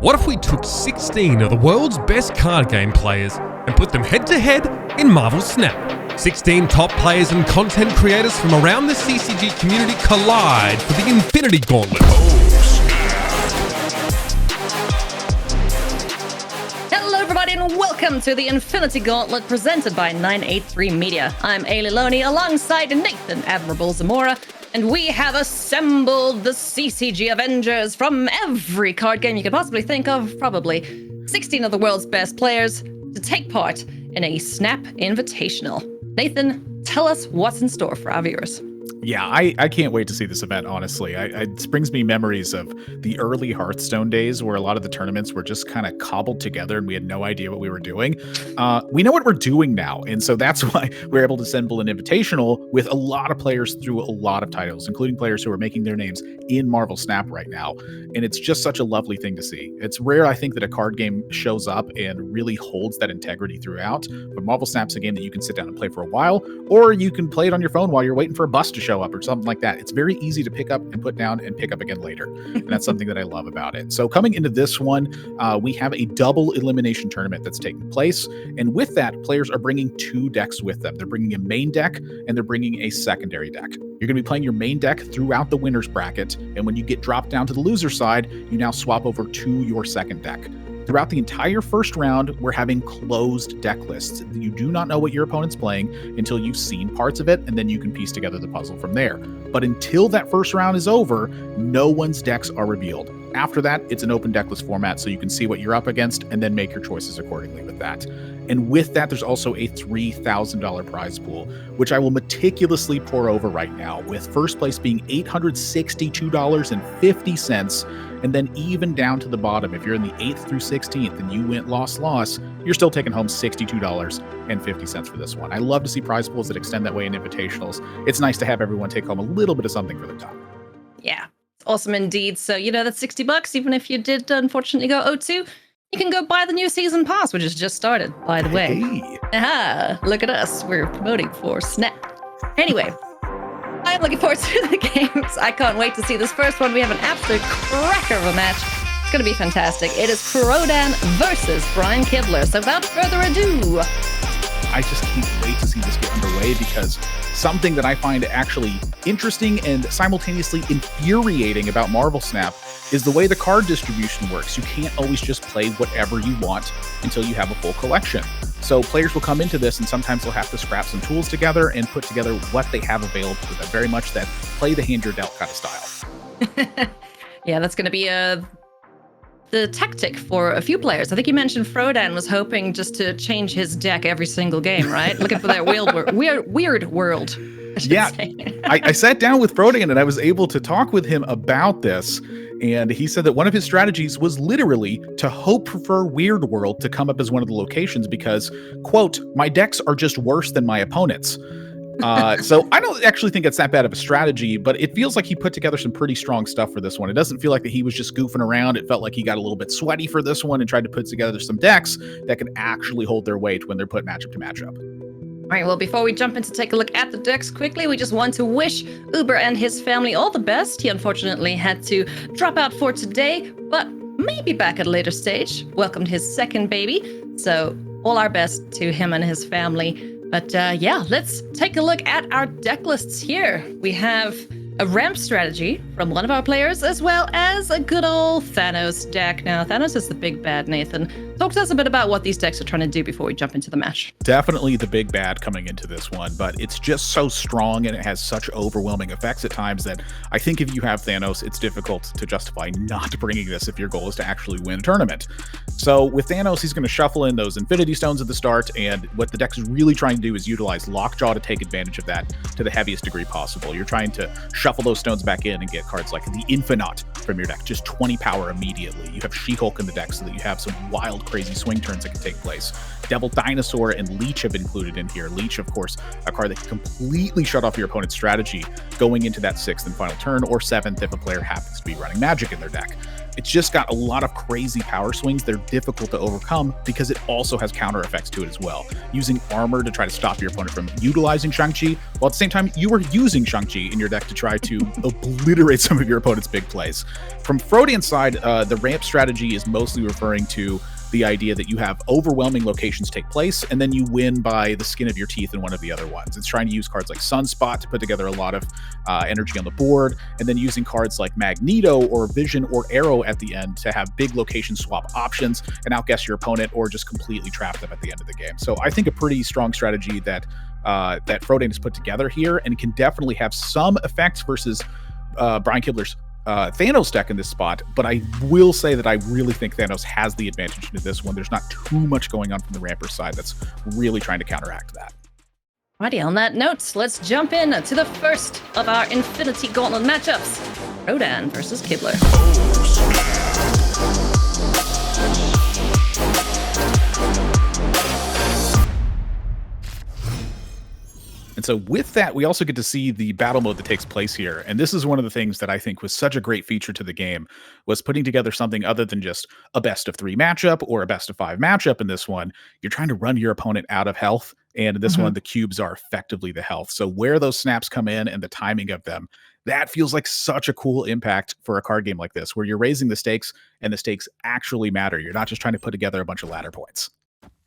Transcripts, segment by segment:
What if we took 16 of the world's best card game players and put them head-to-head in Marvel Snap? 16 top players and content creators from around the CCG community collide for the Infinity Gauntlet. Hello everybody and welcome to the Infinity Gauntlet presented by 983 Media. I'm Eilidh Lonie alongside Nathan Admirable Zamora, and we have assembled the CCG Avengers from every card game you could possibly think of, probably 16 of the world's best players, to take part in a Snap Invitational. Nathan, tell us what's in store for our viewers. Yeah, I can't wait to see this event, honestly. It brings me memories of the early Hearthstone days where a lot of the tournaments were just kind of cobbled together and we had no idea what we were doing. We know what we're doing now, and so that's why we're able to assemble an invitational with a lot of players through a lot of titles, including players who are making their names in Marvel Snap right now. And it's just such a lovely thing to see. It's rare, I think, that a card game shows up and really holds that integrity throughout, but Marvel Snap's a game that you can sit down and play for a while, or you can play it on your phone while you're waiting for a bus to show up or something like that. It's very easy to pick up and put down and pick up again later. And that's something that I love about it. So coming into this one, we have a double elimination tournament that's taking place. And with that, players are bringing two decks with them. They're bringing a main deck and they're bringing a secondary deck. You're going to be playing your main deck throughout the winner's bracket. And when you get dropped down to the loser side, you now swap over to your second deck. Throughout the entire first round, we're having closed deck lists. You do not know what your opponent's playing until you've seen parts of it, and then you can piece together the puzzle from there. But until that first round is over, no one's decks are revealed. After that, it's an open deck list format, so you can see what you're up against and then make your choices accordingly with that. And with that, there's also a $3,000 prize pool, which I will meticulously pour over right now, with first place being $862.50, and then even down to the bottom, if you're in the 8th through 16th and you went loss, you're still taking home $62.50 for this one. I love to see prize pools that extend that way in invitationals. It's nice to have everyone take home a little bit of something for the top. Yeah, it's awesome indeed. So, that's $60, even if you did unfortunately go 0-2. You can go buy the new season pass, which has just started, by the way. Hey. Aha, look at us. We're promoting for Snap. Anyway, I'm looking forward to the games. I can't wait to see this first one. We have an absolute cracker of a match. It's going to be fantastic. It is Frodan versus Brian Kibler. So without further ado, I just can't wait to see this get underway, because something that I find actually interesting and simultaneously infuriating about Marvel Snap is the way the card distribution works. You can't always just play whatever you want until you have a full collection. So players will come into this and sometimes they'll have to scrap some tools together and put together what they have available to them. Very much that play the hand you're dealt kind of style. Yeah, that's going to be the tactic for a few players. I think you mentioned Frodan was hoping just to change his deck every single game, right? Looking for that weird world. Yeah, I sat down with Frodan and I was able to talk with him about this. And he said that one of his strategies was literally to hope for Weird World to come up as one of the locations because, quote, my decks are just worse than my opponents. So I don't actually think it's that bad of a strategy, but it feels like he put together some pretty strong stuff for this one. It doesn't feel like that he was just goofing around. It felt like he got a little bit sweaty for this one and tried to put together some decks that can actually hold their weight when they're put matchup to matchup. All right, well, before we jump in to take a look at the decks quickly, we just want to wish Uber and his family all the best. He unfortunately had to drop out for today, but maybe back at a later stage. Welcomed his second baby, so all our best to him and his family. But yeah, let's take a look at our deck lists here. We have a ramp strategy from one of our players, as well as a good old Thanos deck. Now, Thanos is the big bad, Nathan. Talk to us a bit about what these decks are trying to do before we jump into the match. Definitely the big bad coming into this one, but it's just so strong and it has such overwhelming effects at times that I think if you have Thanos, it's difficult to justify not bringing this if your goal is to actually win a tournament. So with Thanos, he's going to shuffle in those Infinity Stones at the start, and what the deck is really trying to do is utilize Lockjaw to take advantage of that to the heaviest degree possible. You're trying to shuffle those stones back in and get cards like the Infinite from your deck, just 20 power immediately. You have She-Hulk in the deck so that you have some wild, crazy swing turns that can take place. Devil Dinosaur and Leech have been included in here. Leech, of course, a card that can completely shut off your opponent's strategy going into that 6th and final turn, or 7th if a player happens to be running Magic in their deck. It's just got a lot of crazy power swings that are difficult to overcome because it also has counter effects to it as well. Using armor to try to stop your opponent from utilizing Shang-Chi, while at the same time you are using Shang-Chi in your deck to try to obliterate some of your opponent's big plays. From Frodan's side, the ramp strategy is mostly referring to the idea that you have overwhelming locations take place, and then you win by the skin of your teeth in one of the other ones. It's trying to use cards like Sunspot to put together a lot of energy on the board, and then using cards like Magneto or Vision or Arrow at the end to have big location swap options and outguess your opponent or just completely trap them at the end of the game. So I think a pretty strong strategy that that Frodan has put together here, and can definitely have some effects versus Brian Kibler's Thanos deck in this spot, but I will say that I really think Thanos has the advantage in this one. There's not too much going on from the Ramper side that's really trying to counteract that. Alrighty, on that note, let's jump in to the first of our Infinity Gauntlet matchups. Frodan versus Kibler. And so with that, we also get to see the battle mode that takes place here. And this is one of the things that I think was such a great feature to the game, was putting together something other than just a best of 3 matchup or a best of 5 matchup. In this one, you're trying to run your opponent out of health. And in this one, the cubes are effectively the health. So where those snaps come in and the timing of them, that feels like such a cool impact for a card game like this, where you're raising the stakes and the stakes actually matter. You're not just trying to put together a bunch of ladder points.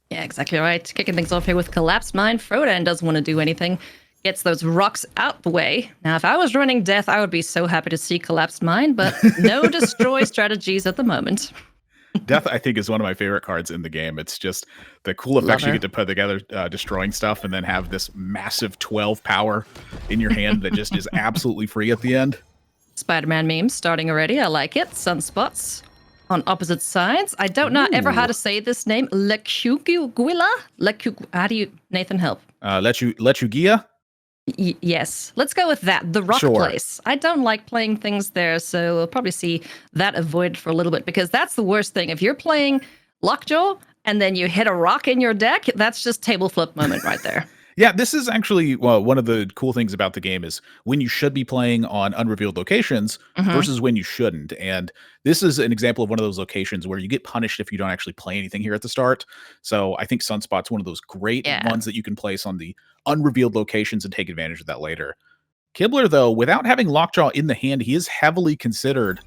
Yeah, exactly right. Kicking things off here with Collapsed Mind. Frodan doesn't want to do anything. Gets those rocks out the way. Now, if I was running Death, I would be so happy to see Collapsed Mind, but no destroy strategies at the moment. Death, I think, is one of my favorite cards in the game. It's just the cool effects you get to put together, destroying stuff, and then have this massive 12 power in your hand that just is absolutely free at the end. Spider-Man memes starting already. I like it. Sunspots on opposite sides. I don't know ever how to say this name. Lechuguila? How do you, Nathan, help? Lechugia? Yes. Let's go with that. The rock place. I don't like playing things there, so we'll probably see that avoided for a little bit, because that's the worst thing. If you're playing Lockjaw and then you hit a rock in your deck, that's just table flip moment right there. Yeah, this is actually one of the cool things about the game is when you should be playing on unrevealed locations versus when you shouldn't. And this is an example of one of those locations where you get punished if you don't actually play anything here at the start. So I think Sunspot's one of those great ones that you can place on the unrevealed locations and take advantage of that later. Kibler, though, without having Lockjaw in the hand, he is heavily considered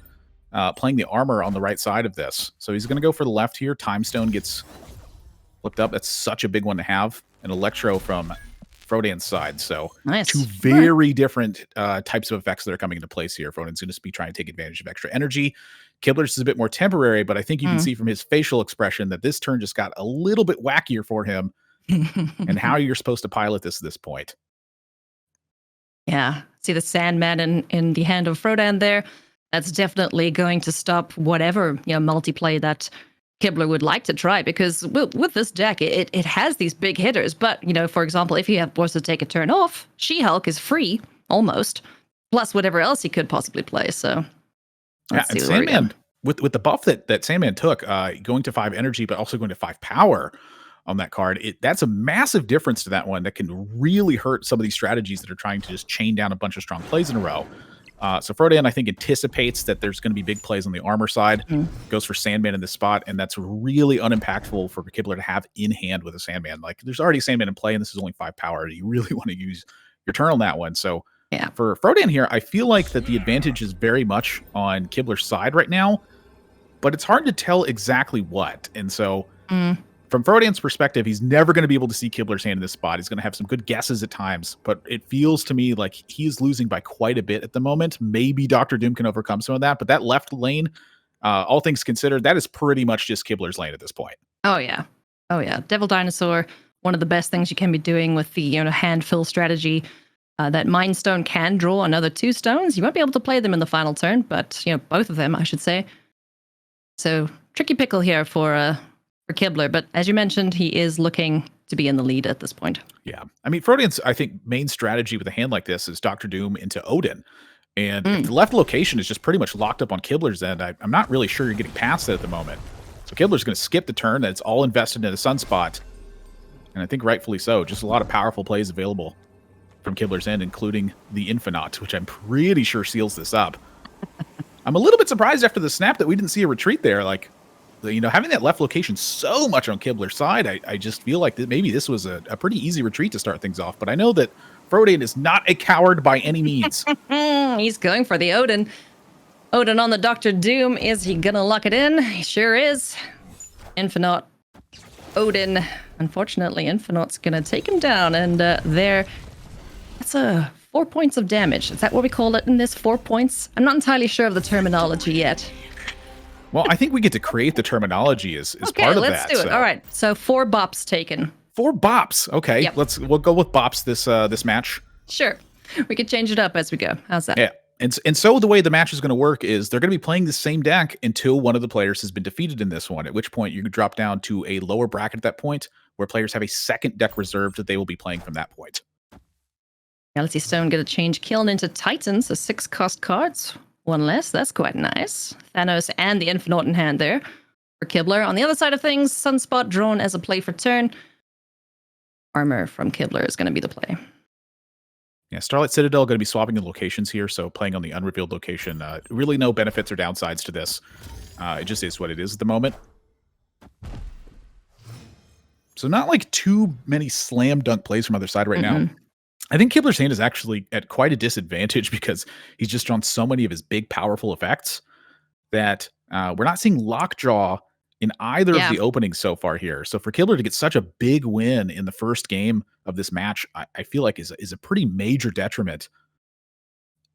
playing the armor on the right side of this. So he's going to go for the left here. Time Stone gets flipped up. That's such a big one to have. An Electro from Frodan's side. So two very different types of effects that are coming into place here. Frodan's going to be trying to take advantage of extra energy. Kibler's is a bit more temporary, but I think you can see from his facial expression that this turn just got a little bit wackier for him and how you're supposed to pilot this at this point. Yeah. See the Sandman in the hand of Frodan there. That's definitely going to stop whatever multiplay that Kibler would like to try, because with this deck, it has these big hitters. But, for example, if he was to take a turn off, She-Hulk is free, almost, plus whatever else he could possibly play. So, let's see where Sandman, with the buff that Sandman took, going to 5 energy, but also going to 5 power on that card, that's a massive difference to that one that can really hurt some of these strategies that are trying to just chain down a bunch of strong plays in a row. So Frodan, I think, anticipates that there's going to be big plays on the armor side, goes for Sandman in this spot, and that's really unimpactful for Kibler to have in hand with a Sandman. Like, there's already Sandman in play, and this is only 5 power. You really want to use your turn on that one. So for Frodan here, I feel like that the advantage is very much on Kibler's side right now, but it's hard to tell exactly what. And so from Frodan's perspective, he's never going to be able to see Kibler's hand in this spot. He's going to have some good guesses at times, but it feels to me like he's losing by quite a bit at the moment. Maybe Dr. Doom can overcome some of that, but that left lane, all things considered, that is pretty much just Kibler's lane at this point. Oh, yeah. Devil Dinosaur, one of the best things you can be doing with the hand fill strategy. That Mind Stone can draw another 2 stones. You won't be able to play them in the final turn, but both of them, I should say. So tricky pickle here for Kibler, but as you mentioned, he is looking to be in the lead at this point. Yeah. I mean, Frodan's, I think, main strategy with a hand like this is Dr. Doom into Odin. And if the left location is just pretty much locked up on Kibler's end, I'm not really sure you're getting past it at the moment. So Kibler's going to skip the turn. That's all invested in a Sunspot. And I think rightfully so. Just a lot of powerful plays available from Kibler's end, including the Infinite, which I'm pretty sure seals this up. I'm a little bit surprised after the snap that we didn't see a retreat there. Like, having that left location so much on Kibler's side, I just feel like maybe this was a pretty easy retreat to start things off. But I know that Frodan is not a coward by any means. He's going for the Odin. Odin on the Dr. Doom. Is he gonna lock it in? He sure is. Infinite Odin. Unfortunately, Infinite's gonna take him down, and that's 4 points of damage. Is that what we call it in this? 4 points? I'm not entirely sure of the terminology yet. Well, I think we get to create the terminology as okay, part of that. Okay, let's do it. All right, so 4 bops taken. 4 bops. Okay, yep. We'll go with bops this match. Sure, we could change it up as we go. How's that? Yeah, and so the way the match is going to work is they're going to be playing the same deck until one of the players has been defeated in this one. At which point you can drop down to a lower bracket at that point, where players have a second deck reserved that they will be playing from that point. Galaxy Stone going to change Kiln into Titans, so 6 cost cards. 1 less, that's quite nice. Thanos and the Infinite in hand there for Kibler. On the other side of things, Sunspot drawn as a play for turn. Armor from Kibler is going to be the play. Yeah, Starlight Citadel going to be swapping the locations here, so playing on the unrevealed location. Really no benefits or downsides to this. It just is what it is at the moment. So not like too many slam dunk plays from other side right now. I think Kibler's hand is actually at quite a disadvantage because he's just drawn so many of his big, powerful effects that we're not seeing Lockjaw in either of the openings so far here. So for Kibler to get such a big win in the first game of this match, I feel like is a pretty major detriment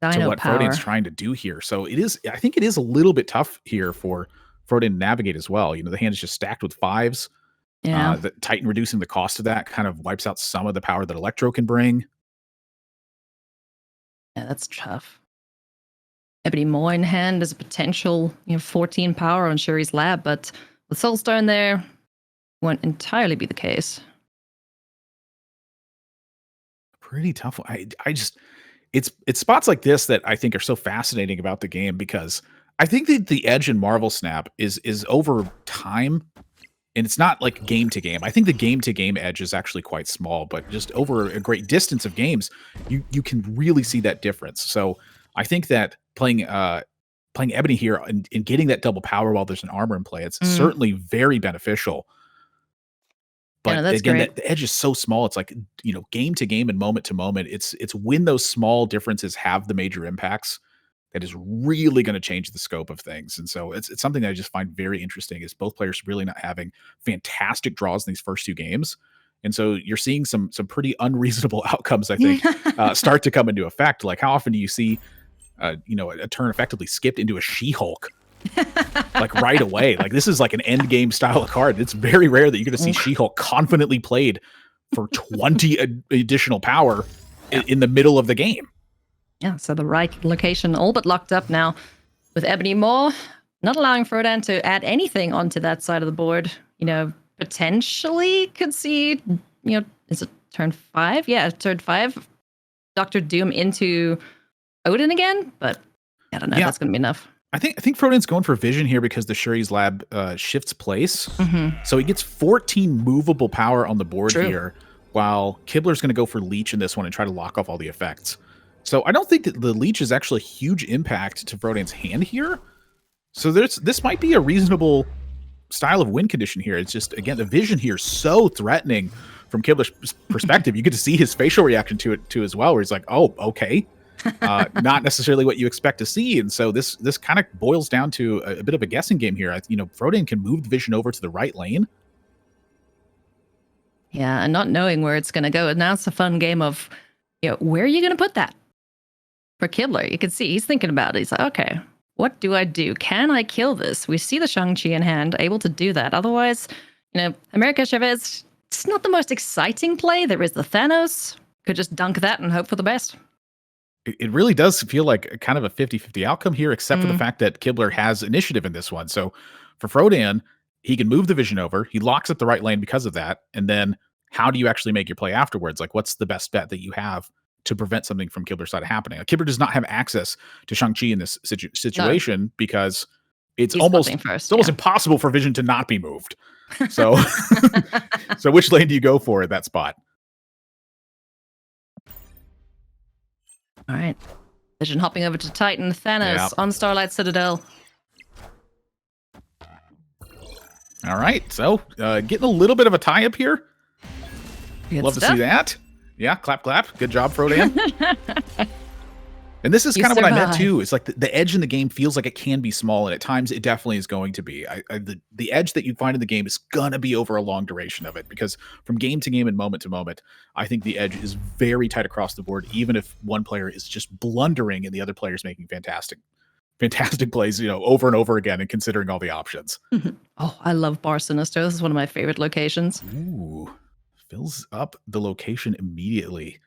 to what Frodan's trying to do here. So I think it is a little bit tough here for Frodan to navigate as well. The hand is just stacked with 5s. Yeah. The Titan reducing the cost of that kind of wipes out some of the power that Electro can bring. Yeah, that's tough. Ebony Maw in hand is a potential 14 power on Shuri's Lab, but with Soulstone there, won't entirely be the case. Pretty tough. It's spots like this that I think are so fascinating about the game, because I think that the edge in Marvel Snap is over time. And it's not like game to game. I think the game to game edge is actually quite small, but just over a great distance of games, you can really see that difference. So I think that playing Ebony here and getting that double power while there's an armor in play, it's certainly very beneficial. But again, the edge is so small. It's like, game to game and moment to moment. It's when those small differences have the major impacts that is really going to change the scope of things. And so it's something that I just find very interesting, is both players really not having fantastic draws in these first 2 games. And so you're seeing some pretty unreasonable outcomes, I think, start to come into effect. Like, how often do you see, a turn effectively skipped into a She-Hulk like right away? Like, this is like an end game style of card. It's very rare that you're going to see She-Hulk confidently played for 20 additional power in the middle of the game. Yeah, so the right location all but locked up now with Ebony Maw, not allowing Frodan to add anything onto that side of the board. Potentially could see, is it turn 5? Yeah, turn 5. Dr. Doom into Odin again, but I don't know if that's going to be enough. I think Frodan's going for Vision here because the Shuri's Lab shifts place. So he gets 14 movable power on the board here, while Kibler's going to go for Leech in this one and try to lock off all the effects. So I don't think that the Leech is actually a huge impact to Frodan's hand here. So this might be a reasonable style of win condition here. It's just, again, the Vision here is so threatening from Kibler's perspective. You get to see his facial reaction to it too as well, where he's like, oh, okay. Not necessarily what you expect to see. And so this kind of boils down to a bit of a guessing game here. Frodan can move the Vision over to the right lane. Yeah, and not knowing where it's going to go. And now it's a fun game of, where are you going to put that? For Kibler, you can see he's thinking about it. He's like, okay, what do I do? Can I kill this? We see the Shang-Chi in hand, able to do that. Otherwise, America Chavez, it's not the most exciting play. There is the Thanos. Could just dunk that and hope for the best. It really does feel like kind of a 50-50 outcome here, except for the fact that Kibler has initiative in this one. So for Frodan, he can move the Vision over. He locks up the right lane because of that. And then how do you actually make your play afterwards? Like, what's the best bet that you have to prevent something from Kibler's side happening? Like, Kibler does not have access to Shang-Chi in this situation because it's almost impossible for Vision to not be moved. So, so which lane do you go for at that spot? All right. Vision hopping over to Titan. Thanos Yep. on Starlight Citadel. All right, so getting a little bit of a tie-up here. Good Love stuff. to see that. Yeah, clap, clap. Good job, Frodan. And this is You kind of what I meant survived. too. It's like the edge in the game feels like it can be small, and at times it definitely is going to be. The edge that you find in the game is gonna be over a long duration of it, because from game to game and moment to moment, I think the edge is very tight across the board, even if one player is just blundering and the other player is making fantastic plays, over and over again, and considering all the options. Oh, I love Bar Sinister. This is one of my favorite locations. Ooh, fills up the location immediately.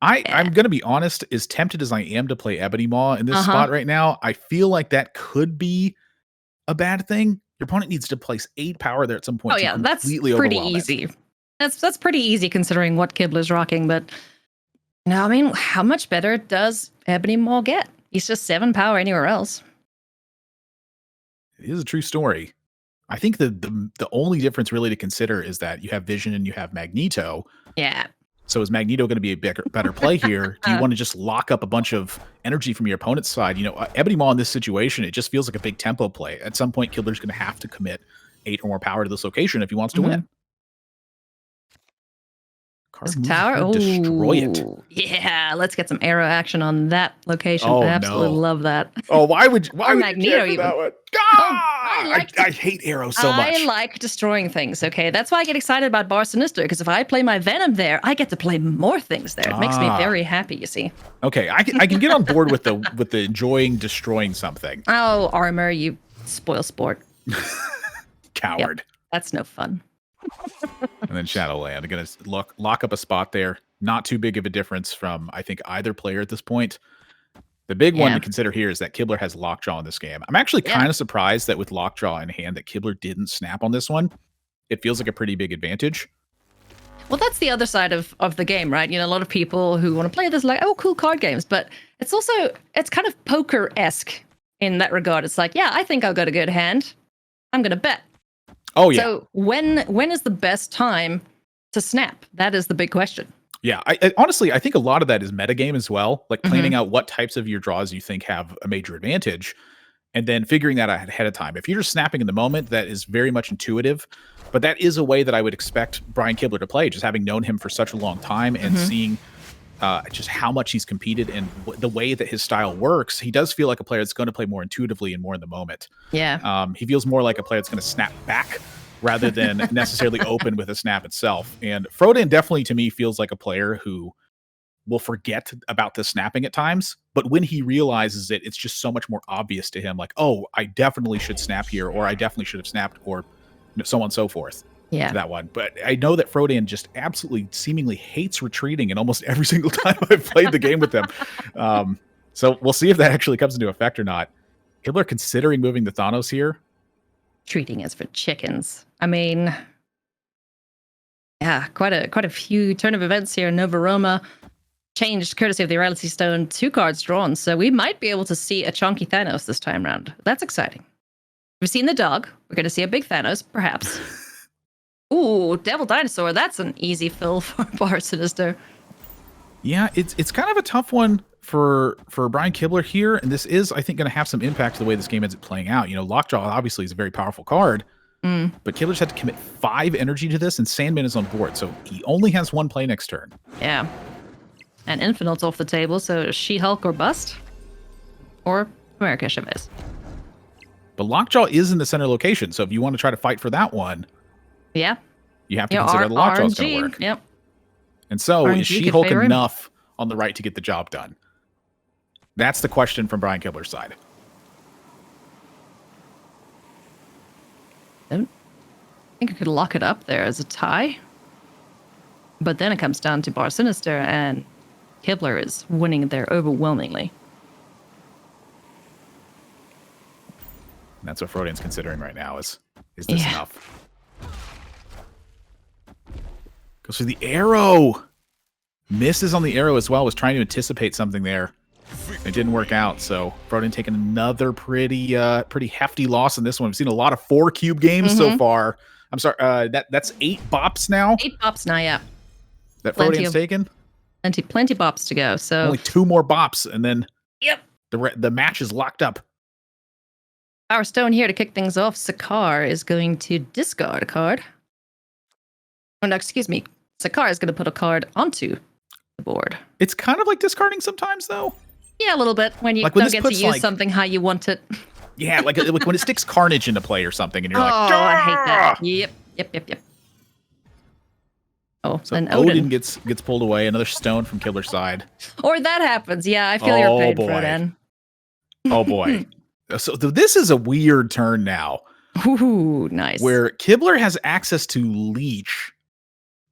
I'm going to be honest, as tempted as I am to play Ebony Maw in this spot right now, I feel like that could be a bad thing. Your opponent needs to place 8 power there at some point Oh to yeah, that's completely pretty overwhelm it. easy. That's pretty easy considering what Kibler's rocking, but I mean, how much better does Ebony Maw get? He's just 7 power anywhere else. It is a true story. I think the only difference really to consider is that you have Vision and you have Magneto. Yeah. So is Magneto going to be a better play here? Do you want to just lock up a bunch of energy from your opponent's side? Ebony Maw in this situation, it just feels like a big tempo play. At some point, Kibler's going to have to commit 8 or more power to this location if he wants to win. Card moves Tower. here, destroy it. Ooh, yeah, let's get some arrow action on that location. Oh, I absolutely no. love that. Oh, why would Magneto you check for even. that one? I hate arrows so much. I like destroying things, okay? That's why I get excited about Bar Sinister, because if I play my Venom there, I get to play more things there. It makes me very happy, you see. Okay, I can get on board with the enjoying destroying something. Oh, armor, you spoil sport. Coward. Yep, that's no fun. And then Shadowland. I'm going to lock up a spot there. Not too big of a difference from, I think, either player at this point. The big one to consider here is that Kibler has Lockjaw in this game. I'm actually kind of surprised that with Lockjaw in hand that Kibler didn't snap on this one. It feels like a pretty big advantage. Well, that's the other side of the game, right? A lot of people who want to play this like, oh, cool card games, but it's kind of poker-esque in that regard. It's like, yeah, I think I'll get a good hand. I'm going to bet. Oh, yeah. So when is the best time to snap? That is the big question. Yeah, honestly, I think a lot of that is metagame as well, like planning out what types of your draws you think have a major advantage, and then figuring that out ahead of time. If you're just snapping in the moment, that is very much intuitive, but that is a way that I would expect Brian Kibler to play, just having known him for such a long time and seeing just how much he's competed and the way that his style works. He does feel like a player that's going to play more intuitively and more in the moment. Yeah. He feels more like a player that's going to snap back rather than necessarily open with a snap itself. And Frodan definitely, to me, feels like a player who will forget about the snapping at times, but when he realizes it, it's just so much more obvious to him, like, oh, I definitely should snap here, or I definitely should have snapped, or so on and so forth. Yeah. To that one. But I know that Frodan just absolutely seemingly hates retreating in almost every single time I've played the game with him. So we'll see if that actually comes into effect or not. Kibler considering moving the Thanos here. Treating us for chickens. I mean, yeah, quite a few turn of events here. Nova Roma changed courtesy of the Reality Stone, 2 cards drawn, so we might be able to see a chunky Thanos this time around. That's exciting. We've seen the dog. We're going to see a big Thanos, perhaps. Ooh, Devil Dinosaur. That's an easy fill for Bar Sinister. Yeah, it's kind of a tough one for Brian Kibler here, and this is, I think, going to have some impact to the way this game ends up playing out. Lockjaw obviously is a very powerful card, but Kibler's had to commit 5 energy to this, and Sandman is on board, so he only has 1 play next turn. Yeah. And Infinite's off the table, so She-Hulk or bust. Or America Chavez. But Lockjaw is in the center location, so if you want to try to fight for that one, yeah, you have to consider the Lockjaw's going to work. Yep. And so RNG is She-Hulk favor him. enough on the right to get the job done? That's the question from Brian Kibler's side. I think I could lock it up there as a tie. But then it comes down to Bar Sinister, and Kibler is winning there overwhelmingly. And that's what Frodan's considering right now is this enough? Goes for the arrow. Misses on the arrow as well. Was trying to anticipate something there. It didn't work out. So Frodan taking another pretty hefty loss in this one. We've seen a lot of 4 cube games so far. I'm sorry. That's 8 bops now. 8 bops now, yeah. That Frodan's taken. Plenty bops to go. So only 2 more bops, and then yep. The match is locked up. Our stone here to kick things off. Sakar is going to discard a card. Oh, no, excuse me. Sakar is going to put a card onto the board. It's kind of like discarding sometimes, though. Yeah, a little bit. When you Like when don't this get to puts, use like- something how you want it. Yeah, like when it sticks Carnage into play or something, and you're Oh, like, I hate that. "Ah!" Yep. Oh, So and Odin gets pulled away. Another stone from Kibler's side. Or that happens. Yeah, I feel your Oh, pain, boy. Frodan. Oh boy. So this is a weird turn now, Ooh, nice. where Kibler has access to Leech.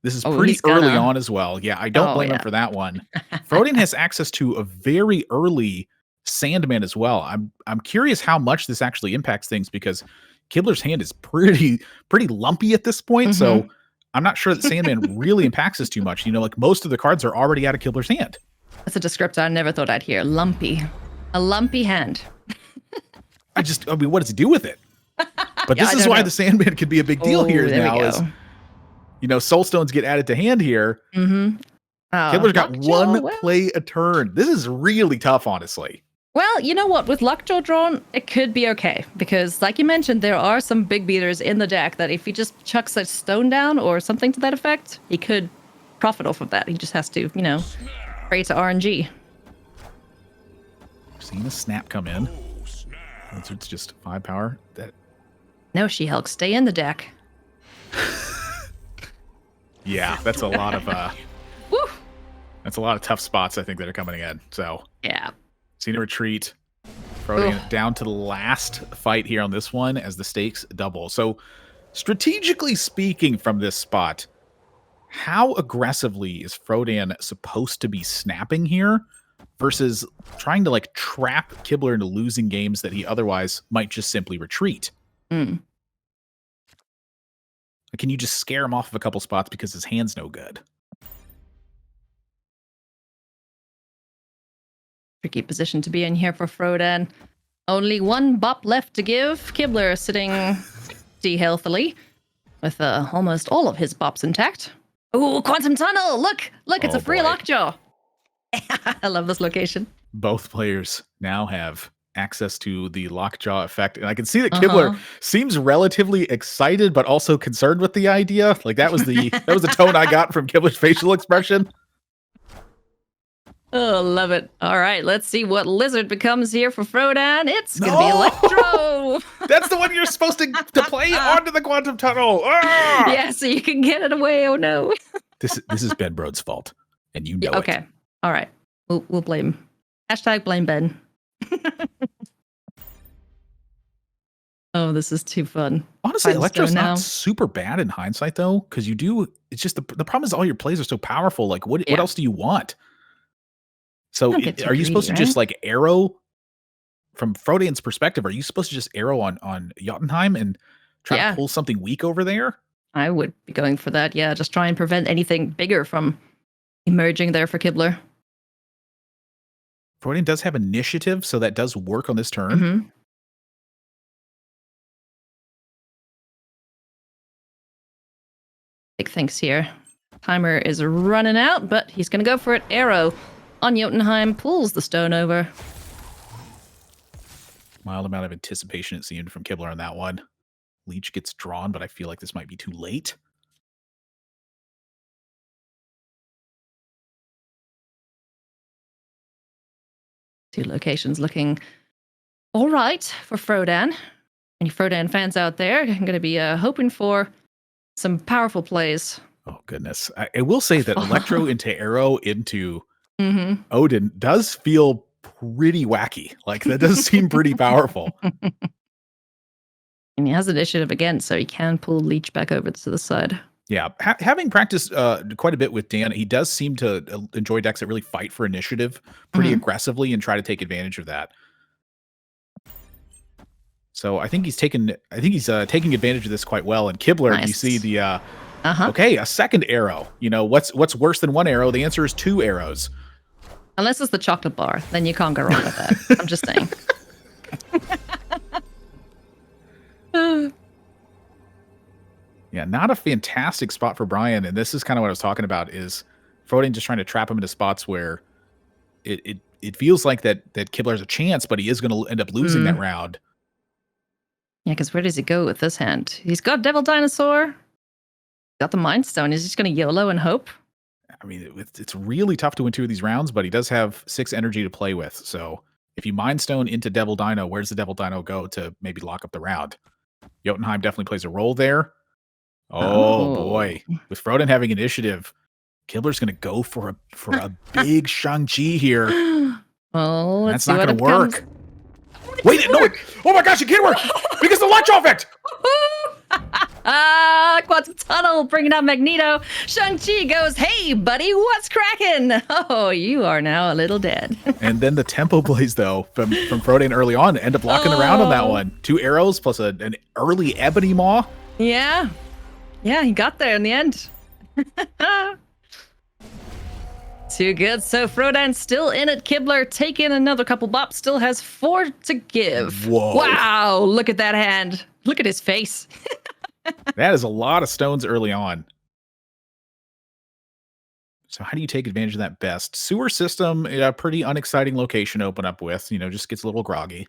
This is Oh, pretty he's early gonna. on as well. Yeah, I don't Oh, blame him yeah. for that one. Frodan has access to a very early Sandman as well. I'm curious how much this actually impacts things because Kibler's hand is pretty lumpy at this point. So I'm not sure that Sandman really impacts us too much. You know, like most of the cards are already out of Kibler's hand. That's a descriptor I never thought I'd hear. Lumpy. A lumpy hand. I mean, what does he do with it? But Yeah, this I is don't why know. the Sandman could be a big deal here there now. we Is go. you know, Soul Stones get added to hand here. Mm-hmm. Kibler's got Lockjaw, one well- play a turn. This is really tough, honestly. Well, you know what? With Lockjaw drawn, it could be okay. Because, like you mentioned, there are some big beaters in the deck that if he just chucks a stone down or something to that effect, he could profit off of that. He just has to, you know, pray to RNG. Seeing a snap come in. It's just 5 power. No, She-Hulk, stay in the deck. Yeah, that's a lot of Woo! that's a lot of tough spots I think that are coming in. So Yeah. seeing a retreat. Frodan Ugh. down to the last fight here on this one as the stakes double. So strategically speaking from this spot, how aggressively is Frodan supposed to be snapping here versus trying to like trap Kibler into losing games that he otherwise might just simply retreat? Mm. Can you just scare him off of a couple spots because his hand's no good? Tricky position to be in here for Frodan. Only one bop left to give. Kibler sitting pretty healthily with almost all of his bops intact. Ooh, Quantum Tunnel! Look, it's Oh, a free boy. lockjaw. I love this location. Both players now have access to the lockjaw effect, and I can see that Kibler seems relatively excited but also concerned with the idea. Like that was the tone I got from Kibler's facial expression. Oh, love it. All right, let's see what lizard becomes here for Frodan. It's going to be No! Electro. That's the one you're supposed to play onto the quantum tunnel. Ah! Yeah, so you can get it away. Oh, no. This is Ben Brode's fault, and you know it. Okay. All right. We'll blame. Hashtag blame Ben. Oh, this is too fun. Honestly, Find Electro's stone not now. super bad in hindsight, though, because you do. It's just the problem is all your plays are so powerful. Like, what Yeah. else do you want? So, Don't get too are you supposed to greedy, just like arrow from Frodan's perspective? Are you supposed to just arrow on Jotunheim and try Yeah. to pull something weak over there? I would be going for that. Yeah, just try and prevent anything bigger from emerging there for Kibler. Frodan does have initiative, so that does work on this turn. Mm-hmm. Big thanks here. Timer is running out, but he's going to go for it. Arrow on Jotunheim pulls the stone over. Mild amount of anticipation, it seemed, from Kibler on that one. Leech gets drawn, but I feel like this might be too late. Two locations looking all right for Frodan. Any Frodan fans out there, I'm going to be hoping for some powerful plays. Oh, goodness. I will say that Electro into Arrow into Mm-hmm. Odin does feel pretty wacky. Like, that does seem pretty powerful. And he has initiative again, so he can pull Leech back over to the side. Yeah. Having practiced quite a bit with Dan, he does seem to enjoy decks that really fight for initiative pretty aggressively and try to take advantage of that. So I think he's taking advantage of this quite well. And Kibler, you Nice. see the Uh-huh. okay, a second arrow. You know, what's worse than one arrow? The answer is 2 arrows. Unless it's the chocolate bar, then you can't go wrong with that. I'm just saying. Yeah, not a fantastic spot for Brian. And this is kind of what I was talking about is Frodan just trying to trap him into spots where it it feels like that Kibler has a chance, but he is going to end up losing that round. Yeah, because where does he go with this hand? He's got Devil Dinosaur, got the Mind Stone. He's just going to YOLO and hope. I mean, it's really tough to win 2 of these rounds, but he does have 6 energy to play with. So if you Mind Stone into Devil Dino, where's the Devil Dino go to maybe lock up the round? Jotunheim definitely plays a role there. Oh boy. With Frodan having initiative, Kibler's going to go for a big Shang-Chi here. Well, that's not going to work. Wait, no! Oh my gosh, it can't work because the electro effect. Quantum Tunnel bringing out Magneto. Shang-Chi goes, "Hey, buddy, what's cracking? Oh, you are now a little dead." And then the tempo plays though from Frodan early on end up locking the round on that one. 2 arrows plus an early Ebony Maw. Yeah, he got there in the end. Too good. So Frodan's still in it. Kibler taking another couple bops. Still has 4 to give. Whoa. Wow, look at that hand. Look at his face. That is a lot of stones early on. So how do you take advantage of that best? Sewer system, a pretty unexciting location to open up with. Just gets a little groggy.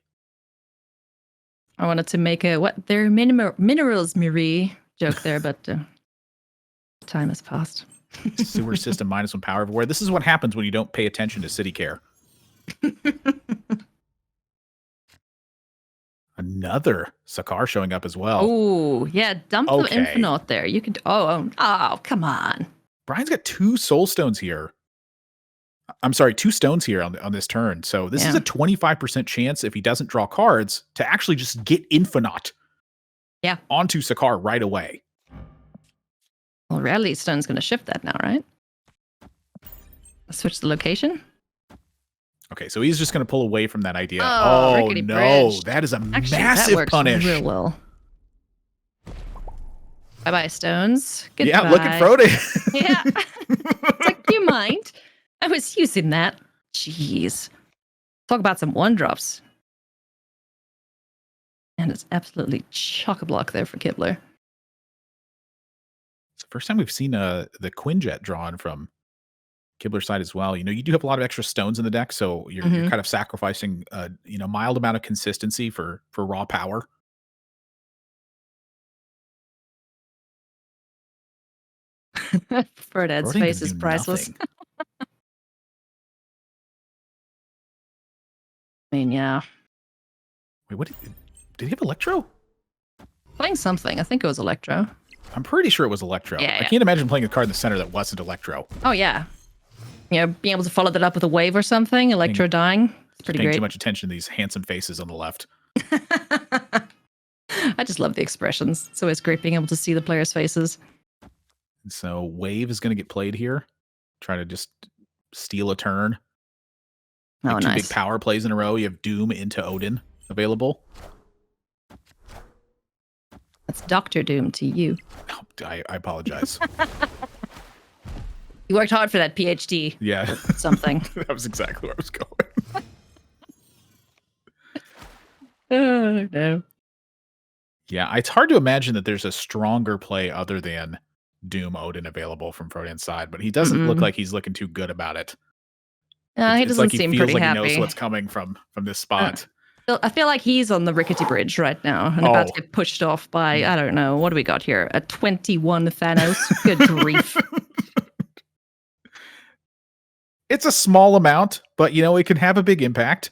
I wanted to make a they're minerals Marie joke there, but time has passed. Sewer system -1 power everywhere. This is what happens when you don't pay attention to city care. Another Sakar showing up as well. Oh, yeah. Dump the Infinite there. You could. Oh, come on. Brian's got 2 soul stones here. I'm sorry, 2 stones here on this turn. So this is a 25% chance if he doesn't draw cards to actually just get Infinite onto Sakar right away. Well, Rally Stone's going to shift that now, right? Let's switch the location. Okay, so he's just going to pull away from that idea. Oh no, bridge. That is a Actually, massive that works punish. Real well. Bye-bye, stones. Goodbye. Yeah, look at Frodan. Yeah. It's like, do you mind? I was using that. Jeez. Talk about some 1-drops. And it's absolutely chock-a-block there for Kibler. It's the first time we've seen the Quinjet drawn from Kibler's side as well. You do have a lot of extra stones in the deck, so you're kind of sacrificing mild amount of consistency for raw power. Frodan's face is priceless. I mean, yeah. Wait, what did he have Electro? Playing something. I think it was Electro. I'm pretty sure it was Electro. Yeah. I can't imagine playing a card in the center that wasn't Electro. Oh, yeah. Being able to follow that up with a wave or something, Electro dying. It's pretty great. Too much attention to these handsome faces on the left. I just love the expressions. It's always great being able to see the players' faces. So Wave is going to get played here. Try to just steal a turn. Oh, two nice. big power plays in a row. You have Doom into Odin available. That's Dr. Doom to you. Oh, I apologize. You worked hard for that PhD. Yeah. Something. That was exactly where I was going. Oh, no. Yeah, it's hard to imagine that there's a stronger play other than Doom Odin available from Frodan's side, but he doesn't look like he's looking too good about it. He doesn't seem pretty happy. He knows what's coming from this spot. I feel like he's on the rickety bridge right now and about to get pushed off by, I don't know, what do we got here? A 21 Thanos? Good grief. It's a small amount, but it can have a big impact.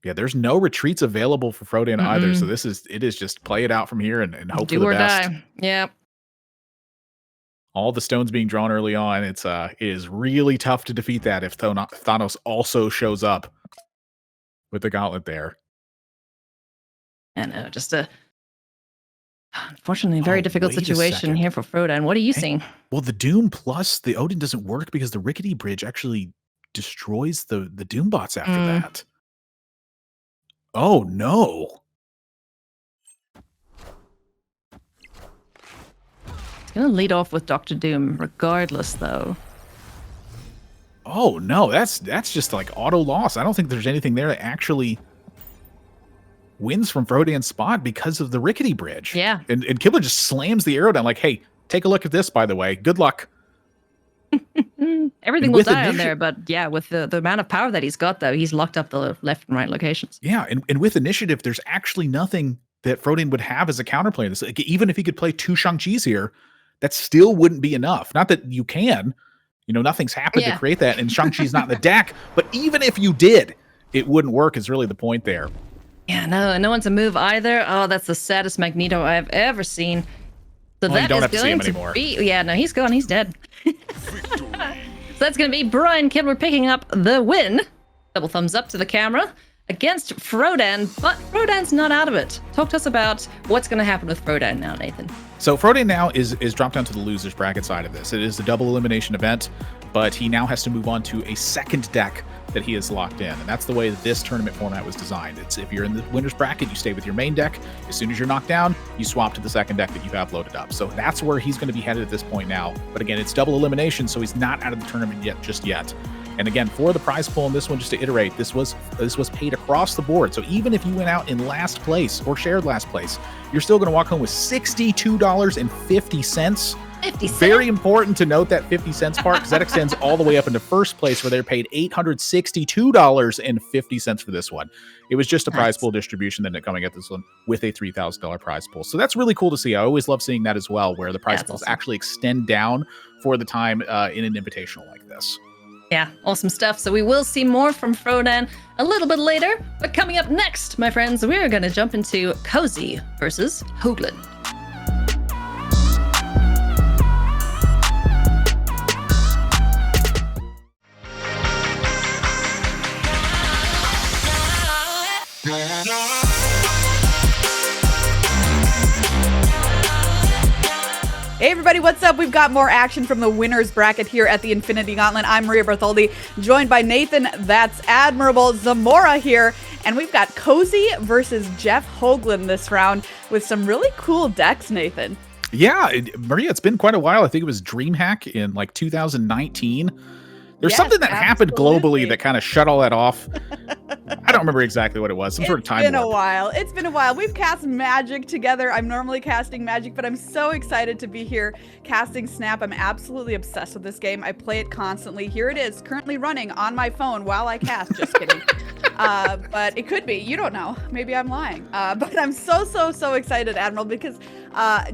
Yeah, there's no retreats available for Frodan either, so it is just play it out from here and hope for the best. Die. Yeah. All the stones being drawn early on, it is really tough to defeat that if Thanos also shows up with the gauntlet there. I know, just unfortunately, very difficult situation here for Frodan. What are you seeing? Well, the Doom plus the Odin doesn't work because the rickety bridge actually destroys the Doom bots after that. Oh, no. It's going to lead off with Dr. Doom regardless, though. Oh, no. That's just like auto loss. I don't think there's anything there that actually wins from Frodan's spot because of the rickety bridge. Yeah. And Kibler just slams the arrow down like, hey, take a look at this, by the way. Good luck. Everything And will with die on there, but yeah, with the amount of power that he's got, though, he's locked up the left and right locations. Yeah, and with initiative, there's actually nothing that Frodan would have as a counterplay in this. Like, even if he could play 2 Shang-Chis here, that still wouldn't be enough. Not that you can. Nothing's happened to create that, and Shang-Chi's not in the deck. But even if you did, it wouldn't work is really the point there. Yeah, no one's a move either. Oh, that's the saddest Magneto I've ever seen. So Well, you that don't is have to see going him anymore. be... Yeah, no, he's gone. He's dead. So that's going to be Brian Kibler picking up the win. Double thumbs up to the camera against Frodan, but Frodan's not out of it. Talk to us about what's going to happen with Frodan now, Nathan. So Frodan now is dropped down to the losers bracket side of this. It is a double elimination event, but he now has to move on to a second deck that he has locked in. And that's the way that this tournament format was designed. It's if you're in the winner's bracket, you stay with your main deck. As soon as you're knocked down, you swap to the second deck that you have loaded up. So that's where he's going to be headed at this point now. But again, it's double elimination, so he's not out of the tournament just yet. And again, for the prize pool in this one, just to iterate, this was paid across the board. So even if you went out in last place or shared last place, you're still going to walk home with $62.50. 50 cents. Very important to note that 50 cents part, because that extends all the way up into first place, where they're paid $862.50 for this one. It was just a prize pool distribution then coming at this one with a $3,000 prize pool. So that's really cool to see. I always love seeing that as well, where the prize pools actually extend down for the time in an invitational like this. Yeah, awesome stuff. So we will see more from Frodan a little bit later. But coming up next, my friends, we're going to jump into Cozy versus Hoogland. Hey everybody, what's up? We've got more action from the winners bracket here at the Infinity Gauntlet. I'm Maria Bartholdi, joined by Nathan, that's Admirable, Zamora here, and we've got Cozy versus Jeff Hoogland this round with some really cool decks, Nathan. Yeah, Maria, it's been quite a while. I think it was DreamHack in like 2019. There's something that happened globally that kind of shut all that off. I don't remember exactly what it was. Some sort of time warp. It's been a while. We've cast Magic together. I'm normally casting Magic, but I'm so excited to be here casting Snap. I'm absolutely obsessed with this game. I play it constantly. Here it is, currently running on my phone while I cast. Just kidding. But it could be. You don't know. Maybe I'm lying. But I'm so excited, Admiral, because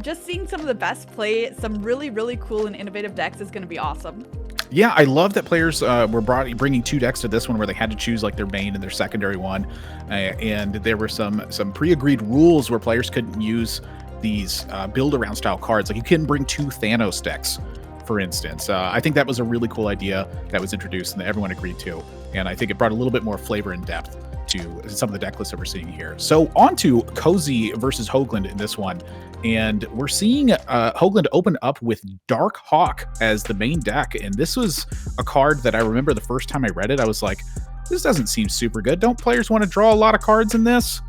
just seeing some of the best play, some really, really cool and innovative decks is going to be awesome. Yeah, I love that players were bringing 2 decks to this one where they had to choose like their main and their secondary one, and there were some pre-agreed rules where players couldn't use these build-around style cards. Like you couldn't bring 2 Thanos decks, for instance. I think that was a really cool idea that was introduced and that everyone agreed to, and I think it brought a little bit more flavor and depth to some of the deck lists that we're seeing here. So on to Cozy versus Hoogland in this one. And we're seeing Hoogland open up with Dark Hawk as the main deck. And this was a card that I remember the first time I read it, I was like, this doesn't seem super good. Don't players want to draw a lot of cards in this?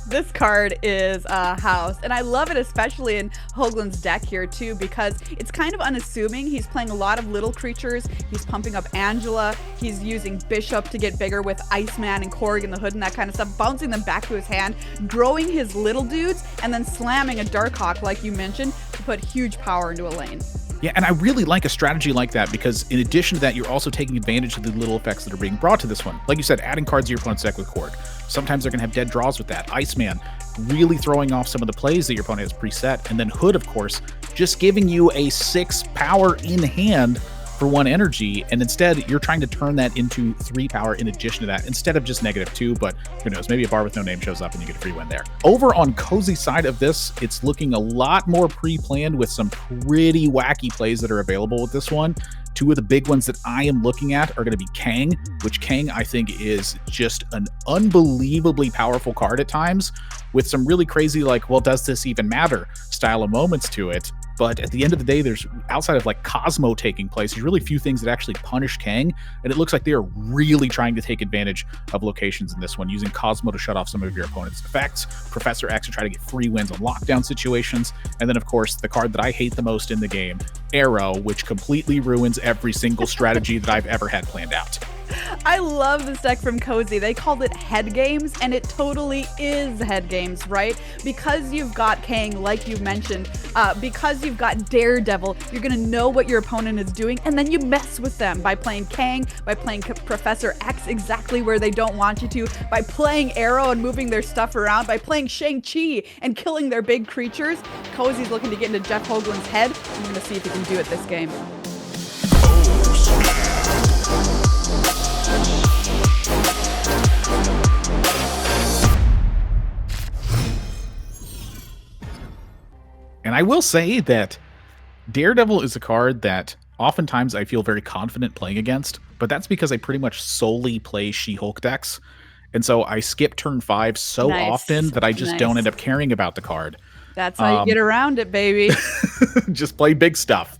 This card is a house, and I love it, especially in Hoogland's deck here too, because it's kind of unassuming. He's playing a lot of little creatures. He's pumping up Angela. He's using Bishop to get bigger with Iceman and Korg in the hood and that kind of stuff, bouncing them back to his hand, growing his little dudes, and then slamming a Darkhawk, like you mentioned, to put huge power into a lane. Yeah, and I really like a strategy like that because in addition to that, you're also taking advantage of the little effects that are being brought to this one. Like you said, adding cards to your opponent's deck with Korg. Sometimes they're going to have dead draws with that. Iceman really throwing off some of the plays that your opponent has preset. And then Hood, of course, just giving you a 6 power in hand for 1 energy, and instead you're trying to turn that into 3 power in addition to that, instead of just -2, but who knows, maybe a bar with no name shows up and you get a free win there. Over on Cozy side of this, it's looking a lot more pre-planned with some pretty wacky plays that are available with this one. 2 of the big ones that I am looking at are going to be Kang, which Kang I think is just an unbelievably powerful card at times, with some really crazy like, well, does this even matter style of moments to it. But at the end of the day, there's, outside of like Cosmo taking place, there's really few things that actually punish Kang. And it looks like they are really trying to take advantage of locations in this one, using Cosmo to shut off some of your opponent's effects, Professor X to try to get free wins on lockdown situations. And then, of course, the card that I hate the most in the game, Arrow, which completely ruins every single strategy that I've ever had planned out. I love this deck from Cozy. They called it head games, and it totally is head games, right? Because you've got Kang, like you mentioned, because you've got Daredevil, you're gonna know what your opponent is doing, and then you mess with them by playing Kang, by playing Professor X exactly where they don't want you to, by playing Arrow and moving their stuff around, by playing Shang-Chi and killing their big creatures. Cozy's looking to get into Jeff Hoogland's head. I'm gonna see if he can do it this game. And I will say that Daredevil is a card that oftentimes I feel very confident playing against, but that's because I pretty much solely play She-Hulk decks. And so I skip turn 5 so often that I just don't end up caring about the card. That's how you get around it, baby. Just play big stuff.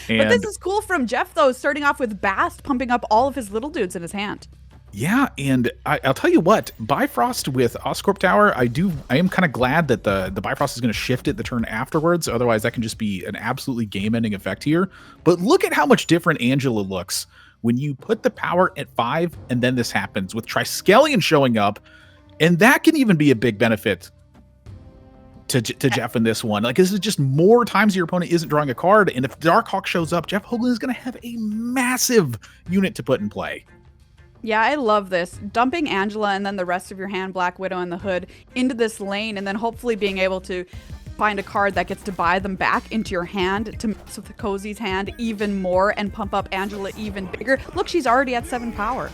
And but this is cool from Jeff, though, starting off with Bast, pumping up all of his little dudes in his hand. Yeah, and I'll tell you what, Bifrost with Oscorp Tower, I am kind of glad that the Bifrost is going to shift it the turn afterwards. Otherwise, that can just be an absolutely game-ending effect here. But look at how much different Angela looks when you put the power at 5, and then this happens with Triskelion showing up, and that can even be a big benefit to Jeff in this one. Like, this is just more times your opponent isn't drawing a card, and if Darkhawk shows up, Jeff Hoogland is going to have a massive unit to put in play. Yeah, I love this. Dumping Angela and then the rest of your hand, Black Widow and the Hood, into this lane, and then hopefully being able to find a card that gets to buy them back into your hand to mess with Cozy's hand even more and pump up Angela even bigger. Look, she's already at 7 power.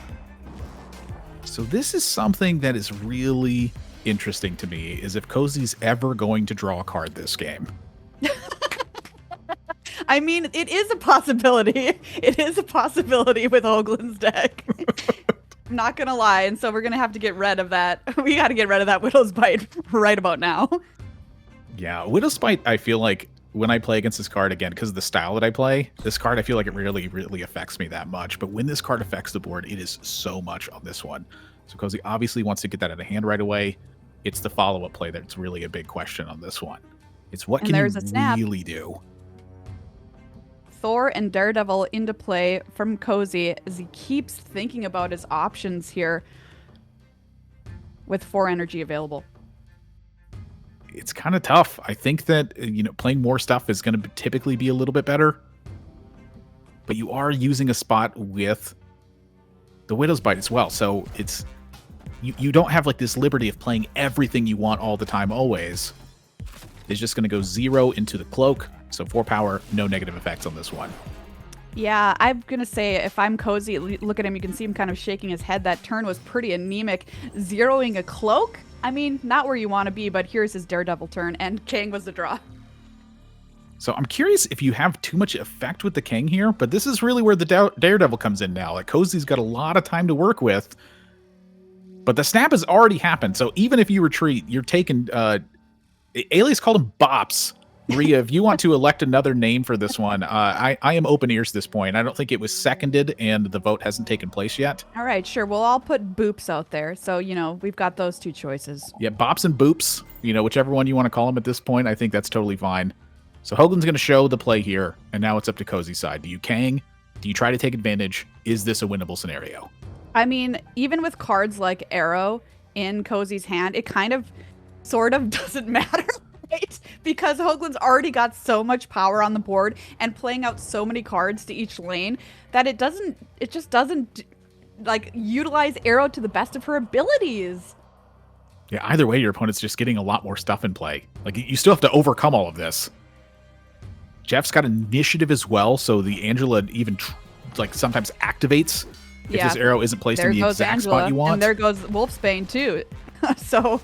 So this is something that is really interesting to me, is if Cozy's ever going to draw a card this game. I mean, it is a possibility. It is a possibility with Hoogland's deck. I'm not going to lie. And so we're going to have to get rid of that. We got to get rid of that Widow's Bite right about now. Yeah, Widow's Bite, I feel like when I play against this card, again, because of the style that I play, this card, I feel like it really affects me that much. But when this card affects the board, it is so much on this one. So Cozy obviously wants to get that out of hand right away. It's the follow-up play that's really a big question on this one. It's what can you really do? Thor and Daredevil into play from Cozy as he keeps thinking about his options here with 4 energy available. It's kind of tough. I think that, playing more stuff is going to typically be a little bit better. But you are using a spot with the Widow's Bite as well. So it's you don't have like this liberty of playing everything you want all the time always. It's just going to go 0 into the cloak. So 4 power, no negative effects on this one. Yeah, I'm going to say if I'm Cozy, look at him. You can see him kind of shaking his head. That turn was pretty anemic. Zeroing a cloak? I mean, not where you want to be, but here's his Daredevil turn, and Kang was the draw. So I'm curious if you have too much effect with the Kang here, but this is really where the Daredevil comes in now. Like, Cozy's got a lot of time to work with, but the snap has already happened. So even if you retreat, you're taking... Eilidh called him Bops. Maria, if you want to elect another name for this one, I am open ears at this point. I don't think it was seconded, and the vote hasn't taken place yet. All right, sure. We'll all put Boops out there. So, we've got those 2 choices. Yeah, Bops and Boops. Whichever one you want to call them at this point, I think that's totally fine. So Hoogland's going to show the play here, and now it's up to Cozy's side. Do you Kang? Do you try to take advantage? Is this a winnable scenario? I mean, even with cards like Arrow in Cozy's hand, it kind of sort of doesn't matter. Right? Because Hoogland's already got so much power on the board and playing out so many cards to each lane that it just doesn't like utilize Arrow to the best of her abilities. Yeah, either way, your opponent's just getting a lot more stuff in play. Like, you still have to overcome all of this. Jeff's got initiative as well, so the Angela even sometimes activates if this arrow isn't placed in the exact spot you want. And there goes Wolfsbane too. So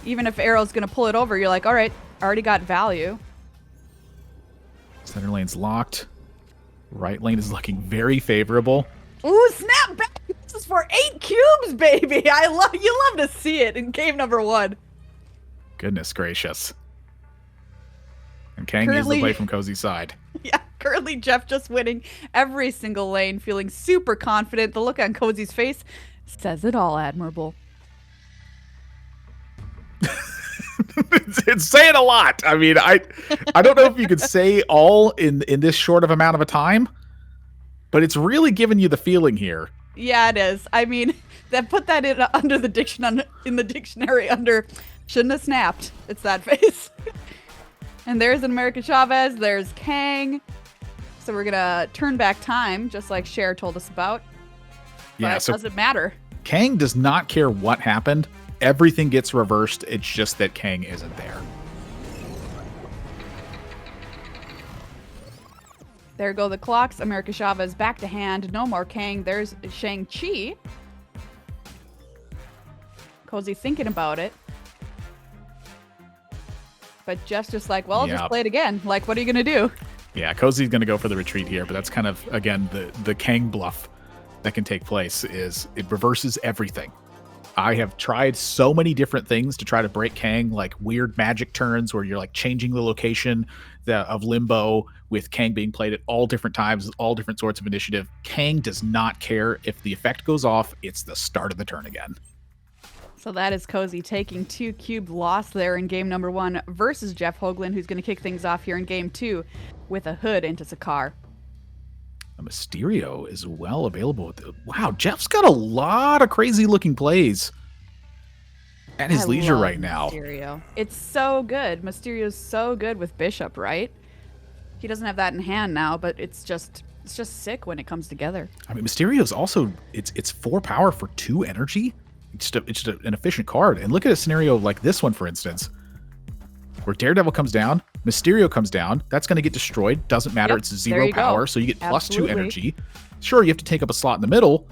even if Arrow's going to pull it over, you're like, all right, already got value. Center lane's locked. Right lane is looking very favorable. Ooh, snap back! This is for 8 cubes, baby! You love to see it in game number 1. Goodness gracious. And Kang is the play from Cozy's side. Yeah, currently Jeff just winning every single lane, feeling super confident. The look on Cozy's face says it all, Admirable. It's saying a lot. I mean, I don't know if you could say all in this short of amount of a time, but it's really giving you the feeling here. Yeah, it is. I mean, put that in under the in the dictionary under shouldn't have snapped. It's that face. And there's an America Chavez. There's Kang. So we're gonna turn back time, just like Cher told us about. Yeah, but so it doesn't matter. Kang does not care what happened. Everything gets reversed. It's just that Kang isn't there. There go the clocks. America Chavez back to hand. No more Kang. There's Shang-Chi. Cozy thinking about it. But Jeff's just like, well, I'll just play it again. Like, what are you going to do? Yeah, Cozy's going to go for the retreat here, but that's kind of, again, the Kang bluff that can take place is it reverses everything. I have tried so many different things to try to break Kang, like weird magic turns where you're like changing the location of Limbo with Kang being played at all different times, all different sorts of initiative. Kang does not care if the effect goes off. It's the start of the turn again. So that is Cozy taking 2 cube loss there in game number 1 versus Jeff Hoogland, who's going to kick things off here in game 2 with a hood into Sakaar. Mysterio is well available. Wow, Jeff's got a lot of crazy looking plays at his leisure right now. Mysterio. It's so good. Mysterio's so good with Bishop, right? He doesn't have that in hand now, but it's just sick when it comes together. I mean, Mysterio's also it's 4 power for 2 energy. It's just an efficient card. And look at a scenario like this one, for instance, where Daredevil comes down, Mysterio comes down. That's going to get destroyed. Doesn't matter. Yep, it's 0 power, so you get Absolutely. +2 energy. Sure, you have to take up a slot in the middle.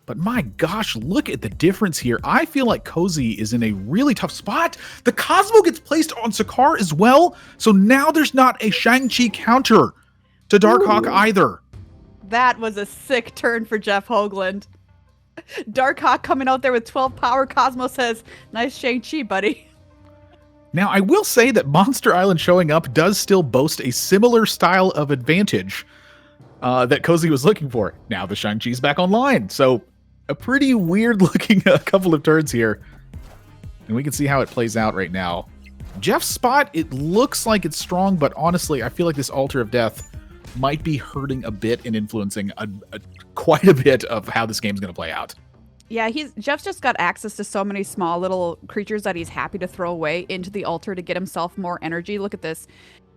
But my gosh, look at the difference here. I feel like Cozy is in a really tough spot. The Cosmo gets placed on Sakaar as well. So now there's not a Shang-Chi counter to Darkhawk either. That was a sick turn for Jeff Hoogland. Darkhawk coming out there with 12 power. Cosmo says, nice Shang-Chi, buddy. Now, I will say that Monster Island showing up does still boast a similar style of advantage that Cozy was looking for. Now the Shang-Chi's back online. So a pretty weird looking couple of turns here. And we can see how it plays out right now. Jeff's spot, it looks like it's strong, but honestly, I feel like this Altar of Death might be hurting a bit and influencing quite a bit of how this game's going to play out. Yeah, Jeff's just got access to so many small little creatures that he's happy to throw away into the altar to get himself more energy. Look at this.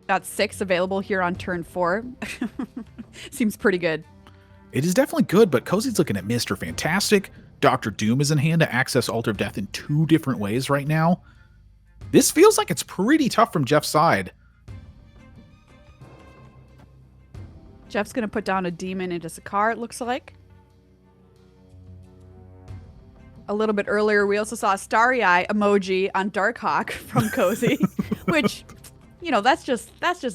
Got 6 available here on turn 4. Seems pretty good. It is definitely good, but Cozy's looking at Mr. Fantastic. Dr. Doom is in hand to access Altar of Death in 2 different ways right now. This feels like it's pretty tough from Jeff's side. Jeff's going to put down a demon into Sakaar, it looks like. A little bit earlier, we also saw a starry eye emoji on Darkhawk from Cozy, which, you know, that's just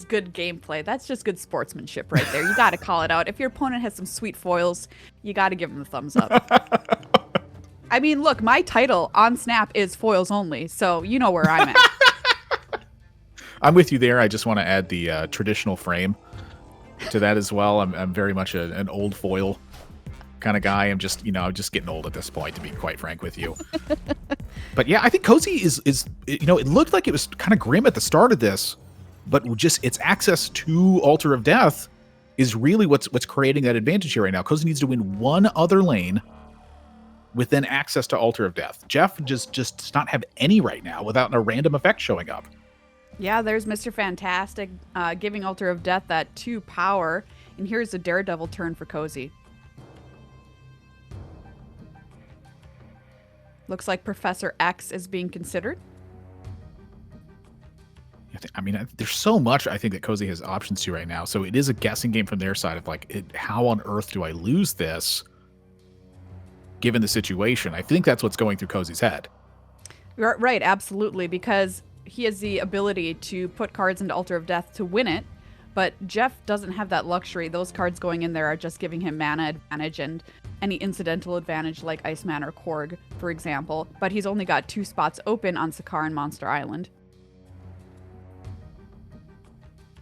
good gameplay. That's just good sportsmanship right there. You got to call it out. If your opponent has some sweet foils, you got to give them the thumbs up. I mean, look, my title on Snap is foils only, so you know where I'm at. I'm with you there. I just want to add the traditional frame to that as well. I'm very much an old foil kind of guy. I'm just getting old at this point, to be quite frank with you. But yeah, I think Cozy is it looked like it was kind of grim at the start of this, but just its access to Altar of Death is really what's creating that advantage here right now. Cozy needs to win one other lane with then access to Altar of Death. Jeff just does not have any right now without a random effect showing up. Yeah, there's Mr. Fantastic giving Altar of Death that 2 power. And here's the Daredevil turn for Cozy. Looks like Professor X is being considered. I mean, there's so much I think that Cozy has options to right now. So it is a guessing game from their side of like, how on earth do I lose this given the situation? I think that's what's going through Cozy's head. Right, absolutely, because he has the ability to put cards into Altar of Death to win it, but Jeff doesn't have that luxury. Those cards going in there are just giving him mana advantage and any incidental advantage like Iceman or Korg, for example, but he's only got 2 spots open on Sakaar and Monster Island.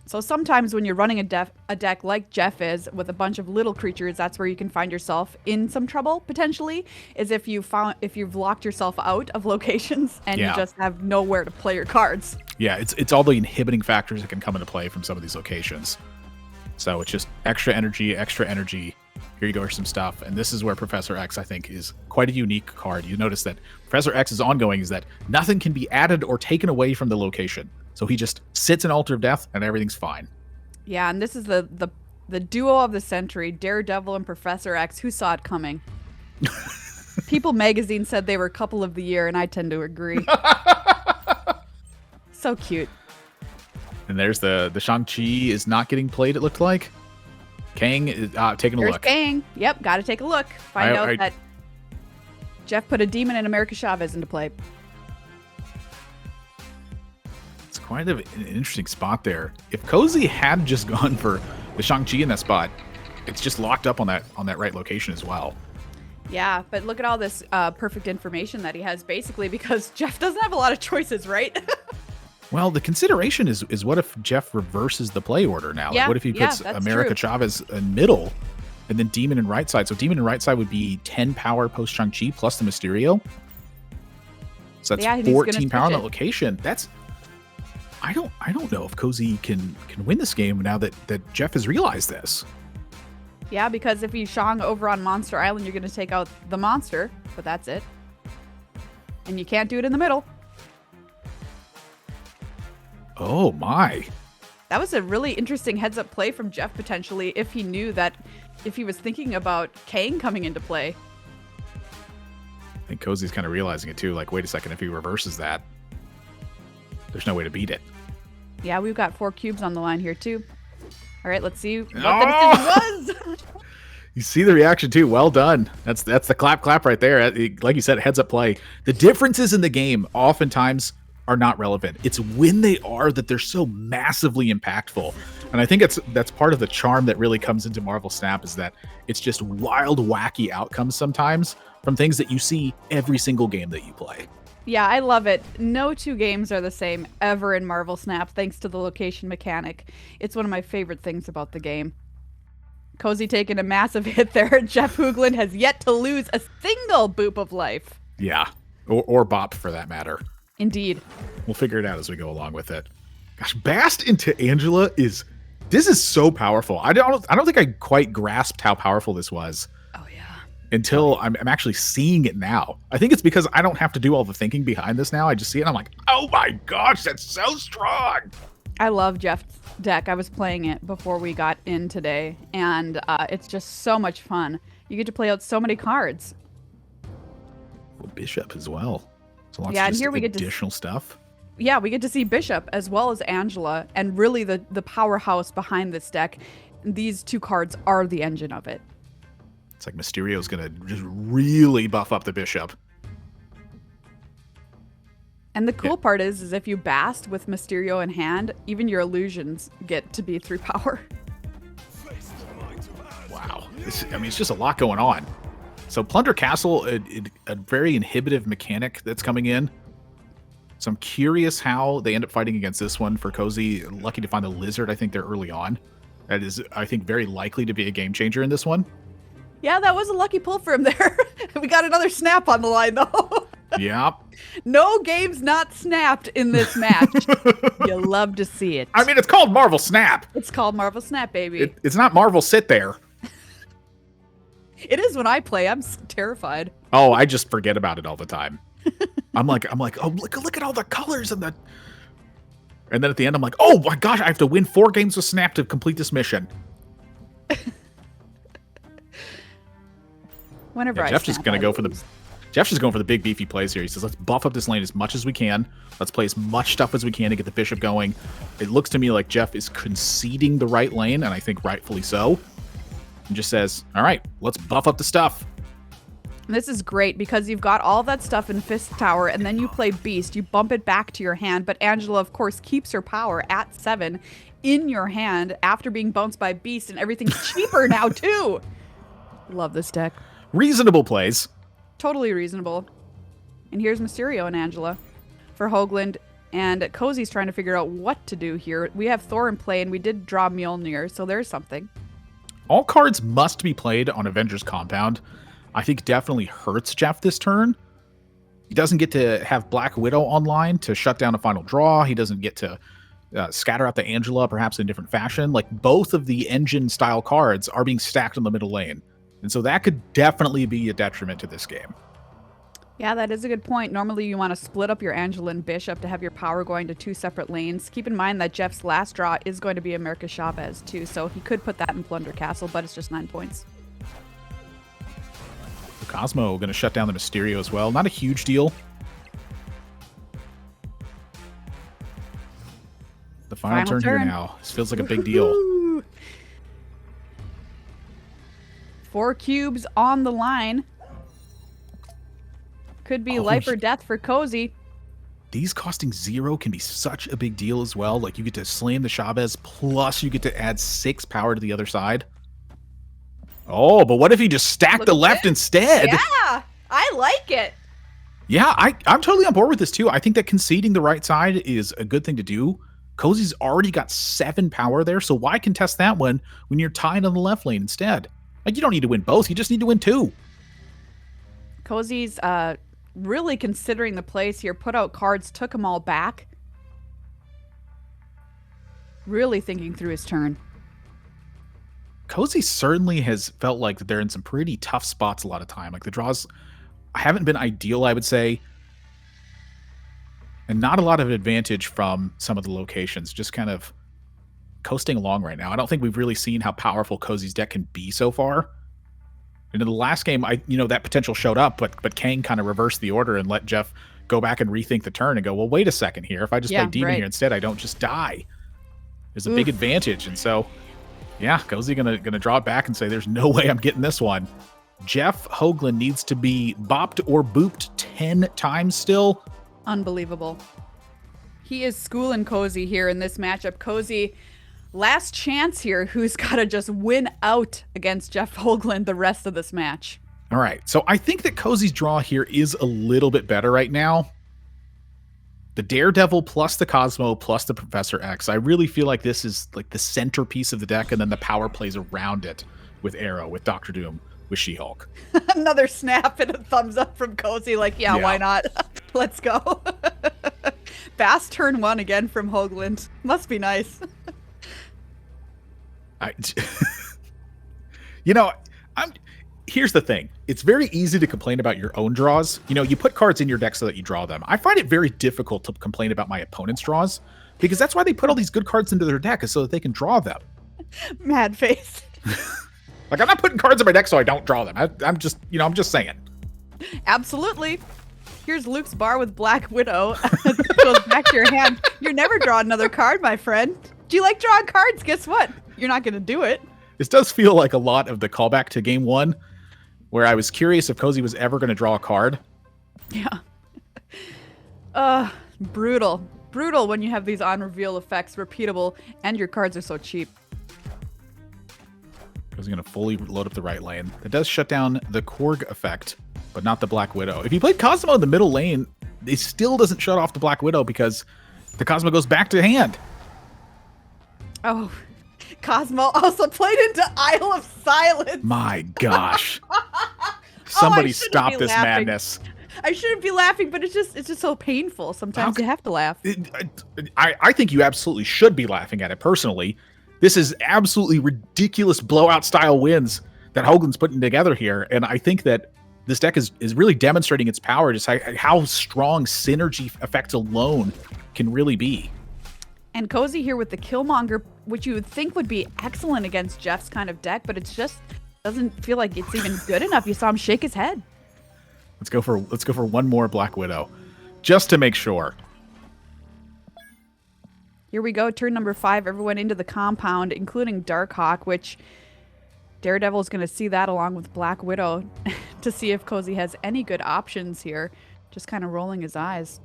So sometimes when you're running a deck like Jeff is with a bunch of little creatures, that's where you can find yourself in some trouble potentially, is if you've locked yourself out of locations and you just have nowhere to play your cards. Yeah, it's all the inhibiting factors that can come into play from some of these locations. So it's just extra energy, Here you go for some stuff. And this is where Professor X, I think, is quite a unique card. You notice that Professor X's ongoing is that nothing can be added or taken away from the location. So he just sits in Altar of Death and everything's fine. Yeah, and this is the duo of the century, Daredevil and Professor X. Who saw it coming? People magazine said they were couple of the year, and I tend to agree. So cute. And there's the Shang-Chi is not getting played, it looked like. Kang is taking a There's look. Kang. Yep, got to take a look. Find out that Jeff put a demon in America Chavez into play. It's quite an interesting spot there. If Cozy had just gone for the Shang-Chi in that spot, it's just locked up on that right location as well. Yeah, but look at all this perfect information that he has, basically, because Jeff doesn't have a lot of choices, right? Well, the consideration is what if Jeff reverses the play order now? Yeah, Like what if he puts that's America true. Chavez in middle and then Demon in right side? So Demon in right side would be 10 power post Shang-Chi plus the Mysterio. So that's Yeah, and he's gonna 14 power on switch that it. location. That's I don't know if Cozy can win this game now that Jeff has realized this. Yeah, because if you Shang over on Monster Island, you're going to take out the monster, but that's it. And you can't do it in the middle. Oh my. That was a really interesting heads-up play from Jeff, potentially, if he knew that, if he was thinking about Kang coming into play. I think Cozy's kind of realizing it too. Like, wait a second, if he reverses that, there's no way to beat it. Yeah, we've got 4 cubes on the line here, too. All right, let's see what the Oh! decision was. You see the reaction too. Well done. That's the clap right there. Like you said, heads up play. The differences in the game oftentimes are not relevant. It's when they are that they're so massively impactful. And I think that's part of the charm that really comes into Marvel Snap, is that it's just wild, wacky outcomes sometimes from things that you see every single game that you play. Yeah, I love it. No 2 games are the same ever in Marvel Snap, thanks to the location mechanic. It's one of my favorite things about the game. Cozy taking a massive hit there. Jeff Hoogland has yet to lose a single boop of life. Yeah. Or Bop for that matter. Indeed. We'll figure it out as we go along with it. Gosh, Bast into Angela is so powerful. I don't think I quite grasped how powerful this was. Oh, yeah. Until I'm actually seeing it now. I think it's because I don't have to do all the thinking behind this now. I just see it and I'm like, oh my gosh, that's so strong. I love Jeff's deck. I was playing it before we got in today, and it's just so much fun. You get to play out so many cards. Well, Bishop as well. So lots Yeah, of and just here we get to additional stuff. Yeah, we get to see Bishop as well as Angela, and really the powerhouse behind this deck. These 2 cards are the engine of it. It's like Mysterio's going to just really buff up the Bishop. And the cool part is if you Bast with Mysterio in hand, even your illusions get to be 3 power. Wow. It's just a lot going on. So Plunder Castle, a very inhibitive mechanic that's coming in. So I'm curious how they end up fighting against this one for Cozy. Lucky to find the Lizard, I think they're early on. That is, I think, very likely to be a game changer in this one. Yeah, that was a lucky pull for him there. We got another snap on the line, though. Yeah. No games not snapped in this match. You love to see it. I mean, it's called Marvel Snap. It's called Marvel Snap, baby. It's not Marvel Sit There. It is when I play. I'm terrified. Oh, I just forget about it all the time. I'm like, oh, look at all the colors and then at the end, I'm like, oh my gosh, I have to win 4 games with Snap to complete this mission. Whenever Jeff's just going to go for the big beefy plays here. He says, let's buff up this lane as much as we can. Let's play as much stuff as we can to get the Bishop going. It looks to me like Jeff is conceding the right lane, and I think rightfully so. And just says, all right, let's buff up the stuff. This is great because you've got all that stuff in Fist Tower, and then you play Beast. You bump it back to your hand, but Angela, of course, keeps her power at 7 in your hand after being bounced by Beast, and everything's cheaper now, too. Love this deck. Reasonable plays. Totally reasonable. And here's Mysterio and Angela for Hoogland, and Cozy's trying to figure out what to do here. We have Thor in play, and we did draw Mjolnir, so there's something. All cards must be played on Avengers Compound. I think definitely hurts Jeff this turn. He doesn't get to have Black Widow online to shut down a final draw. He doesn't get to scatter out the Angela, perhaps in a different fashion. Like, both of the engine style cards are being stacked on the middle lane. And so that could definitely be a detriment to this game. Yeah, that is a good point. Normally, you want to split up your Angela and Bishop to have your power going to 2 separate lanes. Keep in mind that Jeff's last draw is going to be America Chavez, too, so he could put that in Plunder Castle, but it's just 9 points. Cosmo going to shut down the Mysterio as well. Not a huge deal. The final turn here now. This feels like a big deal. 4 cubes on the line. Could be life or death for Cozy. These costing 0 can be such a big deal as well. Like, you get to slam the Chavez, plus you get to add 6 power to the other side. Oh, but what if he just stacked the left instead? Yeah, I like it. Yeah, I'm totally on board with this too. I think that conceding the right side is a good thing to do. Cozy's already got 7 power there, so why contest that one when you're tied on the left lane instead? Like, you don't need to win both. You just need to win 2. Cozy's really considering the plays here. Put out cards, took them all back. Really thinking through his turn. Cozy certainly has felt like they're in some pretty tough spots a lot of time. Like, the draws haven't been ideal, I would say. And not a lot of advantage from some of the locations. Just kind of coasting along right now. I don't think we've really seen how powerful Cozy's deck can be so far. And in the last game, that potential showed up, but Kang kind of reversed the order and let Jeff go back and rethink the turn and go, well, wait a second here. If I just play Demon here instead, I don't just die. There's a big advantage. And so, yeah, Cozy gonna draw it back and say, there's no way I'm getting this one. Jeff Hoogland needs to be bopped or booped 10 times still. Unbelievable. He is schooling Cozy here in this matchup. Cozy, last chance here, who's got to just win out against Jeff Hoogland the rest of this match. All right, so I think that Cozy's draw here is a little bit better right now. The Daredevil plus the Cosmo plus the Professor X. I really feel like this is like the centerpiece of the deck, and then the power plays around it with Arrow, with Doctor Doom, with She-Hulk. Another snap and a thumbs up from Cozy, like, yeah, why not? Let's go. Fast turn 1 again from Hoogland. Must be nice. Here's the thing. It's very easy to complain about your own draws. You put cards in your deck so that you draw them. I find it very difficult to complain about my opponent's draws, because that's why they put all these good cards into their deck, is so that they can draw them. Mad face. Like, I'm not putting cards in my deck so I don't draw them. I'm just saying. Absolutely. Here's Luke's bar with Black Widow. Goes back to your hand. You're never drawing another card, my friend. Do you like drawing cards? Guess what? You're not going to do it. This does feel like a lot of the callback to game 1, where I was curious if Cozy was ever going to draw a card. Yeah. Brutal. Brutal when you have these on-reveal effects, repeatable, and your cards are so cheap. Cozy's going to fully load up the right lane. That does shut down the Korg effect, but not the Black Widow. If you played Cosmo in the middle lane, it still doesn't shut off the Black Widow because the Cosmo goes back to hand. Oh, Cosmo also played into Isle of Silence. My gosh. Somebody stop this madness. I shouldn't be laughing, but it's just so painful. Sometimes you have to laugh. I think you absolutely should be laughing at it personally. This is absolutely ridiculous blowout style wins that Hoogland's putting together here. And I think that this deck is really demonstrating its power, just how strong synergy effects alone can really be. And Cozy here with the Killmonger, which you would think would be excellent against Jeff's kind of deck, but it's just doesn't feel like it's even good enough. You saw him shake his head. Let's go for one more Black Widow, just to make sure. Here we go, turn number 5. Everyone into the compound, including Darkhawk, which Daredevil is going to see that along with Black Widow to see if Cozy has any good options here. Just kind of rolling his eyes.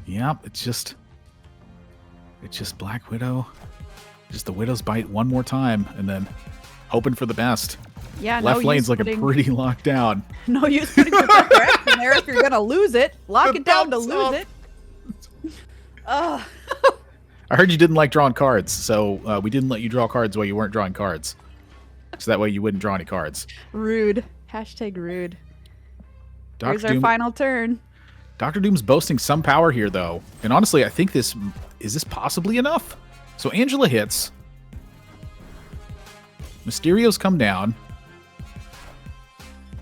Yep, it's just Black Widow. Just the Widow's bite one more time, and then hoping for the best. Yeah, left lane's looking pretty locked down. No use putting Professor X in there if you're gonna lose it. Lock it down to lose it. I heard you didn't like drawing cards, so we didn't let you draw cards while you weren't drawing cards. So that way you wouldn't draw any cards. Rude. Hashtag rude. Here's our final turn. Dr. Doom's boasting some power here, though. And honestly, I think is this possibly enough? So Angela hits. Mysterio's come down.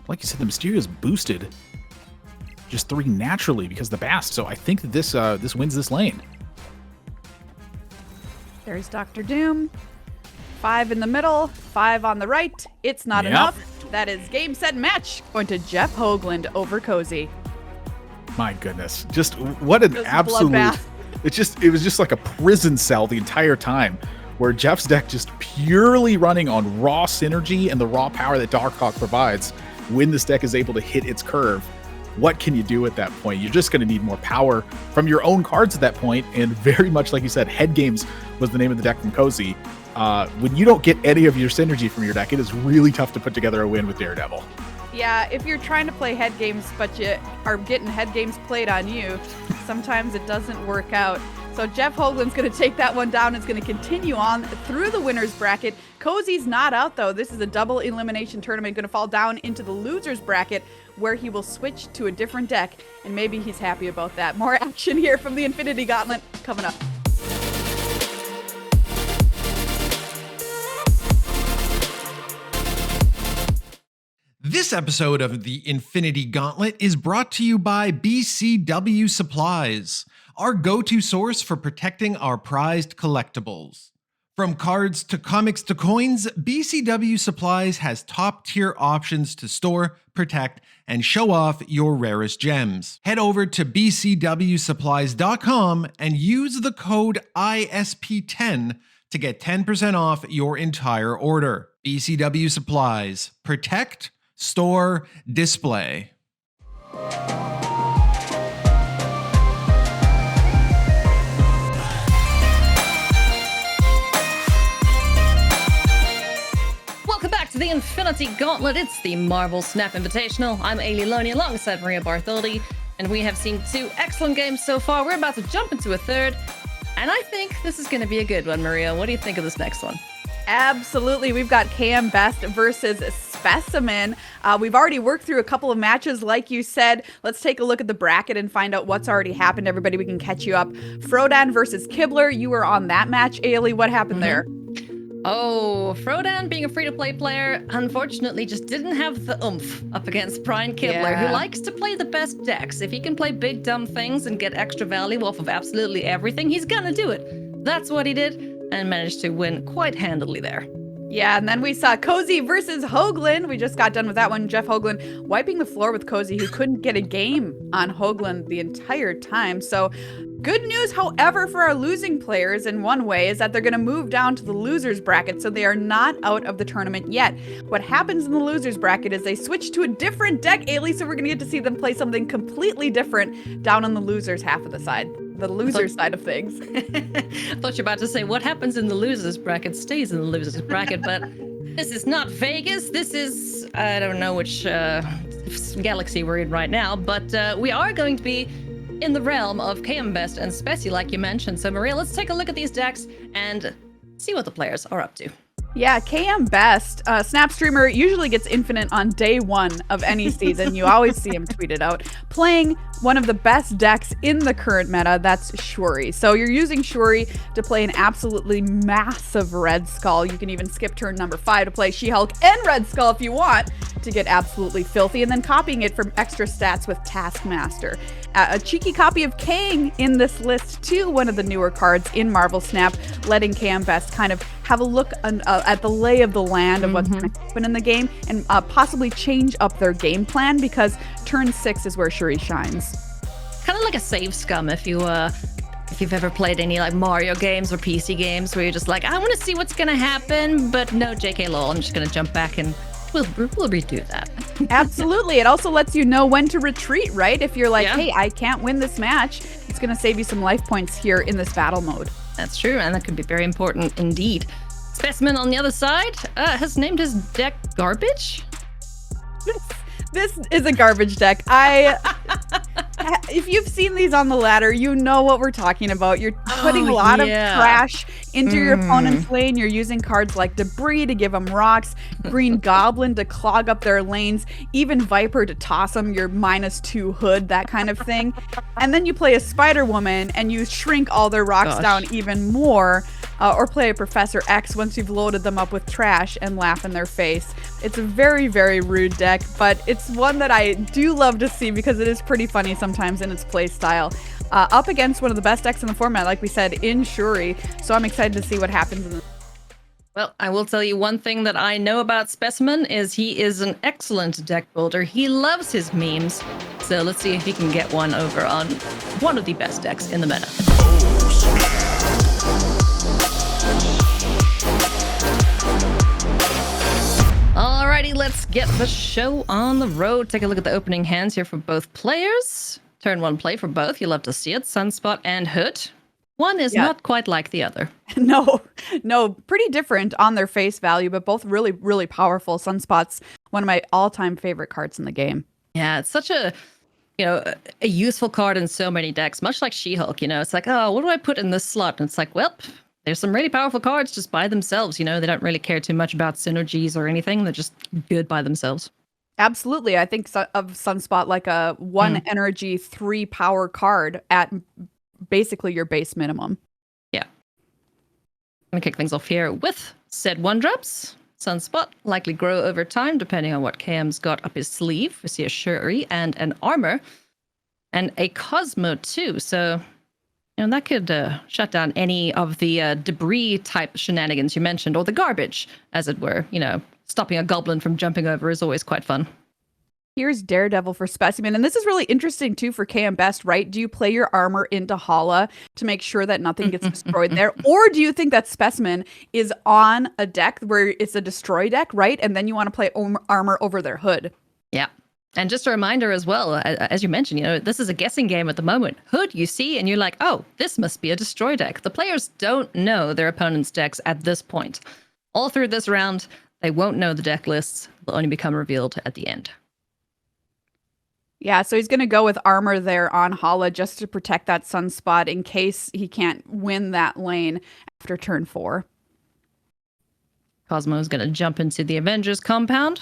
Like you said, the Mysterio's boosted just 3 naturally because of the Bast. So I think that this wins this lane. There's Dr. Doom. 5 in the middle, 5 on the right. It's not enough. That is game, set, match. Going to Jeff Hoogland over Cozy. My goodness. Just what an absolute... bloodbath. It was just like a prison cell the entire time, where Jeff's deck just purely running on raw synergy and the raw power that Darkhawk provides. When this deck is able to hit its curve, what can you do at that point? You're just going to need more power from your own cards at that point, and very much like you said, Head Games was the name of the deck from Cozy. When you don't get any of your synergy from your deck, it is really tough to put together a win with Daredevil. Yeah, if you're trying to play head games, but you are getting head games played on you, sometimes it doesn't work out. So Jeff Hoogland's going to take that one down. It's going to continue on through the winner's bracket. Cozy's not out, though. This is a double elimination tournament. Going to fall down into the loser's bracket, where he will switch to a different deck, and maybe he's happy about that. More action here from the Infinity Gauntlet coming up. This episode of the Infinity Gauntlet is brought to you by BCW Supplies, our go-to source for protecting our prized collectibles. From cards to comics to coins, BCW Supplies has top-tier options to store, protect, and show off your rarest gems. Head over to bcwsupplies.com and use the code ISP10 to get 10% off your entire order. BCW Supplies. Protect, store, display. Welcome back to the Infinity Gauntlet. It's the Marvel Snap Invitational. I'm Eilidh Lonie alongside Maria Bartholdi, and we have seen 2 excellent games so far. We're about to jump into a third, and I think this is going to be a good one, Maria. What do you think of this next one? Absolutely. We've got KMBest versus Specimen. We've already worked through a couple of matches, like you said. Let's take a look at the bracket and find out what's already happened. Everybody, we can catch you up. Frodan versus Kibler. You were on that match, Eilidh. What happened there? Oh, Frodan, being a free-to-play player, unfortunately just didn't have the oomph up against Brian Kibler, who likes to play the best decks. If he can play big, dumb things and get extra value off of absolutely everything, he's gonna do it. That's what he did, and managed to win quite handily there. Yeah, and then we saw Cozy versus Hoogland. We just got done with that one. Jeff Hoogland wiping the floor with Cozy, who couldn't get a game on Hoogland the entire time. So good news, however, for our losing players in one way is that they're going to move down to the loser's bracket, so they are not out of the tournament yet. What happens in the loser's bracket is they switch to a different deck, Eilidh, so we're going to get to see them play something completely different down on the loser's half of the side. The loser side of things. I thought you were about to say what happens in the loser's bracket stays in the loser's bracket, but this is not Vegas. This is, I don't know which galaxy we're in right now, but we are going to be in the realm of KMBest and Speci, like you mentioned. So Maria, let's take a look at these decks and see what the players are up to. Yeah, KMBest, Snap Streamer usually gets infinite on day 1 of any season. You always see him tweet it out. Playing one of the best decks in the current meta, that's Shuri. So you're using Shuri to play an absolutely massive Red Skull. You can even skip turn number 5 to play She-Hulk and Red Skull if you want to get absolutely filthy, and then copying it from extra stats with Taskmaster. A cheeky copy of Kang in this list too, one of the newer cards in Marvel Snap, letting KMBest kind of have a look at the lay of the land of what's going to happen in the game, and possibly change up their game plan, because turn 6 is where Shuri shines. Kind of like a save scum if you've ever played any like Mario games or PC games where you're just like, I want to see what's going to happen, but no, JK lol, I'm just going to jump back and we'll redo that. Absolutely. It also lets you know when to retreat, right? If you're like, hey, I can't win this match, it's going to save you some life points here in this battle mode. That's true, and that could be very important indeed. Specimen on the other side has named his deck Garbage. This is a garbage deck. If you've seen these on the ladder, you know what we're talking about. You're putting a lot of trash into your opponent's lane. You're using cards like Debris to give them rocks, Green Goblin to clog up their lanes, even Viper to toss them your -2 hood, that kind of thing. And then you play a Spider Woman and you shrink all their rocks down even more. or play a Professor X once you've loaded them up with trash and laugh in their face. It's a very, very rude deck, but it's one that I do love to see because it is pretty funny sometimes in its play style. Up against one of the best decks in the format, like we said, in Shuri. So I'm excited to see what happens in the Well, I will tell you one thing that I know about Specimen is he is an excellent deck builder. He loves his memes. So let's see if he can get one over on one of the best decks in the meta. Alrighty, let's get the show on the road. Take a look at the opening hands here for both players. Turn one play for both. You love to see it. Sunspot and Hood. One is not quite like the other. No, pretty different on their face value, but both really, really powerful. Sunspot's one of my all-time favorite cards in the game. Yeah, it's such a useful card in so many decks, much like She-Hulk. It's like, oh, what do I put in this slot? And it's like, well, there's some really powerful cards just by themselves. They don't really care too much about synergies or anything. They're just good by themselves. Absolutely. I think of Sunspot like a 1 energy, 3 power card at basically your base minimum. Yeah. I'm going to kick things off here with said 1-drops. Sunspot likely grow over time depending on what KM's got up his sleeve. We see a Shuri and an Armor and a Cosmo too. So, that could shut down any of the debris type shenanigans you mentioned, or the garbage, as it were. Stopping a goblin from jumping over is always quite fun. Here's Daredevil for Specimen. And this is really interesting, too, for KMBest, right? Do you play your armor into Hala to make sure that nothing gets destroyed there? Or do you think that Specimen is on a deck where it's a destroy deck, right? And then you want to play armor over their Hood? Yeah. And just a reminder as well, as you mentioned, this is a guessing game at the moment. Hood, you see, and you're like, oh, this must be a destroy deck. The players don't know their opponent's decks at this point. All through this round, they won't know the deck lists. They'll only become revealed at the end. Yeah, so he's going to go with armor there on Hala just to protect that Sunspot in case he can't win that lane after turn 4. Cosmo is going to jump into the Avengers compound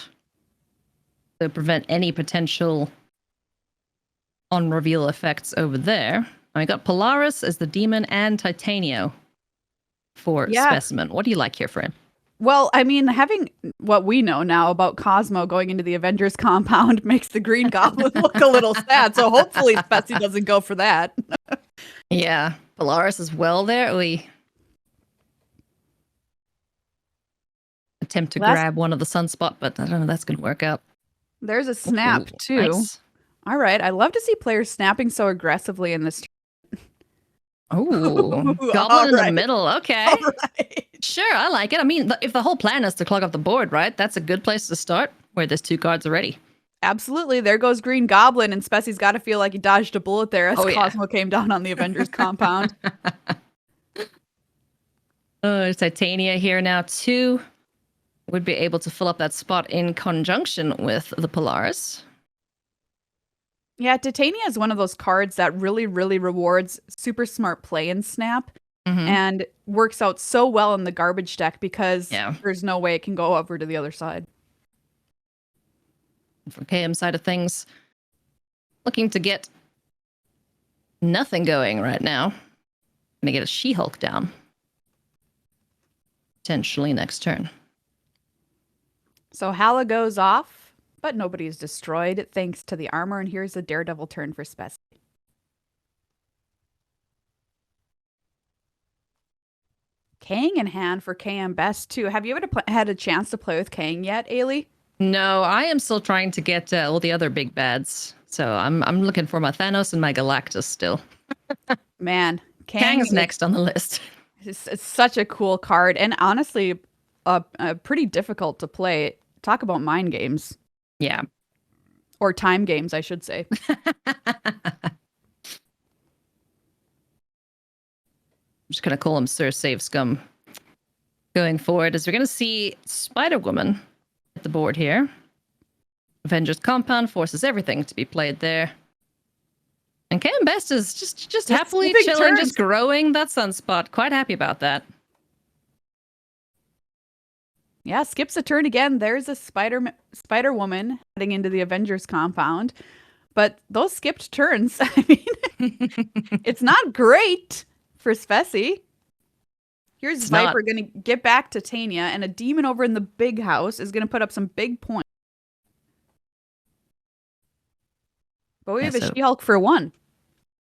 to prevent any potential on-reveal effects over there. I got Polaris as the demon and Titanio for Specimen. What do you like here for him? Well, I mean, having what we know now about Cosmo going into the Avengers compound makes the Green Goblin look a little sad. So hopefully Spetsy doesn't go for that. Yeah, Polaris as well there. We attempt to grab one of the Sunspot, but I don't know if that's going to work out. There's a snap, too. Nice. All right. I love to see players snapping so aggressively in this. Oh, Goblin in the middle. Okay. All right. Sure, I like it. I mean, if the whole plan is to clog up the board, right? That's a good place to start where there's 2 cards already. Absolutely. There goes Green Goblin, and Spessy's got to feel like he dodged a bullet there as Cosmo came down on the Avengers compound. Titania here now, too. Would be able to fill up that spot in conjunction with the Polaris. Yeah, Titania is one of those cards that really, really rewards super smart play in Snap and works out so well in the garbage deck because there's no way it can go over to the other side. For KM side of things, looking to get nothing going right now. Gonna get a She-Hulk down. Potentially next turn. So Hala goes off, but nobody is destroyed thanks to the armor. And here's a Daredevil turn for Spessy. Kang in hand for KMBest too. Have you ever had a chance to play with Kang yet, Eilidh? No, I am still trying to get all the other big bads. So I'm looking for my Thanos and my Galactus still. Man, Kang's next on the list. It's such a cool card, and honestly, pretty difficult to play. Talk about mind games. Yeah. Or time games, I should say. I'm just going to call him Sir Save Scum going forward, as we're going to see Spider-Woman at the board here. Avengers Compound forces everything to be played there. And KMBest is just happily chilling, just growing that Sunspot. Quite happy about that. Yeah, skips a turn again. There's a Spider-Woman heading into the Avengers compound. But those skipped turns, I mean, it's not great for Spessy. Here's It's Viper going to get back to Tanya, and a demon over in the big house is going to put up some big points. But we have a She-Hulk for 1.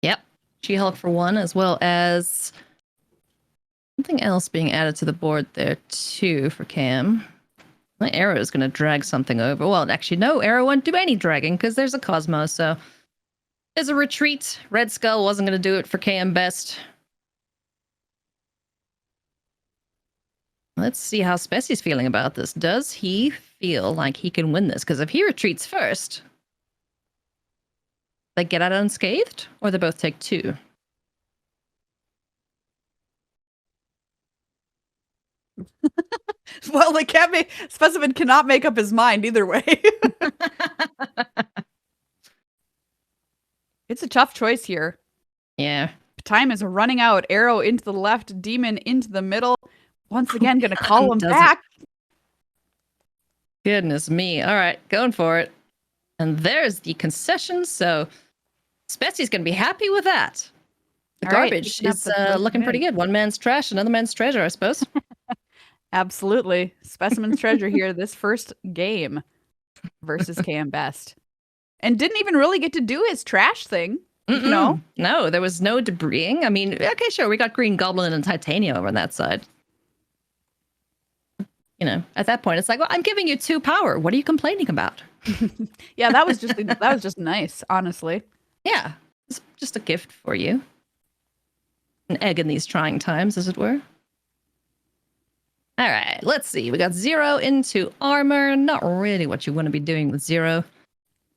Yep. She-Hulk for 1, as well as something else being added to the board there too for Cam. My Arrow is going to drag something over. Well, actually, no, Arrow won't do any dragging because there's a Cosmo, so there's a retreat. Red Skull wasn't going to do it for KMBest. Let's see how Spessie's feeling about this. Does he feel like he can win this? Because if he retreats first, they get out unscathed, or they both take 2. Well, they can't make Specimen cannot make up his mind either way. It's a tough choice here. Yeah. Time is running out. Arrow into the left, Demon into the middle. Once again, gonna call him back. Goodness me. All right, going for it. And there's the concession. So Spessie's gonna be happy with that. The garbage is looking pretty good. One man's trash, another man's treasure, I suppose. Absolutely. Specimen's treasure here this first game versus KMBest. And didn't even really get to do his trash thing. You know? No, there was no debris. I mean, okay, sure, we got Green Goblin and Titania over on that side. You know, at that point, it's like, well, I'm giving you 2 power. What are you complaining about? Yeah, that was just nice, honestly. Yeah, it's just a gift for you. An egg in these trying times, as it were. All right, let's see. We got 0 into armor. Not really what you want to be doing with 0.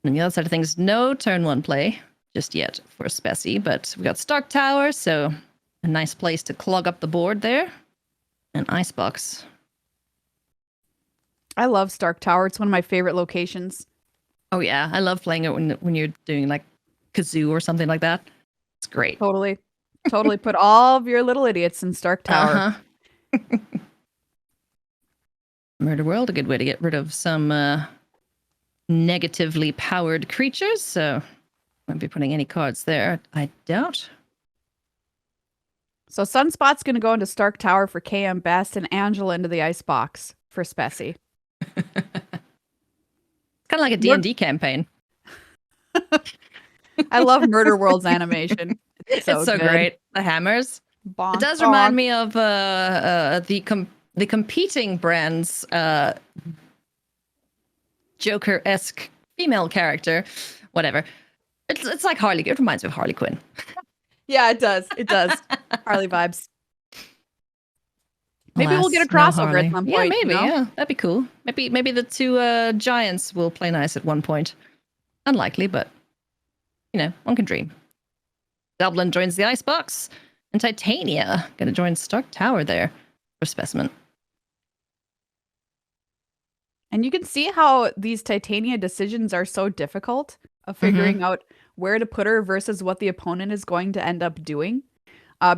And the other side of things, no turn 1 play just yet for Spessie, but we got Stark Tower, so a nice place to clog up the board there. And Icebox. I love Stark Tower. It's one of my favorite locations. Oh yeah, I love playing it when you're doing like Kazoo or something like that. It's great. Totally. Totally put all of your little idiots in Stark Tower. Murder World, a good way to get rid of some negatively powered creatures, so won't be putting any cards there, I doubt. So Sunspot's going to go into Stark Tower for KMBest and Angela into the Icebox for Spessie. It's kind of like a D&D campaign. I love Murder World's animation. It's so great. The hammers. Bonk, it does bonk. remind me of the competing brands Joker-esque female character. Whatever. It's like Harley. It reminds me of Harley Quinn. Yeah, it does. It does. Harley vibes. Maybe we'll get a no crossover Harley. at some Yeah, point. maybe. You know? Yeah, that'd be cool. Maybe the 2 giants will play nice at one point. Unlikely, but you know, one can dream. Goblin joins the Icebox, and Titania gonna join Stark Tower there for Specimen. And you can see how these Titania decisions are so difficult of figuring out where to put her versus what the opponent is going to end up doing.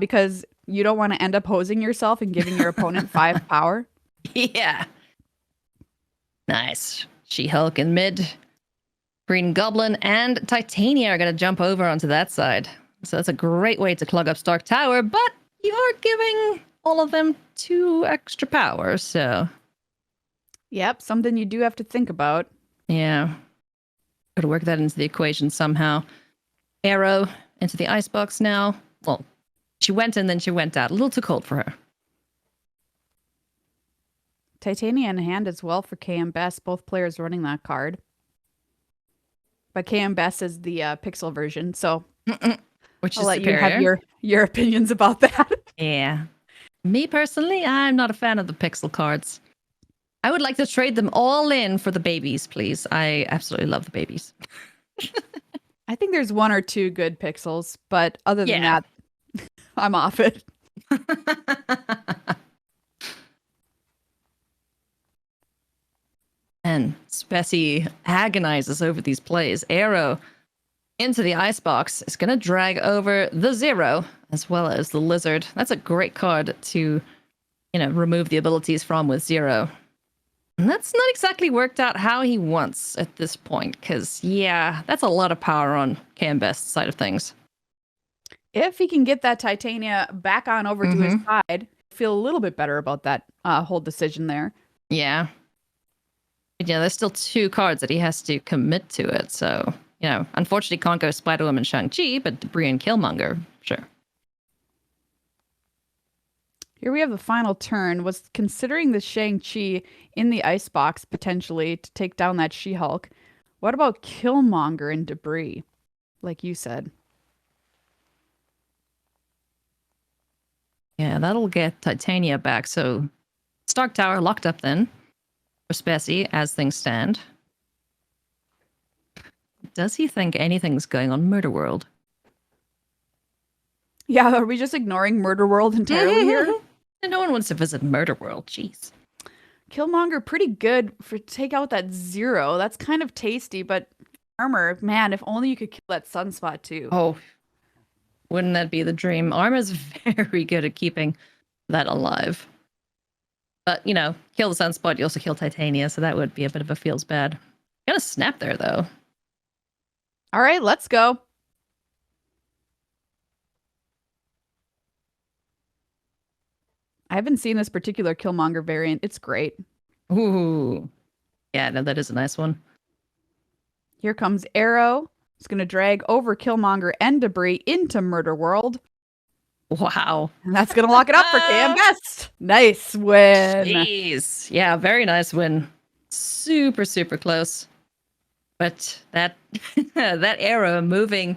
Because you don't want to end up hosing yourself and giving your opponent 5 power. Yeah. Nice. She-Hulk in mid. Green Goblin and Titania are going to jump over onto that side. So that's a great way to clog up Stark Tower, but you are giving all of them 2 extra power, so... Yep, something you do have to think about. Yeah. Got to work that into the equation somehow. Arrow into the Icebox now. Well, she went in, then she went out. A little too cold for her. Titania in hand as well for KMBest. Both players running that card. But KMBest is the pixel version, so Which I'll is let superior. you have your opinions about that. Yeah. Me personally, I'm not a fan of the pixel cards. I would like to trade them all in for the babies, please. I absolutely love the babies. I think there's 1 or 2 good pixels, but other than Yeah. that, I'm off it. And Spessie agonizes over these plays. Arrow into the Icebox is going to drag over the 0 as well as the Lizard. That's a great card to, remove the abilities from with 0. And that's not exactly worked out how he wants at this point, because, yeah, that's a lot of power on KMBest's side of things. If he can get that Titania back on over to his side, feel a little bit better about that whole decision there. Yeah. But yeah, there's still 2 cards that he has to commit to it. So, unfortunately can't go Spider-Woman Shang-Chi, but Debris and Killmonger, sure. Here we have the final turn. Was considering the Shang-Chi in the icebox potentially to take down that She-Hulk. What about Killmonger and Debris, like you said? Yeah, that'll get Titania back. So Stark Tower locked up then for Spessy as things stand. Does he think anything's going on Murder World? Yeah, are we just ignoring Murder World entirely here? No one wants to visit Murder World. Jeez. Killmonger pretty good for take out that 0. That's kind of tasty, but armor, man, if only you could kill that Sunspot too. Oh, wouldn't that be the dream? Arma's very good at keeping that alive. But, kill the Sunspot, you also kill Titania, so that would be a bit of a feels bad. Got a snap there, though. All right, let's go. I haven't seen this particular Killmonger variant. It's great. Ooh. Yeah, no, that is a nice one. Here comes Arrow. It's going to drag over Killmonger and Debris into Murder World. Wow. And that's going to lock it up for KMBest. Nice win. Jeez. Yeah, very nice win. Super, super close. But that that Arrow moving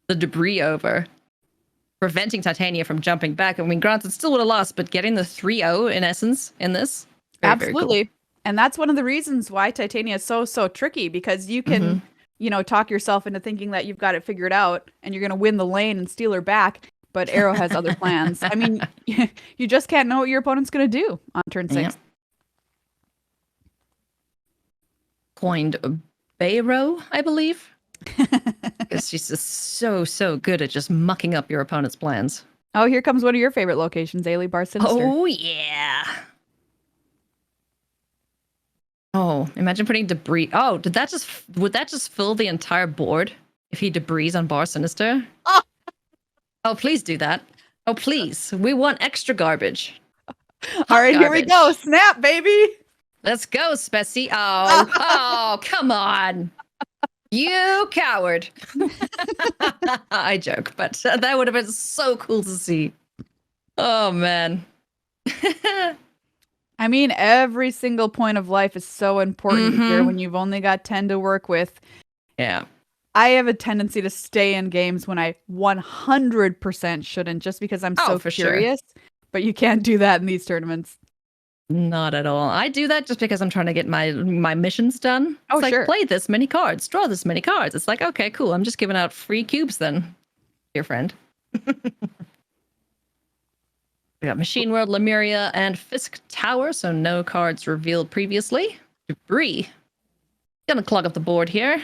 the Debris over, preventing Titania from jumping back. I mean, granted, still would have lost, but getting the 3-0 in essence in this. Very, Absolutely. very cool. And that's one of the reasons why Titania is so tricky, because you can, talk yourself into thinking that you've got it figured out and you're going to win the lane and steal her back. But Arrow has other plans. I mean, you just can't know what your opponent's going to do on turn 6. Yeah. Coined Bayro, I believe. Because she's just so good at just mucking up your opponent's plans. Oh, here comes one of your favorite locations, Eilidh Lonie. Oh, yeah. Oh, imagine putting Debris. Oh, would that just fill the entire board if he Debris on Bar Sinister? Oh, please do that. Oh, please. We want extra garbage. All right, here we go. Snap, baby. Let's go, Spessy. Oh, come on. You coward. I joke, but that would have been so cool to see. Oh, man. I mean, every single point of life is so important here when you've only got 10 to work with. Yeah. I have a tendency to stay in games when I 100% shouldn't, just because I'm so curious. Sure. But you can't do that in these tournaments. Not at all. I do that just because I'm trying to get my missions done. It's like, play this many cards, draw this many cards. It's like, okay, cool. I'm just giving out free cubes then, dear friend. We got Machine World, Lemuria, and Fisk Tower, so no cards revealed previously. Debris. Gonna clog up the board here.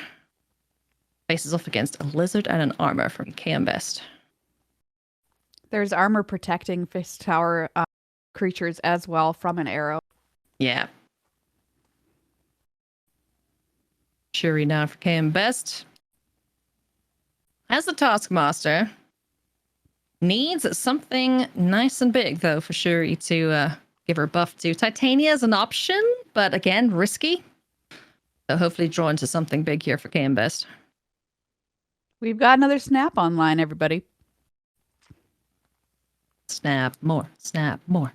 Faces off against a lizard and an armor from KMBest. There's armor protecting Fisk Tower creatures as well from an arrow. Yeah. Shuri now for KMBest. As the Taskmaster, needs something nice and big, though, for Shuri to give her buff to. Titania is an option, but again, risky. So hopefully draw into something big here for KMBest. We've got another snap online, everybody. Snap more, snap more.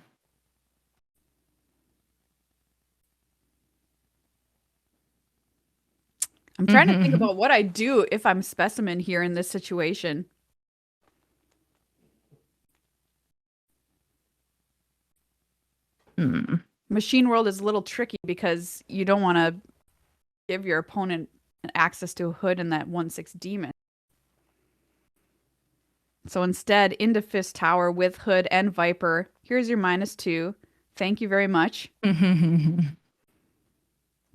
I'm trying to think about what I do if I'm Specimen here in this situation. Machine World is a little tricky because you don't want to give your opponent access to a hood and that 1/6 demon. So instead, into Fist Tower with Hood and Viper. Here's your -2. Thank you very much.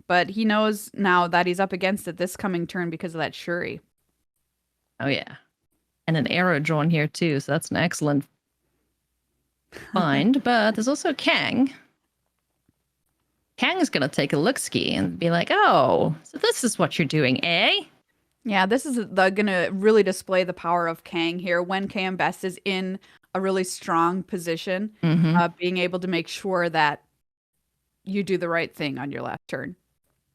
But he knows now that he's up against it this coming turn because of that Shuri. Oh, yeah. And an arrow drawn here, too. So that's an excellent find. But there's also Kang. Kang is going to take a look-ski and be like, oh, so this is what you're doing, eh? Yeah, this is going to really display the power of Kang here when KMBest is in a really strong position, Mhm. being able to make sure that you do the right thing on your last turn.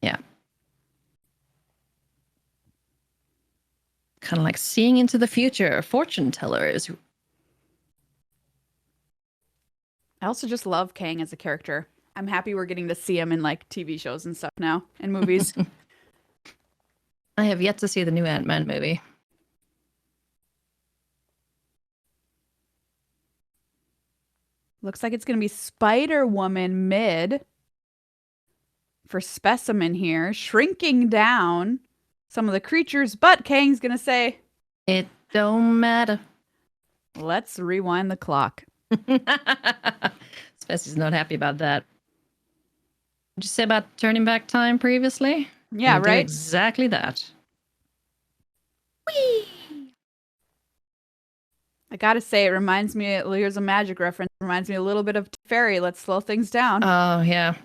Yeah. Kind of like seeing into the future, fortune tellers. I also just love Kang as a character. I'm happy we're getting to see him in like TV shows and stuff now and movies. I have yet to see the new Ant-Man movie. Looks like it's going to be Spider-Woman mid for Specimen here, shrinking down some of the creatures, but Kang's going to say, It don't matter. let's rewind the clock. Spessie's not happy about that. Did you say about turning back time previously? Yeah, We'll do right? exactly that. Whee! I gotta say, it reminds me, here's a magic reference, reminds me a little bit of Teferi. Let's slow things down. Oh, yeah.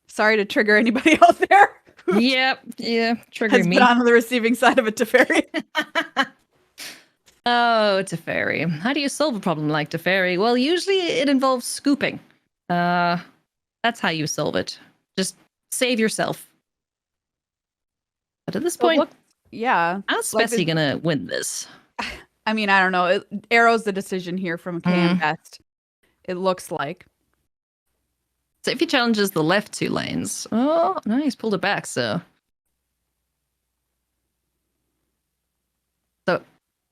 Sorry to trigger anybody out there who Yep. Yeah. has Triggering me. been on the receiving side of a Teferi. Oh, Teferi. How do you solve a problem like Teferi? Well, usually it involves scooping. That's how you solve it. Just save yourself. But at this point, Yeah. how's like Spessy gonna win this? I mean, I don't know. Arrow's the decision here from KMBest. It looks like. So if he challenges the left 2 lanes, oh no, he's pulled it back. So,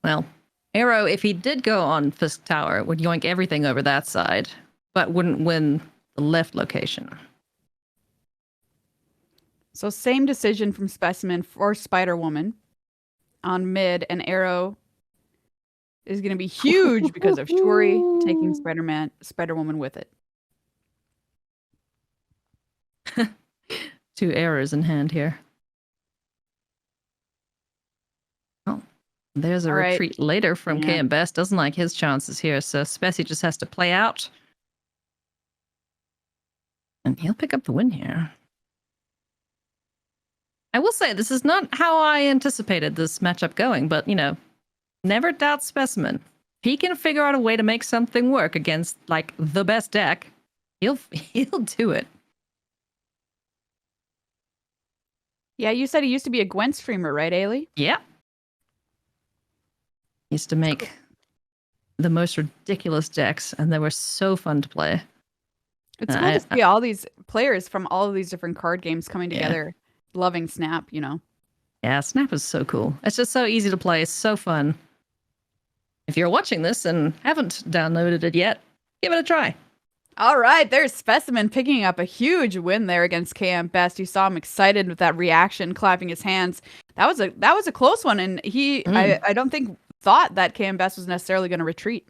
well, Arrow, if he did go on Fisk Tower, would yoink everything over that side, but wouldn't win the left location. So same decision from Specimen for Spider-Woman on mid, and Arrow is going to be huge because of Shuri taking Spider-Woman with it. 2 arrows in hand here. Oh, there's a All right. retreat later from Yeah. KMBest. Doesn't like his chances here, so Spessy just has to play out. And he'll pick up the win here. I will say, this is not how I anticipated this matchup going, but, you know, never doubt Specimen. If he can figure out a way to make something work against, like, the best deck, he'll do it. Yeah, you said he used to be a Gwen streamer, right, Ailey? Yeah. Used to make the most ridiculous decks, and they were so fun to play. It's cool to see all these players from all of these different card games coming Yeah. together, loving Snap, you know. Yeah, Snap is so cool. It's just so easy to play. It's so fun. If you're watching this and haven't downloaded it yet, give it a try. All right, there's Specimen picking up a huge win there against KMBest. You saw him excited with that reaction, clapping his hands. That was a close one, and he I don't think thought that KMBest was necessarily going to retreat.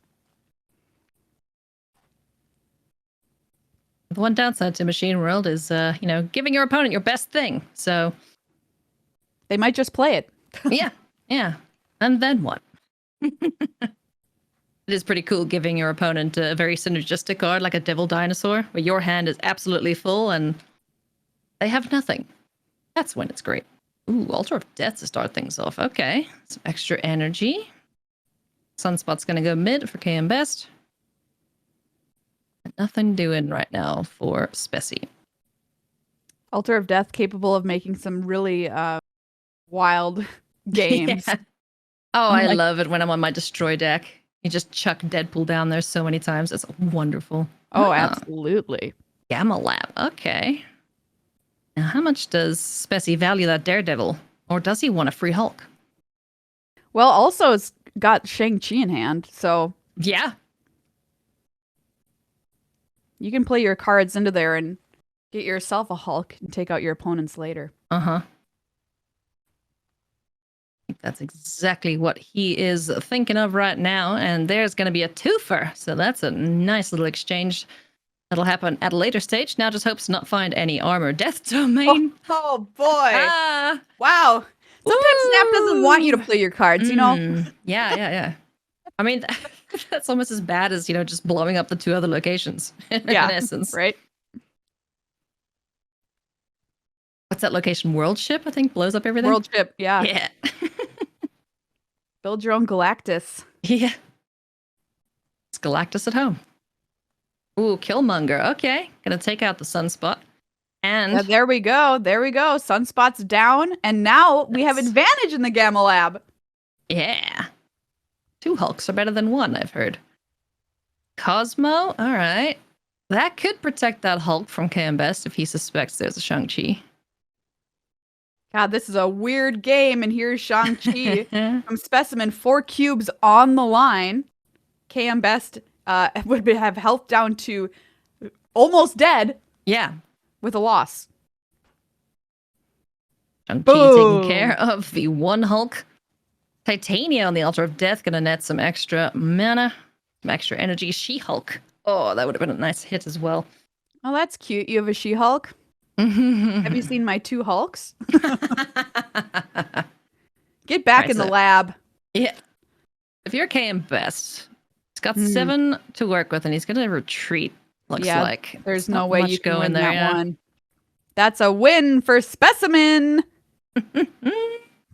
The one downside to Machine World is, you know, giving your opponent your best thing. So, They might just play it. yeah. And then what? It is pretty cool giving your opponent a very synergistic card like a Devil Dinosaur, where your hand is absolutely full and they have nothing. That's when it's great. Ooh, Altar of Death to start things off. Okay, some extra energy. Sunspot's going to go mid for KMBest. Nothing doing right now for Spessy. Altar of Death capable of making some really wild games. Yeah. Oh, I Like- love it when I'm on my destroy deck. You just chuck Deadpool down there so many times. It's wonderful. Oh, Ah, absolutely. Gamma Lab. Okay. Now, how much does Spessy value that Daredevil? Or does he want a free Hulk? Well, also it's got Shang-Chi in hand, so Yeah. you can play your cards into there and get yourself a Hulk and take out your opponents later. Uh-huh. I think that's exactly what he is thinking of right now. And there's going to be a twofer. So that's a nice little exchange that'll happen at a later stage. Now just hopes to not find any armor death domain. Oh boy. Ah! Wow. Sometimes Snap doesn't want you to play your cards, you know? Yeah. I mean, that's almost as bad as, you know, just blowing up the 2 other locations in Yeah, essence. right? What's that location? World Ship, I think, blows up everything? World ship, yeah. Yeah. Build your own Galactus. Yeah. Galactus at home. Ooh, Killmonger. Okay, gonna take out the Sunspot. And Yeah, there we go. There we go. Sunspot's down, and now we have Nice. advantage in the Gamma Lab. yeah, 2 Hulks are better than 1, I've heard. Cosmo, all right. That could protect that Hulk from KMBest if he suspects there's a Shang-Chi. God, this is a weird game, and here's Shang-Chi from Specimen. 4 cubes on the line. KMBest would have health down to almost dead yeah, with a loss. Shang-Chi Boom. taking care of the 1 Hulk. Titania on the Altar of Death, gonna net some extra mana, some extra energy. She-Hulk. Oh, that would have been a nice hit as well. Oh, that's cute. You have a She-Hulk? Have you seen my 2 Hulks? Get back Right, in the so- lab. Yeah. If you're KMBest, he's got 7 to work with, and he's gonna retreat. Looks Yeah, like There's There's no not way much you can going win there. that Yeah. one. That's a win for Specimen.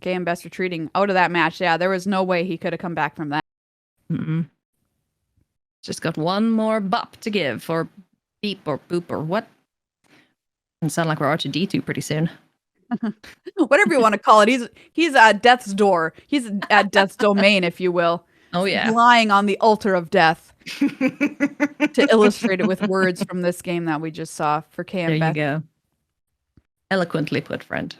KMBest retreating out of that match. Yeah, there was no way he could have come back from that. Mm-mm. Just got 1 more bop to give, or beep, or boop, or what? Can sound like we're R2D2 pretty soon. Whatever you want to call it. He's at death's door. He's at death's domain, if you will. Oh He's yeah. lying on the altar of death, to illustrate it with words from this game that we just saw for There you KMBest. go. Eloquently put, friend.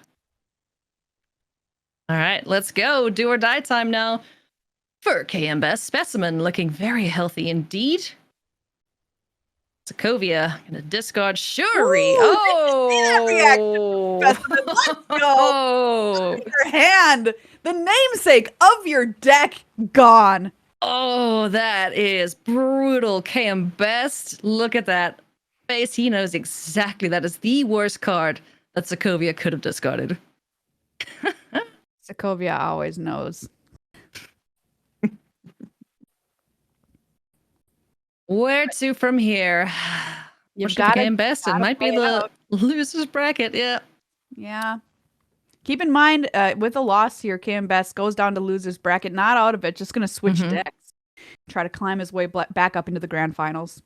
All right, let's go. Do or die time now. For KMBest, Specimen looking very healthy indeed. Sokovia gonna discard Shuri. Ooh, Oh, Specimen. Let's go. Oh, Your hand, the namesake of your deck, gone. oh, that is brutal. KMBest. Look at that face. He knows exactly that is the worst card that Sokovia could have discarded. Sokovia always knows. Where to from here? You've Push got the to game best. It gotta might be play it the out. losers bracket. Yeah. Yeah. Keep in mind, with a loss here, KMBest goes down to losers bracket, not out of it, just going to switch Mhm. decks. Try to climb his way back up into the grand finals.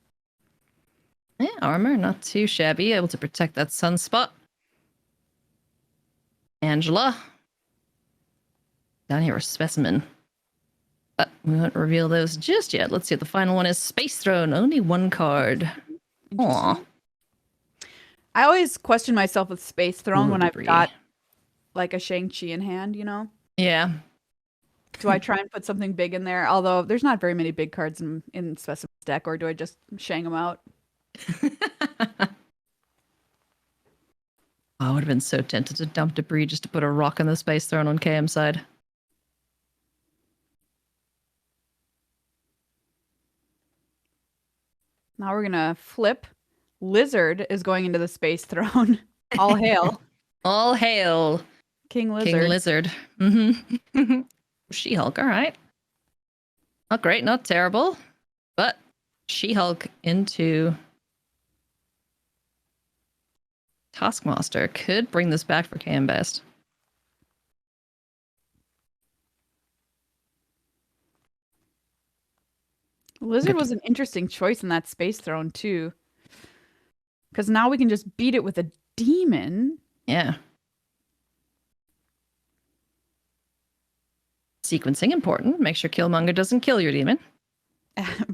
Yeah, armor, not too shabby. Able to protect that sunspot. Angela. Down here, a specimen. But we won't reveal those just yet. Let's see what the final one is. Space Throne. Only 1 card. Aw. I always question myself with Space Throne Ooh, when debris. I've got like a Shang-Chi in hand, you know? Yeah. Do I try and put something big in there? Although there's not very many big cards in Specimen's deck, or do I just shang them out? I would have been so tempted to dump debris just to put a rock on the Space Throne on KM side. Now we're gonna flip. Lizard is going into the Space Throne. All hail, All hail. King Lizard. King Lizard. Mm-hmm. She-Hulk, all right. Not great, not terrible. But She-Hulk into Taskmaster could bring this back for KMBest. Lizard was an interesting choice in that Space Throne too, because now we can just beat it with a demon. Yeah. Sequencing important. Make sure Killmonger doesn't kill your demon.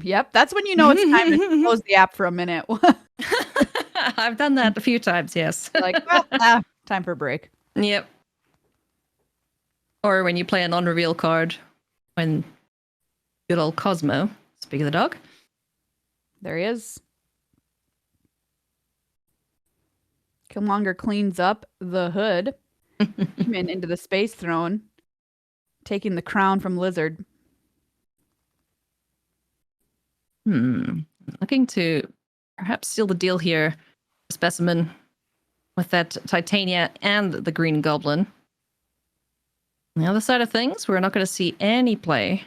Yep, that's when you know it's time to close the app for a minute. I've done that a few times, yes. Like, well, time for a break. Yep. Or when you play a non-reveal card, when good old Cosmo, speak of the dog. There he is. Killmonger cleans up the hood, and into the Space Throne, taking the crown from Lizard. Looking to perhaps seal the deal here. Specimen with that Titania and the Green Goblin. On the other side of things, we're not going to see any play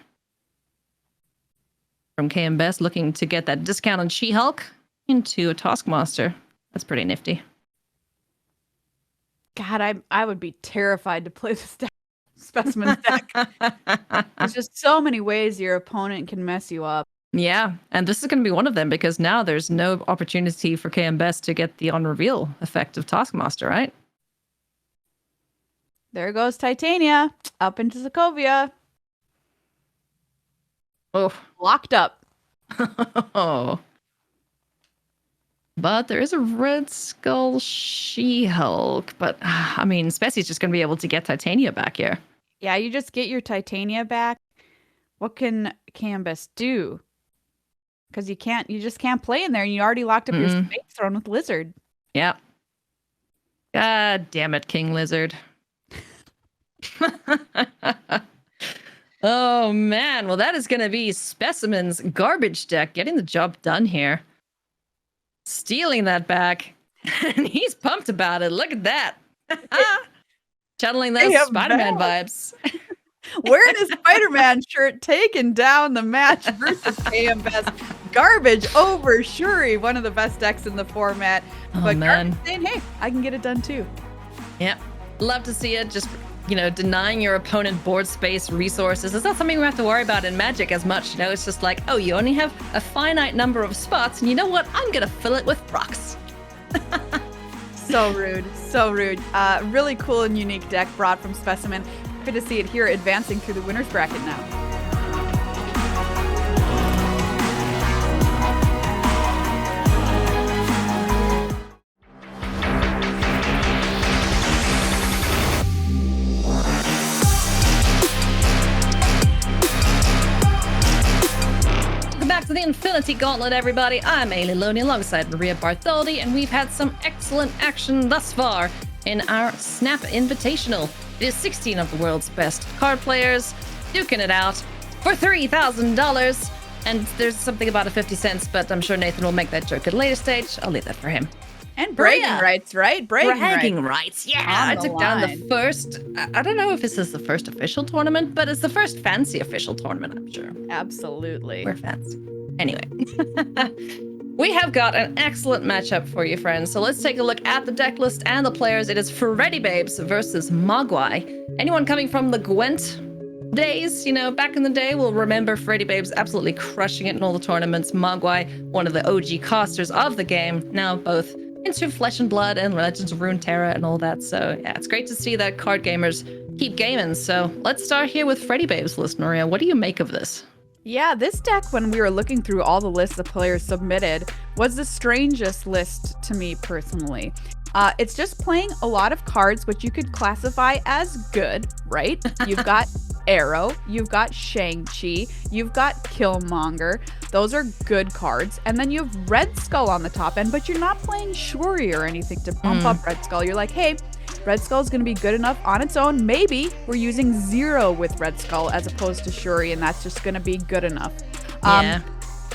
from KMBest looking to get that discount on She-Hulk into a Taskmaster. That's pretty nifty. God, I would be terrified to play this Specimen deck. There's just so many ways your opponent can mess you up. Yeah, and this is going to be one of them because now there's no opportunity for KMBest to get the on-reveal effect of Taskmaster, right? There goes Titania up into Sokovia. Oh. Locked up. Oh. But there is a Red Skull She-Hulk. But, I mean, Spessie's just going to be able to get Titania back here. Yeah, you just get your Titania back. What can KMBest do? Because you just can't play in there, and you already locked up your Space Throne with Lizard. Yeah. God damn it, King Lizard. Oh, man. Well, that is going to be Specimen's garbage deck getting the job done here. Stealing that back. And he's pumped about it. Look at that. Channeling those Spider-Man vibes. Wearing his Spider-Man shirt, taking down the match versus KMBest. Garbage over Shuri, one of the best decks in the format. Oh, but man. Garbage saying, hey, I can get it done too. Yep. Love to see it. Just, denying your opponent board space resources. It's not something we have to worry about in Magic as much. It's just like, oh, you only have a finite number of spots, and you know what? I'm going to fill it with rocks. So rude. So rude. Really cool and unique deck brought from Specimen. Good to see it here advancing through the winner's bracket now. Back to the Infinity Gauntlet, everybody. I'm Eilidh Lonie alongside Maria Bartholdi, and we've had some excellent action thus far in our Snap Invitational. It is 16 of the world's best card players duking it out for $3,000. And there's something about a 50 cents, but I'm sure Nathan will make that joke at a later stage. I'll leave that for him. And bragging rights, right? Bragging rights. Yeah, I took down the line. first. I don't know if this is the first official tournament, but it's the first fancy official tournament, I'm sure. Absolutely. We're fancy. Anyway, we have got an excellent matchup for you, friends. So let's take a look at the deck list and the players. It is Freddybabes versus Mogwai. Anyone coming from the Gwent days, back in the day, will remember Freddybabes absolutely crushing it in all the tournaments. Mogwai, one of the OG casters of the game, now both into Flesh and Blood and Legends of Runeterra and all that. So yeah, it's great to see that card gamers keep gaming. So let's start here with Freddybabes list, Maria. What do you make of this? Yeah, this deck, when we were looking through all the lists the players submitted, was the strangest list to me personally. It's just playing a lot of cards which you could classify as good, right? You've got Arrow, you've got Shang-Chi, you've got Killmonger. Those are good cards. And then you have Red Skull on the top end, but you're not playing Shuri or anything to bump up Red Skull. You're like, hey, Red Skull is going to be good enough on its own. Maybe we're using Zero with Red Skull as opposed to Shuri, and that's just going to be good enough. Yeah.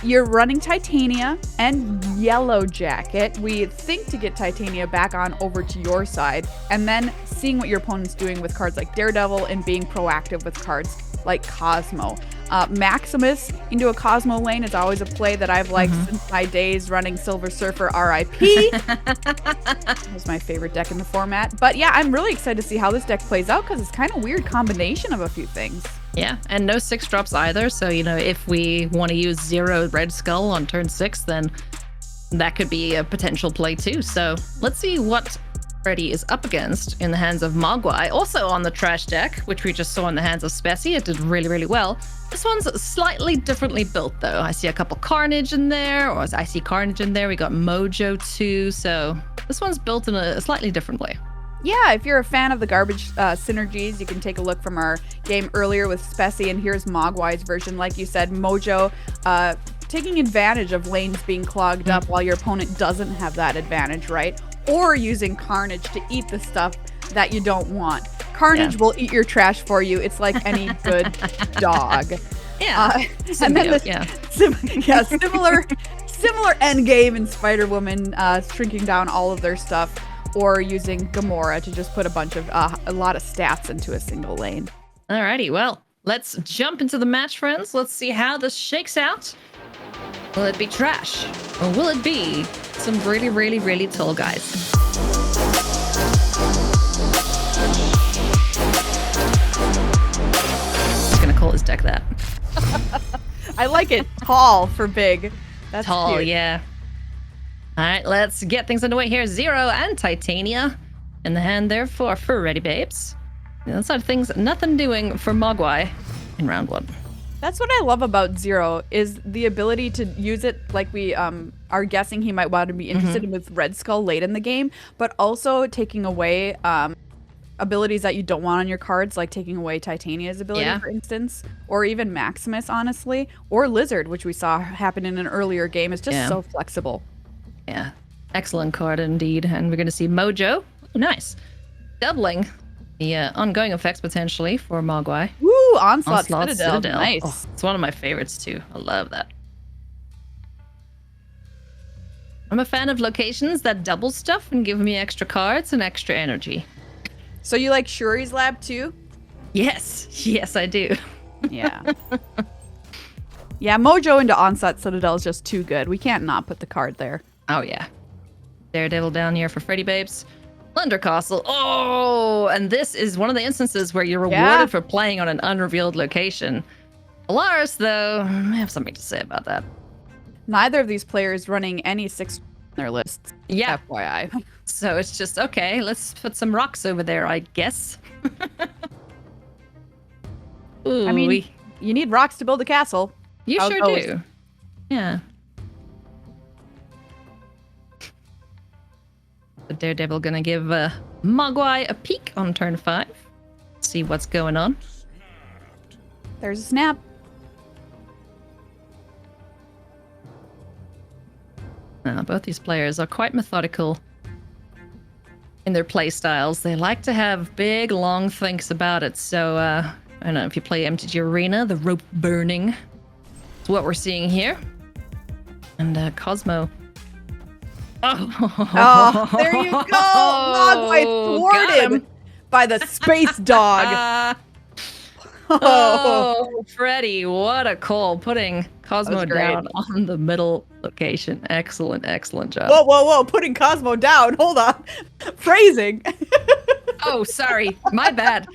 You're running Titania and Yellow Jacket. We think to get Titania back on over to your side, and then seeing what your opponent's doing with cards like Daredevil and being proactive with cards like Cosmo. Maximus into a Cosmo lane is always a play that I've liked since my days running Silver Surfer RIP. That was my favorite deck in the format. But yeah, I'm really excited to see how this deck plays out because it's kind of a weird combination of a few things. Yeah, and no 6-drops either. So, if we want to use Zero Red Skull on turn 6, then that could be a potential play too. So let's see what Freddy is up against in the hands of Mogwai. Also on the trash deck, which we just saw in the hands of Specy. It did really, really well. This one's slightly differently built, though. I see a couple Carnage in there, or I see Carnage in there. We got Mojo too. So this one's built in a slightly different way. Yeah, if you're a fan of the garbage synergies, you can take a look from our game earlier with Specy, and here's Mogwai's version. Like you said, Mojo taking advantage of lanes being clogged up while your opponent doesn't have that advantage, right? Or using Carnage to eat the stuff that you don't want. Carnage will eat your trash for you. It's like any good dog. Yeah. And then this, similar end game in Spider-Woman, shrinking down all of their stuff, or using Gamora to just put a lot of stats into a single lane. Alrighty, well, let's jump into the match, friends. Let's see how this shakes out. Will it be trash? Or will it be some really, really, really tall guys? I'm gonna call this deck that. I like it tall for big. That's Tall, cute. yeah. All right, let's get things underway here. Zero and Titania in the hand there for Freddybabes. The other side of things, nothing doing for Mogwai in round 1. That's what I love about Zero is the ability to use it like we are guessing he might want to be interested in with Red Skull late in the game, but also taking away abilities that you don't want on your cards, like taking away Titania's ability, for instance, or even Maximus, honestly, or Lizard, which we saw happen in an earlier game. Is just so flexible. Yeah, excellent card indeed. And we're going to see Mojo. Ooh, nice. Doubling the ongoing effects potentially for Mogwai. Woo, Onslaught Citadel. Nice. Oh, it's one of my favorites too. I love that. I'm a fan of locations that double stuff and give me extra cards and extra energy. So you like Shuri's Lab too? Yes, I do. Yeah. Yeah, Mojo into Onslaught Citadel is just too good. We can't not put the card there. Oh yeah. Daredevil down here for Freddybabes. Plunder Castle. Oh, and this is one of the instances where you're rewarded for playing on an unrevealed location. Alaris, though, I have something to say about that. Neither of these players running any 6 on their lists. Yeah. FYI. So it's just, okay, let's put some rocks over there, I guess. Ooh, I mean, you need rocks to build a castle. you How sure goes. do. Yeah. The Daredevil gonna give Mogwai a peek on turn 5. See what's going on. There's a snap. Both these players are quite methodical in their play styles. They like to have big, long thinks about it. So, I don't know if you play MTG Arena, the rope burning. It's what we're seeing here. And Cosmo. Oh, there you go. Mogwai thwarted by the space dog. Oh, Freddy, what a call. Putting Cosmo That was great. down on the middle location. Excellent job. Whoa. Putting Cosmo down. Hold on. Phrasing. Oh, sorry. My bad.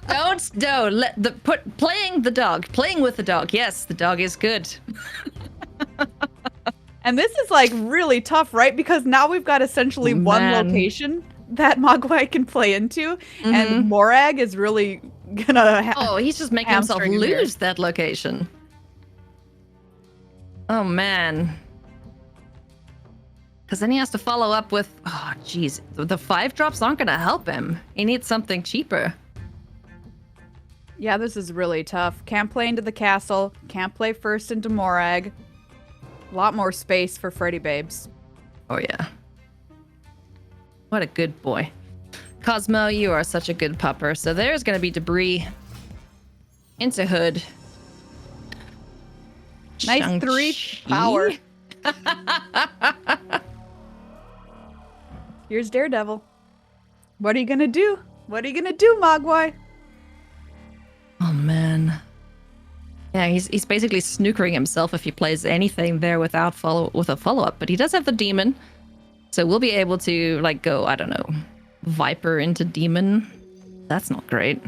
Don't let the playing with the dog. Yes, the dog is good. And this is like really tough, right? Because now we've got essentially one location that Mogwai can play into, and Morag is really gonna. He's just making himself lose that location. Oh man. Because then he has to follow up with, oh geez, the 5 drops aren't gonna help him. He needs something cheaper. Yeah, this is really tough. Can't play into the castle. Can't play first into Morag. A lot more space for Freddybabes. Oh yeah. What a good boy. Cosmo, you are such a good pupper. So there's gonna be debris into Hood. Nice Shang-Chi? 3 power. Here's Daredevil. What are you gonna do? What are you gonna do, Mogwai? Oh man. Yeah, he's basically snookering himself if he plays anything there with a follow-up, but he does have the demon. So we'll be able to like go, I don't know, Viper into demon. That's not great.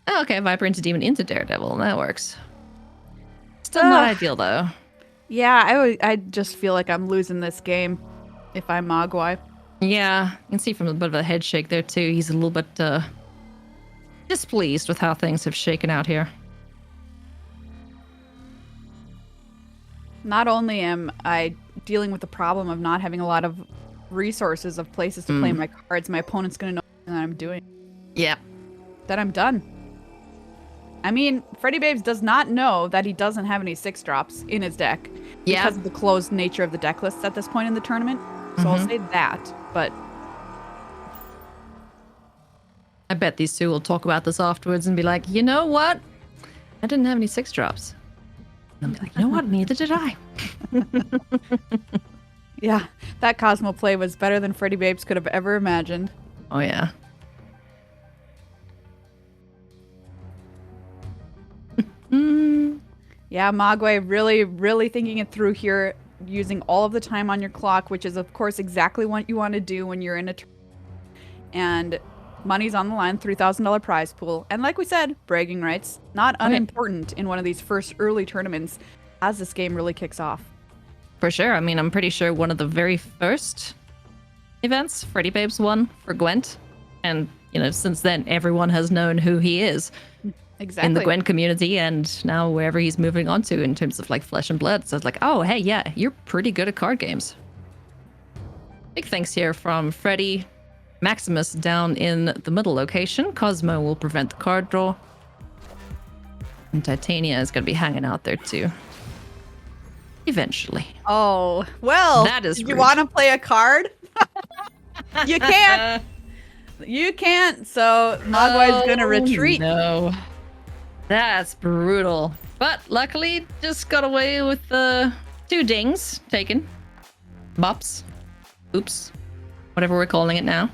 Oh, okay, Viper into demon into Daredevil. That works. Still not ideal though. Yeah, I just feel like I'm losing this game if I'm Mogwai. Yeah, you can see from a bit of a head shake there too. He's a little bit displeased with how things have shaken out here. Not only am I dealing with the problem of not having a lot of resources of places to play my cards, my opponent's going to know that I'm doing. Yeah. That I'm done. I mean, Freddybabes does not know that he doesn't have any 6 drops in his deck because of the closed nature of the deck lists at this point in the tournament. So I'll say that, but I bet these two will talk about this afterwards and be like, you know what? I didn't have any 6 drops. And I'll be like, you know what? Neither did I. yeah, that Cosmo play was better than Freddybabes could have ever imagined. Oh, yeah. Yeah, Mogwai really thinking it through here, using all of the time on your clock, which is, of course, exactly what you want to do when you're in a and Money's on the line, $3,000 prize pool. And like we said, bragging rights, not unimportant in one of these first early tournaments as this game really kicks off. For sure. I mean, I'm pretty sure one of the very first events, Freddybabes won for Gwent. And, since then, everyone has known who he is Exactly. in the Gwent community and now wherever he's moving on to in terms of like Flesh and Blood. So it's like, oh, hey, yeah, you're pretty good at card games. Big thanks here from Freddy. Maximus down in the middle location. Cosmo will prevent the card draw. And Titania is going to be hanging out there too. Eventually. Oh, well, That is you rude. want to play a card? You can't. You can't. So Mogwai's going to retreat. No. That's brutal. But luckily, just got away with the 2 dings taken. Bops. Oops. Whatever we're calling it now.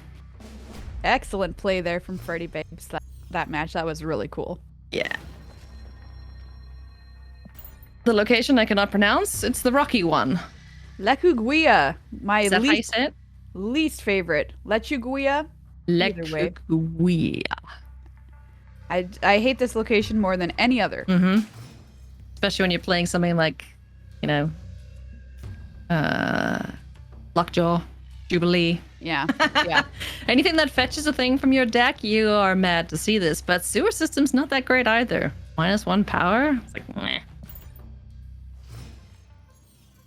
Excellent play there from Freddybabes. That match, that was really cool. Yeah. The location I cannot pronounce. It's the rocky one. Lechuguia, my Is that how you say it? least favorite. Lechuguia. Either way. Lechuguia. I hate this location more than any other. Mm-hmm. Especially when you're playing something like, Lockjaw, Jubilee. Yeah, yeah. Anything that fetches a thing from your deck, you are mad to see this. But sewer system's not that great either. -1 power. It's like, meh.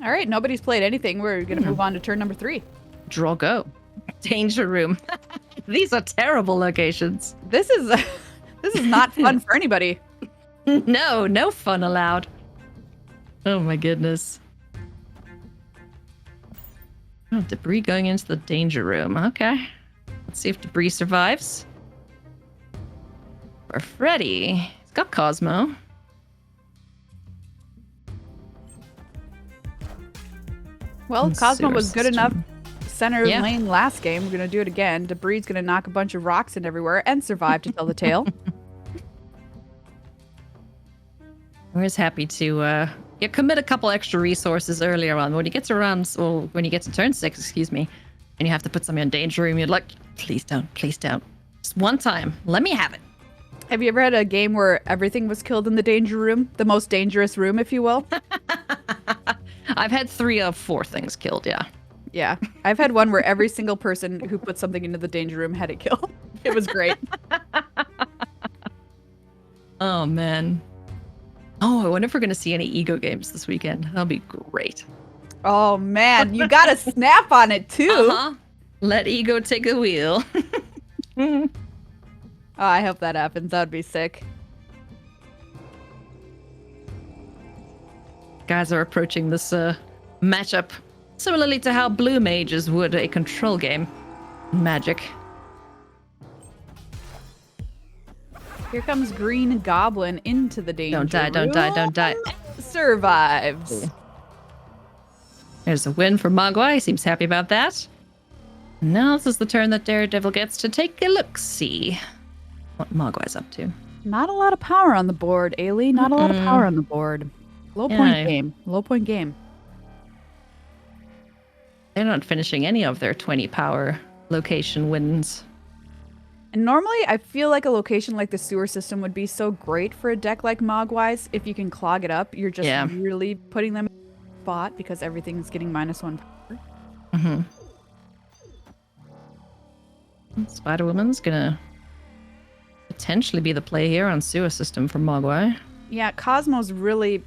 All right, nobody's played anything. We're going to move on to turn number 3. Draw go. Danger room. These are terrible locations. This is not fun for anybody. No fun allowed. Oh my goodness. Oh, debris going into the danger room. Okay. Let's see if debris survives. For Freddy, he's got Cosmo. Well, And Cosmo sewer was good system. enough center Yeah. lane last game. We're going to do it again. Debris going to knock a bunch of rocks in everywhere and survive to tell the tale. We're just happy to commit a couple extra resources earlier on. When you get to turn 6, excuse me, and you have to put something in danger room, you're like, please don't. Just one time. Let me have it. Have you ever had a game where everything was killed in the danger room? The most dangerous room, if you will? I've had 3 of 4 things killed, yeah. Yeah. I've had one where every single person who put something into the danger room had it killed. It was great. Oh, man. Oh, I wonder if we're going to see any ego games this weekend. That'll be great. Oh, man. You got to snap on it, too. Uh-huh. Let ego take the wheel. Oh, I hope that happens. That would be sick. Guys are approaching this matchup similarly to how blue mages would a control game. Magic. Here comes Green Goblin into the danger Don't die, don't die, don't die. Survives. There's a win for Mogwai. Seems happy about that. Now this is the turn that Daredevil gets to take a look-see what Mogwai's up to. Not a lot of power on the board, Eilidh. Not a lot of power on the board. Low point game. Low point game. They're not finishing any of their 20 power location wins. And normally, I feel like a location like the sewer system would be so great for a deck like Mogwai's. If you can clog it up, you're just really putting them in a spot because everything's getting -1 power. Mm-hmm. Spider-Woman's gonna potentially be the play here on sewer system for Mogwai. Yeah, Cosmo's really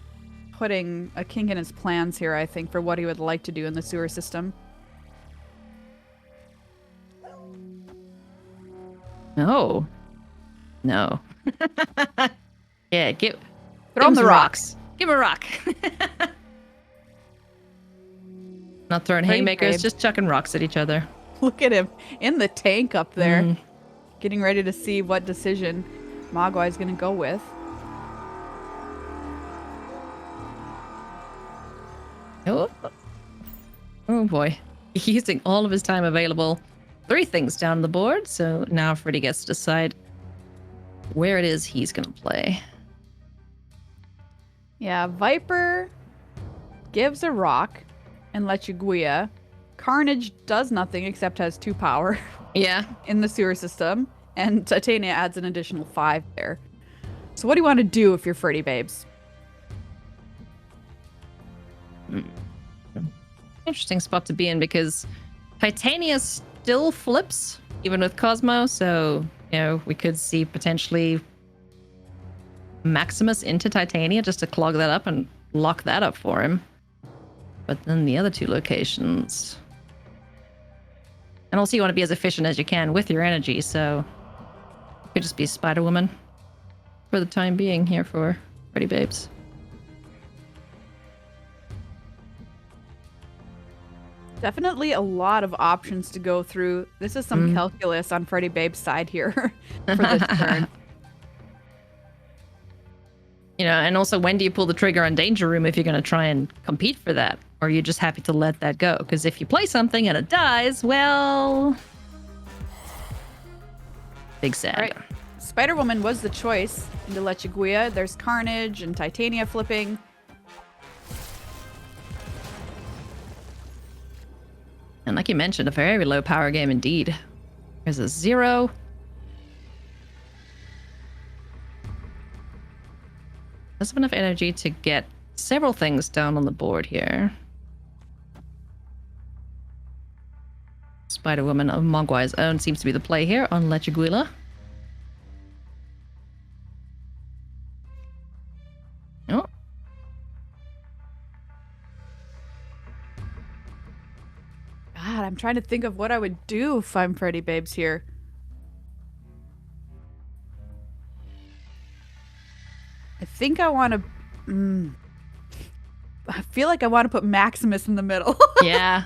putting a kink in his plans here, I think, for what he would like to do in the sewer system. No. Yeah, Throw him the rocks. Give him a rock. Not throwing Pretty haymakers, brave. just chucking rocks at each other. Look at him in the tank up there, getting ready to see what decision Mogwai's going to go with. Oh boy. He's using all of his time available. 3 things down the board, so now Freddy gets to decide where it is he's going to play. Yeah, Viper gives a rock and Lechuguia. Carnage does nothing except has 2 power Yeah. in the sewer system. And Titania adds an additional 5 there. So what do you want to do if you're Freddybabes? Interesting spot to be in because Titania still flips, even with Cosmo. So, we could see potentially Maximus into Titania just to clog that up and lock that up for him. But then the other 2 locations. And also you want to be as efficient as you can with your energy, so you could just be Spider-Woman for the time being here for Freddybabes. Definitely a lot of options to go through. This is some calculus on Freddybabes' side here for this turn. And also when do you pull the trigger on Danger Room if you're going to try and compete for that? Or are you just happy to let that go? Because if you play something and it dies, well... Big sad. All right. Spider-Woman was the choice into Lechiguia. There's Carnage and Titania flipping. And like you mentioned, a very low power game indeed. There's a 0. Does have enough energy to get several things down on the board here. Spider-Woman of Mogwai's own seems to be the play here on Lechiguila. Oh. God, I'm trying to think of what I would do if I'm Freddybabes here. I think I want to... I feel like I want to put Maximus in the middle. Yeah.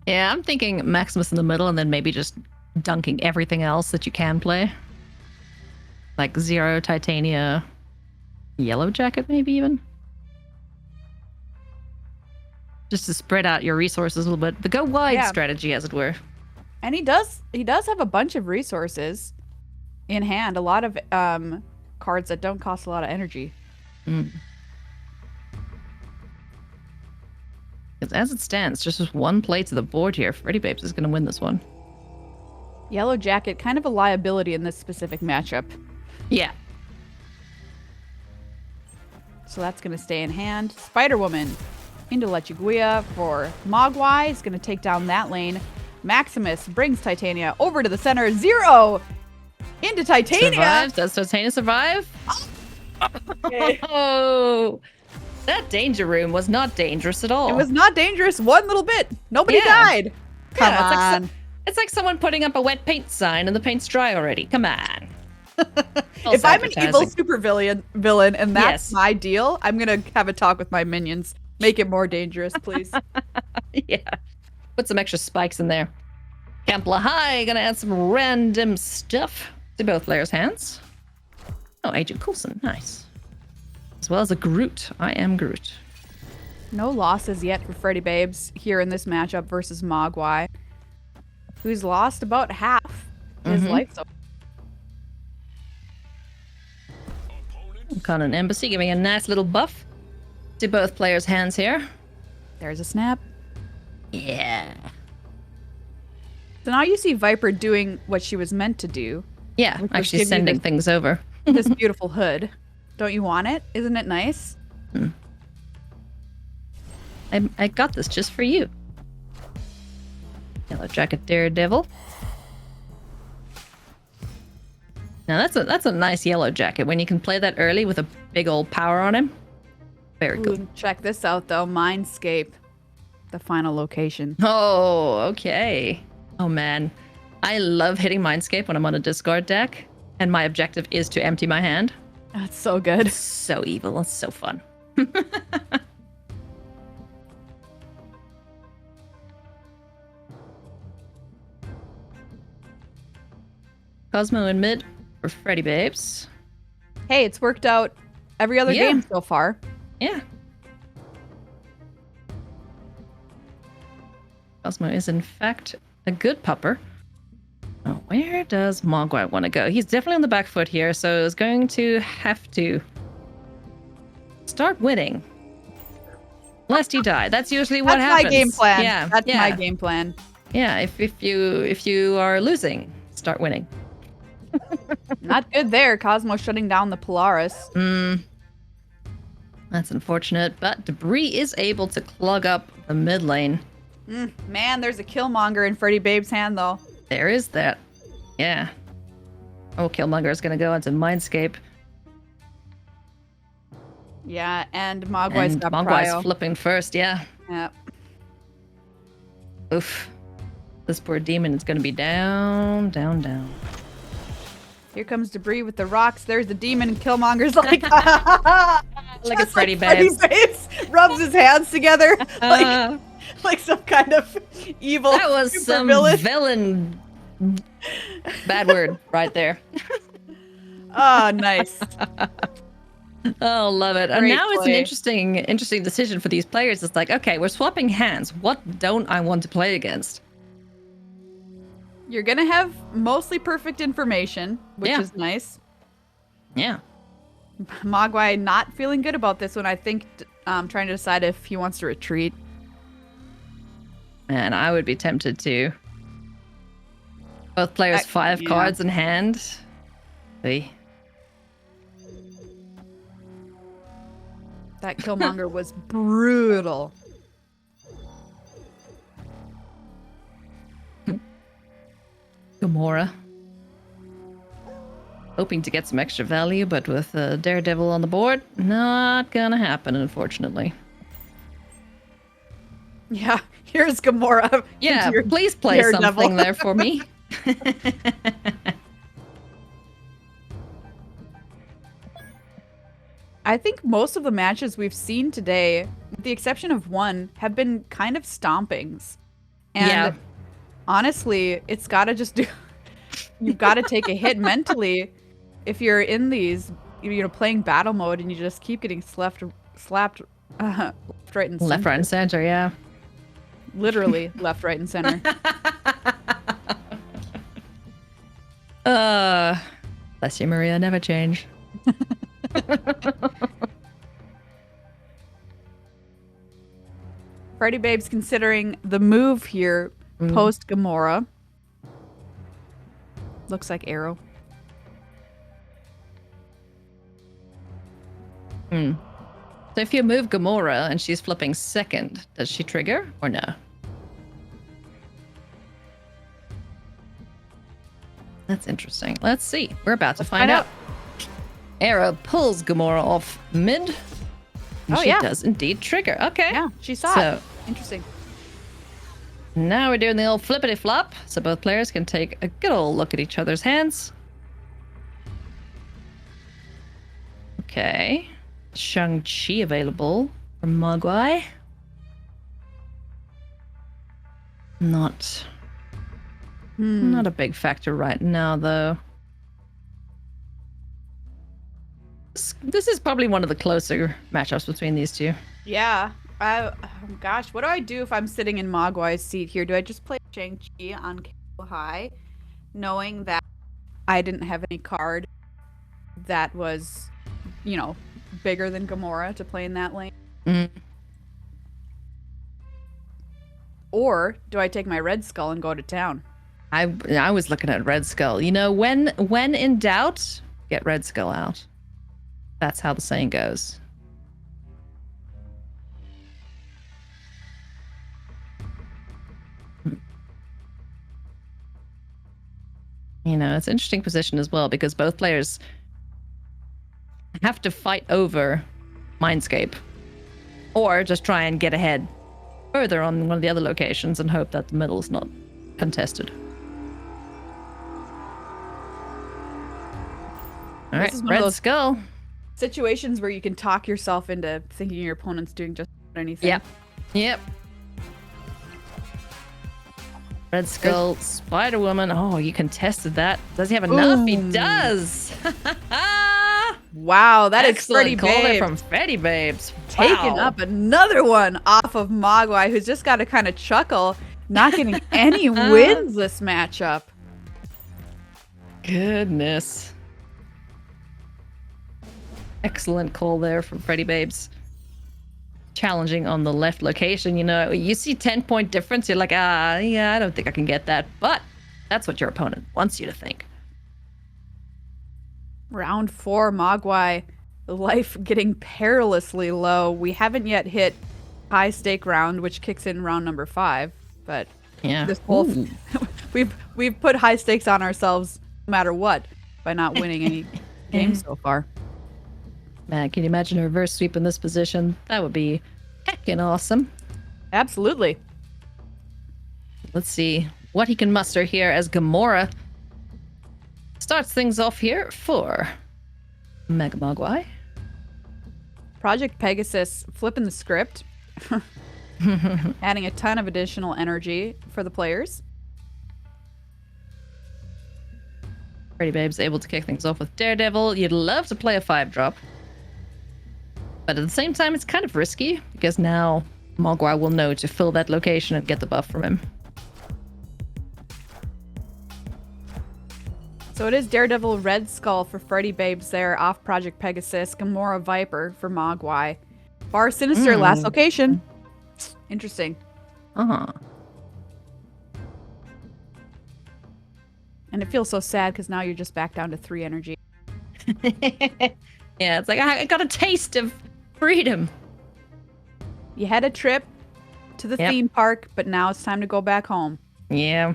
Yeah, I'm thinking Maximus in the middle and then maybe just dunking everything else that you can play. Like 0, Titania, Yellow Jacket maybe even. Just to spread out your resources a little bit. The go wide strategy, as it were. And he does have a bunch of resources in hand. A lot of cards that don't cost a lot of energy. Because as it stands, just with 1 play to the board here, Freddybabes is going to win this one. Yellow Jacket, kind of a liability in this specific matchup. Yeah. So that's going to stay in hand. Spider-Woman into Lechiguia for Mogwai. Is going to take down that lane. Maximus brings Titania over to the center. 0 into Titania. Survives. Does Titania survive? Okay. Oh, that Danger Room was not dangerous at all. It was not dangerous one little bit. Nobody died. Come Yeah, on. it's like someone putting up a wet paint sign and the paint's dry already. Come on. If I'm an evil supervillain and that's Yes. my deal, I'm going to have a talk with my minions. Make it more dangerous, please. Yeah. Put some extra spikes in there. Camp Lahai gonna add some random stuff to both players' hands. Oh, Agent Coulson. Nice. As well as a Groot. I am Groot. No losses yet for Freddybabes here in this matchup versus Mogwai, who's lost about half his life so Con and Embassy giving a nice little buff to both players' hands here. There's a snap. Yeah. So now you see Viper doing what she was meant to do. Yeah, Which was actually give you sending this- things over. This beautiful hood. Don't you want it? Isn't it nice? I got this just for you. Yellow Jacket Daredevil. Now that's a nice Yellow Jacket when you can play that early with a big old power on him. Very good. Ooh, check this out though. Mindscape. The final location. Oh, okay. Oh man. I love hitting Mindscape when I'm on a discard deck, and my objective is to empty my hand. That's so good. It's so evil. It's so fun. Cosmo in mid for Freddybabes. Hey, it's worked out every other Yeah. game so far. Yeah. Cosmo is in fact a good pupper. Oh, where does Mogwai want to go? He's definitely on the back foot here, so is going to have to start winning. Lest he die. That's usually what That's happens. my game plan. Yeah, That's yeah. my game plan. Yeah, if you are losing, start winning. Not good there. Cosmo shutting down the Polaris. That's unfortunate, but Debris is able to clog up the mid lane. Man, there's a Killmonger in Freddybabes' hand, though. There is that. Yeah. Oh, Killmonger is going to go into Mindscape. Yeah, and Mogwai's got Mogwai's Prio. flipping first, yeah. Yep. Oof. This poor demon is going to be down, down, down. Here comes Debris with the rocks. There's the demon, and Killmonger's like, Look at Freddybabes. Freddybabes rubs his hands together like some kind of evil. That was super some villain. Bad word right there. Oh, nice. Oh, love it. And Great now it's play. an interesting decision for these players. It's like, okay, we're swapping hands. What don't I want to play against? You're gonna have mostly perfect information, which Yeah. is nice. Yeah. Mogwai not feeling good about this one. I think trying to decide if he wants to retreat. Man, I would be tempted to. Both players 5 yeah. cards in hand. See. That Killmonger was brutal. Gamora. Hoping to get some extra value, but with Daredevil on the board, not gonna happen, unfortunately. Yeah, here's Gamora. Yeah, into your please play Daredevil. something there for me. I think most of the matches we've seen today, with the exception of one, have been kind of stompings. And Yeah. honestly, it's gotta just do. You've got to take a hit mentally if you're in these, playing battle mode and you just keep getting slapped, left, right, and center. Left, right, and center, yeah. Literally left, right, and center. Bless you, Maria, never change. Freddybabes considering the move here post Gamora. Looks like arrow. So if you move Gamora and she's flipping second, does she trigger or no? That's interesting. Let's see. We're about to find out. Arrow pulls Gamora off mid. And Oh, she yeah. does indeed trigger. Okay. Yeah, she saw So it. Interesting. now we're doing the old flippity flop, so both players can take a good old look at each other's hands. Okay. Shang-Chi available for Mogwai. Not a big factor right now, though. This is probably one of the closer matchups between these two. Yeah. Gosh, what do I do if I'm sitting in Mogwai's seat here? Do I just play Shang-Chi on Kalo High, knowing that I didn't have any card that was, bigger than Gamora to play in that lane? Or do I take my Red Skull and go to town? I was looking at Red Skull. When in doubt, get Red Skull out. That's how the saying goes. It's an interesting position as well because both players have to fight over Mindscape or just try and get ahead further on one of the other locations and hope that the middle is not contested. All right, is one of Red those- Skull. Situations where you can talk yourself into thinking your opponent's doing just about anything. Yep. Red Skull, Spider-Woman. Oh, you contested that. Does he have enough? He Ooh. does. Wow, that is Excellent call there Freddybabes. from Freddybabes. Taking Wow. up another one off of Mogwai, who's just got to kind of chuckle, not getting any wins this matchup. Goodness. Excellent call there from Freddybabes. Challenging on the left location. You see 10-point difference. You're like, yeah, I don't think I can get that. But that's what your opponent wants you to think. Round 4, Mogwai. Life getting perilously low. We haven't yet hit high stake round, which kicks in round number 5. But Yeah. this whole we've put high stakes on ourselves no matter what by not winning any games so far. Man, can you imagine a reverse sweep in this position? That would be heckin' awesome. Absolutely. Let's see what he can muster here as Gamora starts things off here for Mega Mogwai. Project Pegasus flipping the script. Adding a ton of additional energy for the players. Freddybabes able to kick things off with Daredevil. You'd love to play a 5-drop. But at the same time, it's kind of risky because now Mogwai will know to fill that location and get the buff from him. So it is Daredevil Red Skull for Freddybabes there off Project Pegasus. Gamora Viper for Mogwai. Bar Sinister, last location. Interesting. Uh-huh. And it feels so sad because now you're just back down to 3 energy. Yeah, it's like I got a taste of freedom. You had a trip to the theme park, but now it's time to go back home. Yeah.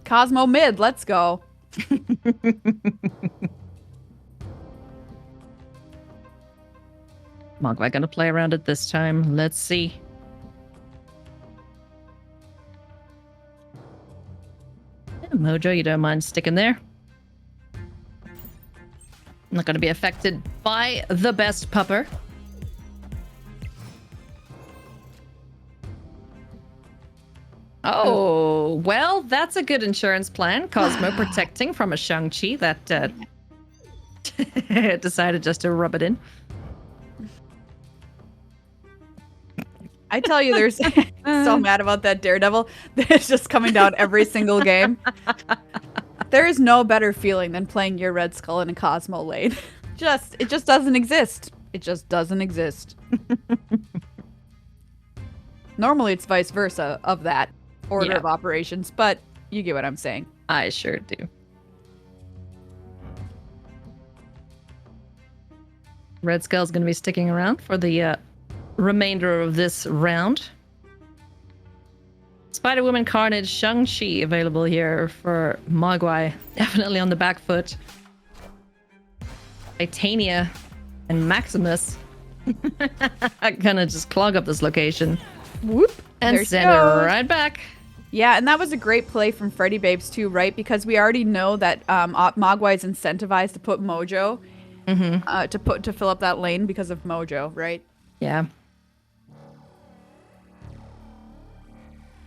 Cosmo mid, let's go. Mogwai gonna play around it this time. Let's see. Yeah, Mojo, you don't mind sticking there? Not gonna be affected by the best pupper. Oh, well, that's a good insurance plan. Cosmo protecting from a Shang-Chi that decided just to rub it in. I tell you, there's so mad about that Daredevil. It's just coming down every single game. There is no better feeling than playing your Red Skull in a Cosmo lane. It just doesn't exist. It just doesn't exist. Normally it's vice versa of that order of operations, but you get what I'm saying. I sure do. Red Skull's going to be sticking around for the remainder of this round. Spider-Woman, Carnage, Shang-Chi available here for Mogwai. Definitely on the back foot. Titania and Maximus are gonna just clog up this location. Whoop. And There she send it goes. right back. Yeah, and that was a great play from Freddybabes too, right? Because we already know that Mogwai is incentivized to put Mojo to fill up that lane because of Mojo, right? Yeah.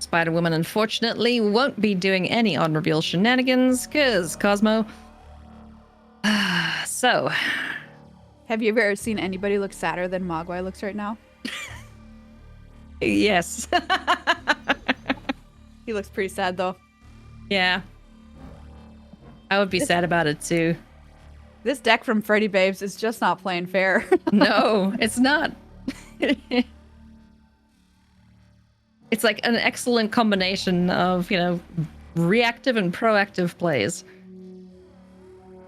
Spider-Woman, unfortunately, won't be doing any on-reveal shenanigans, because Cosmo... So... Have you ever seen anybody look sadder than Mogwai looks right now? Yes. He looks pretty sad though. Yeah. I would be sad about it, too. This deck from Freddybabes is just not playing fair. No, it's not. It's like an excellent combination of, reactive and proactive plays.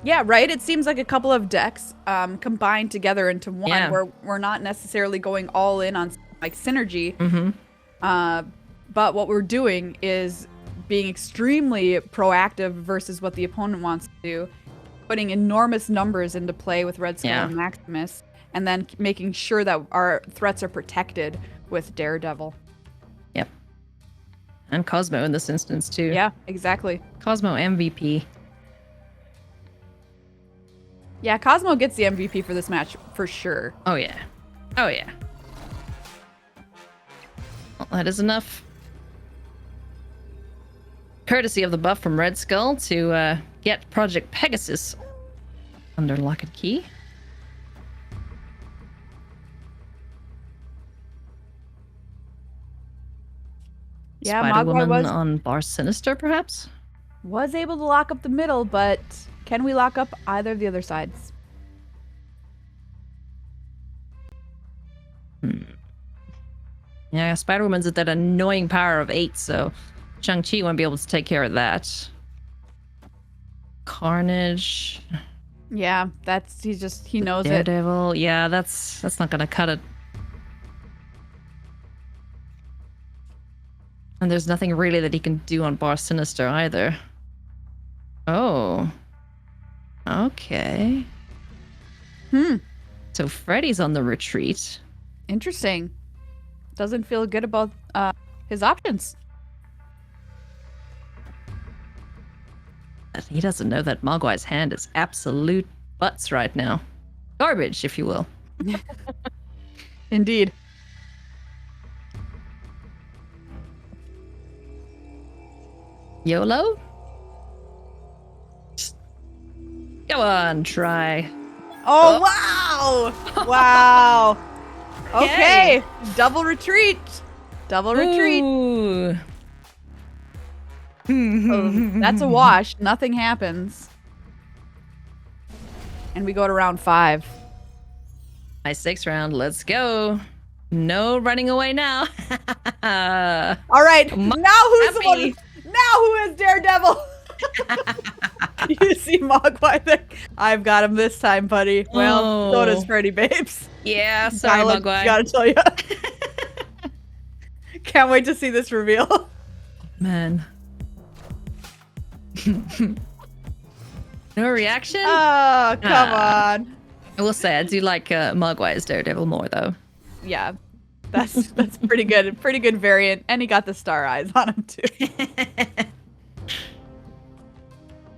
Yeah, right? It seems like a couple of decks combined together into one Yeah. where we're not necessarily going all in on like synergy. Mm-hmm. But what we're doing is being extremely proactive versus what the opponent wants to do, putting enormous numbers into play with Red Skull and Maximus, and then making sure that our threats are protected with Daredevil. Yep. And Cosmo in this instance, too. Yeah, exactly. Cosmo MVP. Yeah, Cosmo gets the MVP for this match for sure. Oh, yeah. Oh, yeah. Well, that is enough courtesy of the buff from Red Skull to get Project Pegasus under lock and key. Yeah, Mogwai Spider-Woman on Bar Sinister, perhaps? was able to lock up the middle, but can we lock up either of the other sides? Yeah, Spider-Woman's at that annoying power of 8, so Shang-Chi won't be able to take care of that. Carnage. Yeah, he knows it. Daredevil. Yeah, that's not gonna cut it. And there's nothing really that he can do on Bar Sinister either. Oh. Okay. So Freddy's on the retreat. Interesting. Doesn't feel good about his options. He doesn't know that Mogwai's hand is absolute butts right now. Garbage, if you will. Indeed. YOLO? Just go on, try. Oh, wow! Wow. Okay. Okay. Double retreat. Double retreat. Ooh. So that's a wash. Nothing happens. And we go to round 5. My 6th round, let's go. No running away now. All right. Now who's the one? Now who is Daredevil? You see Mogwai there? I've got him this time, buddy. Well, so does Freddybabes. Yeah, sorry, Violet, Mogwai. Gotta tell you. Can't wait to see this reveal. Man. No reaction? Oh, come on. I will say, I do like Mogwai's Daredevil more, though. Yeah. That's pretty good. Pretty good variant. And he got the star eyes on him, too.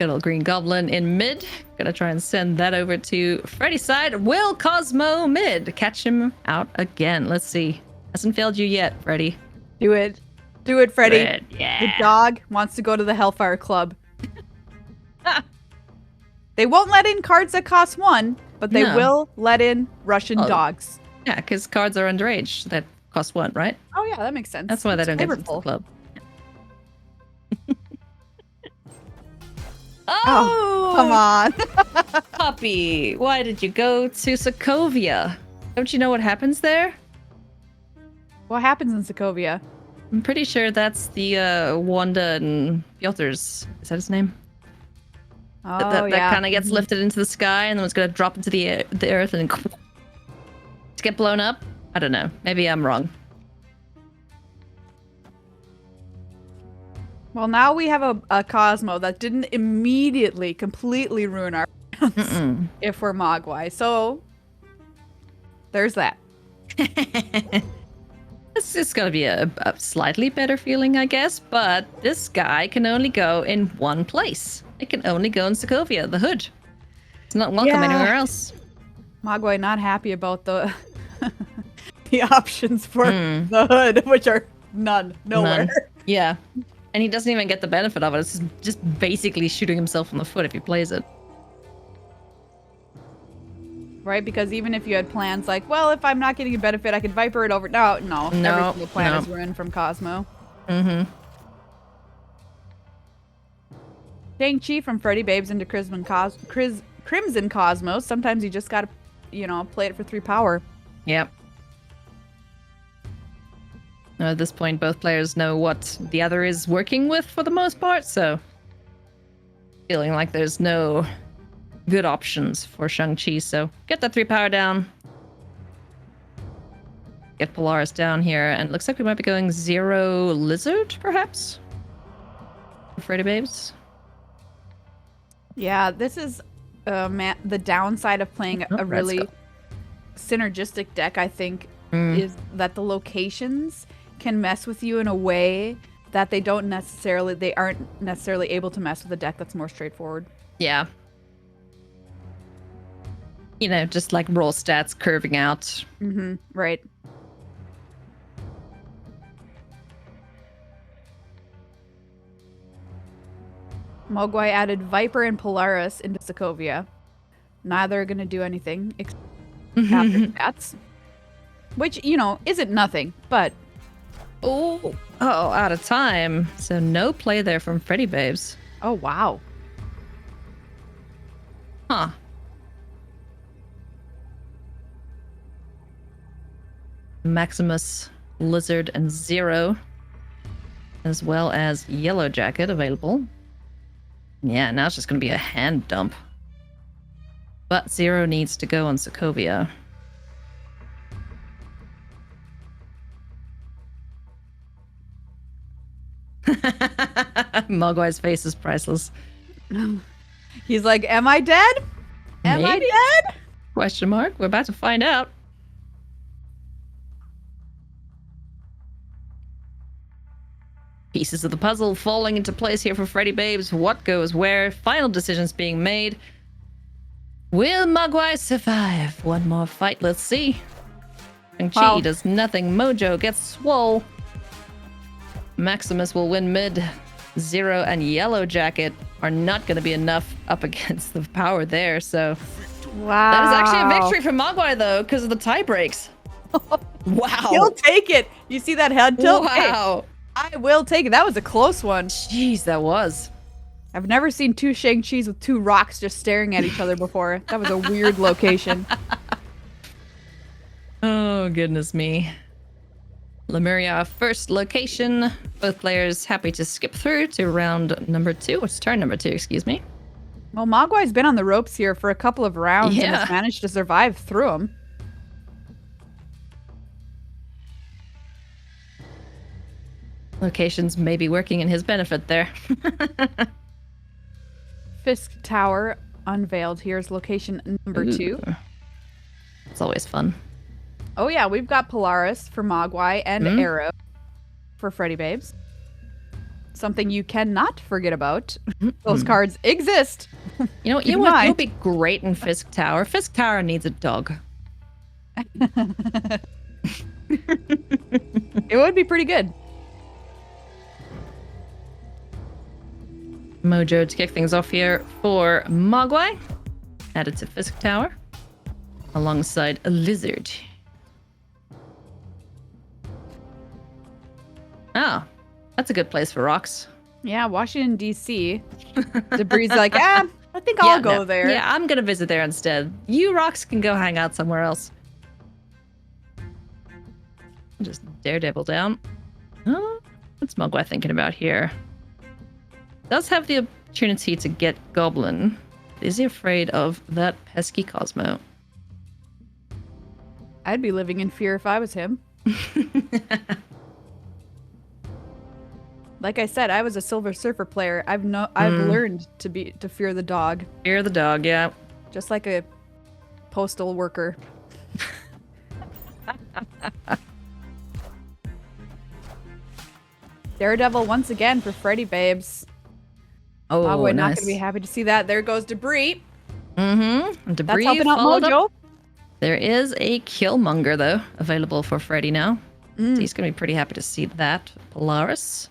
Good old Green Goblin in mid. Gonna try and send that over to Freddy's side. Will Cosmo mid catch him out again? Let's see. Hasn't failed you yet, Freddy. Do it. Do it, Freddy. Red, yeah. The dog wants to go to the Hellfire Club. They won't let in cards that cost 1, but they will let in Russian dogs. Yeah, because cards are underage that cost 1, right? Oh, yeah, that makes sense. That's why they It's don't get into the flavorful. club. Oh, come on. Puppy, why did you go to Sokovia? Don't you know what happens there? What happens in Sokovia? I'm pretty sure that's the Wanda and Piotr's. Is that his name? Oh, that yeah. kind of gets lifted into the sky and then it's going to drop into the earth and then to get blown up? I don't know. Maybe I'm wrong. Well, now we have a Cosmo that didn't immediately completely ruin our plans if we're Mogwai. So, there's that. It's just going to be a slightly better feeling, I guess. But this guy can only go in one place. It can only go in Sokovia, the hood. It's not welcome anywhere else. Mogwai not happy about the the options for the hood, which are none, nowhere. None. Yeah. And he doesn't even get the benefit of it. It's just basically shooting himself in the foot if he plays it. Right? Because even if you had plans like, well, if I'm not getting a benefit, I could Viper it over. No. Every single plan is ruined from Cosmo. Mm-hmm. Shang-Chi from Freddybabes into Crimson Cosmos. Sometimes you just gotta, play it for 3 power. Yep. At this point, both players know what the other is working with for the most part, so feeling like there's no good options for Shang-Chi, so get that 3 power down. Get Polaris down here, and it looks like we might be going 0 Lizard, perhaps? Freddybabes? Yeah, this is the downside of playing a really synergistic deck, I think, is that the locations can mess with you in a way that they aren't necessarily able to mess with a deck that's more straightforward. Yeah. Just like raw stats curving out. Mm-hmm. Right. Mogwai added Viper and Polaris into Sokovia. Neither are going to do anything after stats. Which, isn't nothing, but... Oh, out of time. So no play there from Freddybabes. Oh, wow. Huh. Maximus, Lizard, and 0. As well as Yellow Jacket available. Yeah, now it's just going to be a hand dump. But Zero needs to go on Sokovia. Mogwai's face is priceless. He's like, am I dead? Am I Maybe? dead? Question mark. We're about to find out. Pieces of the puzzle falling into place here for Freddybabes. What goes where? Final decisions being made. Will Mogwai survive? One more fight. Let's see. Chi Wow. does nothing. Mojo gets swole. Maximus will win mid. Zero and Yellow Jacket are not going to be enough up against the power there. So Wow. that is actually a victory for Mogwai, though, because of the tie breaks. Wow. He'll take it. You see that head tilt? Hey, Wow. I will take it. That was a close one. Jeez, that was. I've never seen two Shang-Chis with two rocks just staring at each other before. That was a weird location. Oh, goodness me. Lemuria, first location. Both players happy to skip through to round number 2. It's turn number 2, excuse me. Well, Mogwai's been on the ropes here for a couple of rounds and Yeah. has managed to survive through them. Locations may be working in his benefit there. Fisk Tower unveiled. Here's location number 2. It's always fun. Oh yeah, we've got Polaris for Mogwai and Mhm. Arrow for Freddybabes. Something you cannot forget about. Those cards exist. You know what? Keep You in know what? mind. You'll be great in Fisk Tower. Fisk Tower needs a dog. It would be pretty good. Mojo to kick things off here for Mogwai. Added to Fisk Tower. Alongside a lizard. Oh, that's a good place for rocks. Yeah, Washington, D.C. Debris like, I think I'll go no. there. Yeah, I'm gonna visit there instead. You rocks can go hang out somewhere else. Just Daredevil down. Oh, what's Mogwai thinking about here? Does have the opportunity to get Goblin. Is he afraid of that pesky Cosmo? I'd be living in fear if I was him. Like I said, I was a Silver Surfer player. I've learned to fear the dog, Fear the dog, yeah. just like a postal worker. Daredevil once again for Freddybabes. Oh, we're not nice. going to be happy to see that. There goes Debris. Mm-hmm. Debris That's helping out followed Mojo. up. There is a Killmonger, though, available for Freddy now. So he's going to be pretty happy to see that. Polaris.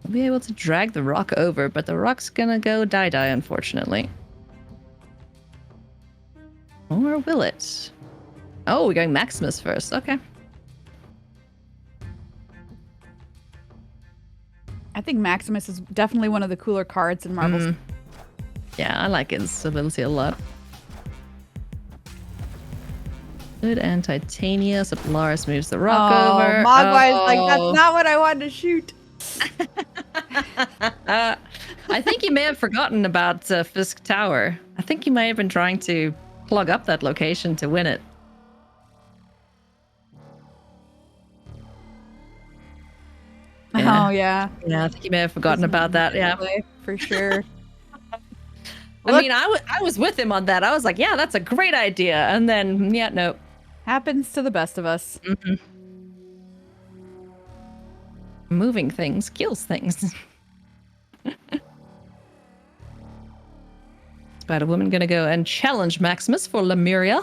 We'll be able to drag the rock over, but the rock's going to go die-die, unfortunately. Or will it? Oh, we're going Maximus first. Okay. I think Maximus is definitely one of the cooler cards in Marvel. Yeah, I like his ability a lot. Good and Titania, so Polaris moves the rock over. Mogwai's like, that's not what I wanted to shoot. I think he may have forgotten about Fisk Tower. I think he may have been trying to plug up that location to win it. Oh, yeah. Yeah, I think he may have forgotten about that. Yeah. For sure. I mean, I was with him on that. I was like, yeah, that's a great idea. And then, yeah, no. Happens to the best of us. Moving things kills things. Spider-Woman gonna go and challenge Maximus for Lemuria.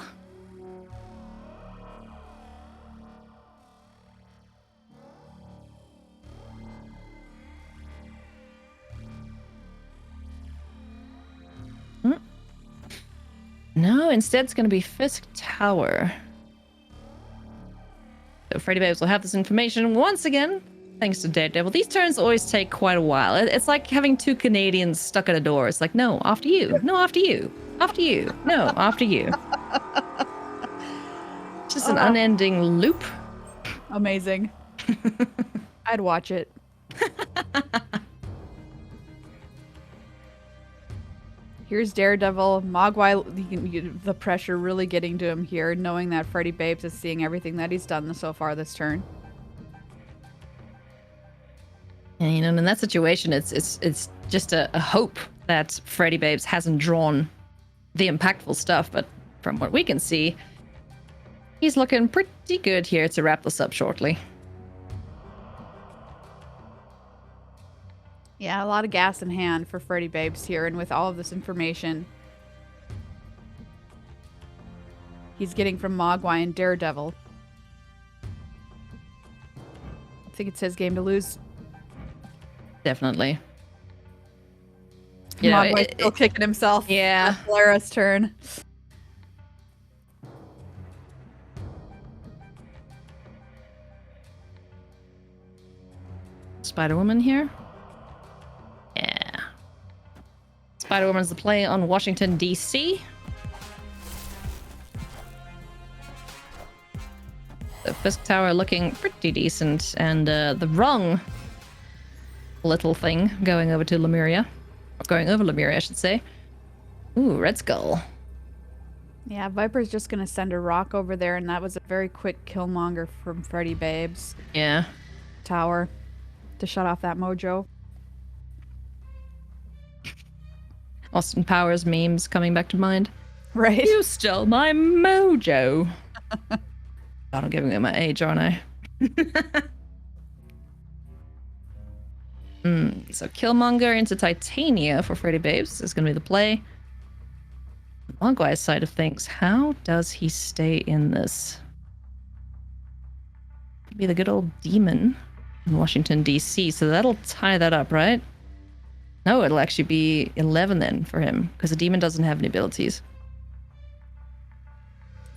No, instead it's going to be Fisk Tower. So Freddybabes will have this information once again, thanks to Daredevil. These turns always take quite a while. It's like having two Canadians stuck at a door. It's like, no, after you. No, after you. After you. No, after you. Just an unending loop. Amazing. I'd watch it. Here's Daredevil. Mogwai, the pressure really getting to him here, knowing that Freddybabes is seeing everything that he's done so far this turn. And, you know, in that situation, it's just a hope that Freddybabes hasn't drawn the impactful stuff. But from what we can see, he's looking pretty good here to wrap this up shortly. Yeah, a lot of gas in hand for Freddybabes here, and with all of this information he's getting from Mogwai and Daredevil, I think it's his game to lose. Definitely. You know, Mogwai's still kicking himself. Yeah. That's Lara's turn. Spider-Woman here. Yeah. Spider-Woman's the play on Washington, D.C. The Fisk Tower looking pretty decent, and the wrong little thing going over to Lemuria. Or going over Lemuria, I should say. Ooh, Red Skull. Yeah, Viper's just going to send a rock over there, and that was a very quick Killmonger from Freddybabes. Yeah. Tower to shut off that mojo. Austin Powers memes coming back to mind. Right. You stole my mojo. God, I'm giving it my age, aren't I? So Killmonger into Titania for Freddybabes is going to be the play. Mogwai's side of things, how does he stay in this? Be the good old demon in Washington, D.C., so that'll tie that up, right? No, it'll actually be 11 then for him, because the demon doesn't have any abilities.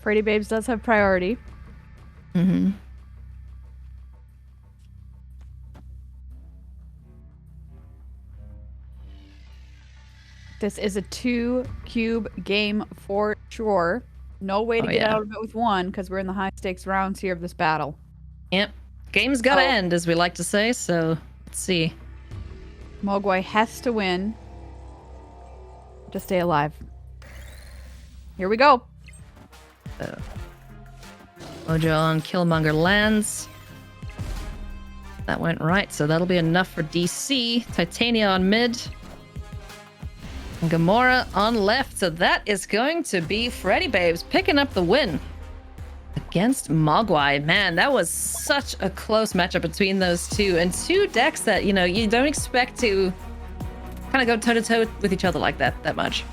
Freddybabes does have priority. Mm-hmm. This is a 2-cube game for sure. No way to get out of it with one, because we're in the high-stakes rounds here of this battle. Yep. Game's gotta end, as we like to say, so let's see. Mogwai has to win to stay alive. Here we go. Mojo on Killmonger lands. That went right, so that'll be enough for DC. Titania on mid. And Gamora on left. So that is going to be Freddybabes picking up the win against Mogwai. Man, that was such a close matchup between those two. And two decks that, you know, you don't expect to kind of go toe-to-toe with each other like that much.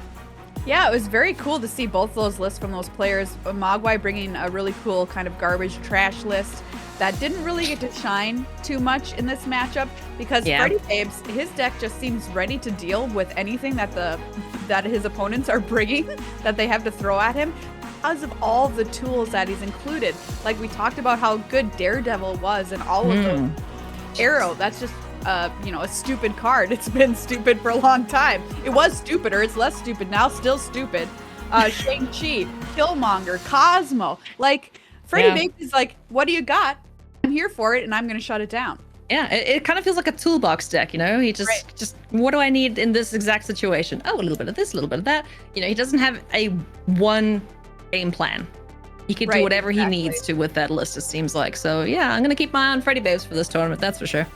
Yeah, it was very cool to see both those lists from those players. Mogwai bringing a really cool kind of garbage trash list that didn't really get to shine too much in this matchup, because Freddybabes, his deck just seems ready to deal with anything that his opponents are bringing that they have to throw at him, because of all the tools that he's included. Like we talked about how good Daredevil was and all of those. Arrow, that's just you know, a stupid card. It's been stupid for a long time. It was stupider. It's less stupid now. Still stupid. Shang-Chi, Killmonger, Cosmo. Like, Freddybabes is like, what do you got? I'm here for it, and I'm going to shut it down. Yeah, it kind of feels like a toolbox deck, you know? He just, what do I need in this exact situation? Oh, a little bit of this, a little bit of that. You know, he doesn't have a one game plan. He can do whatever he needs to with that list, it seems like. So, yeah, I'm going to keep my eye on Freddybabes for this tournament, that's for sure.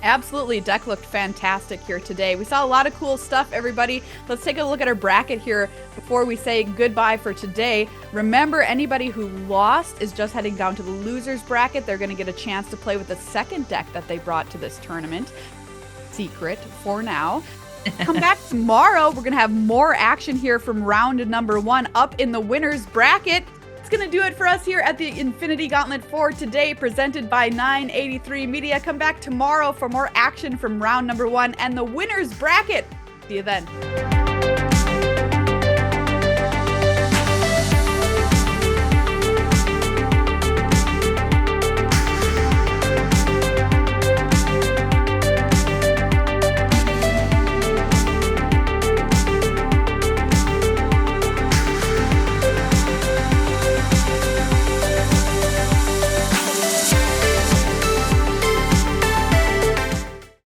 Absolutely. Deck looked fantastic here today. We saw a lot of cool stuff, everybody. Let's take a look at our bracket here before we say goodbye for today. Remember, anybody who lost is just heading down to the losers bracket. They're going to get a chance to play with the second deck that they brought to this tournament. Secret for now. Come back tomorrow. We're going to have more action here from round number 1 up in the winners bracket. That's going to do it for us here at the Infinity Gauntlet for today, presented by 983 Media. Come back tomorrow for more action from round number 1 and the winners bracket. See you then.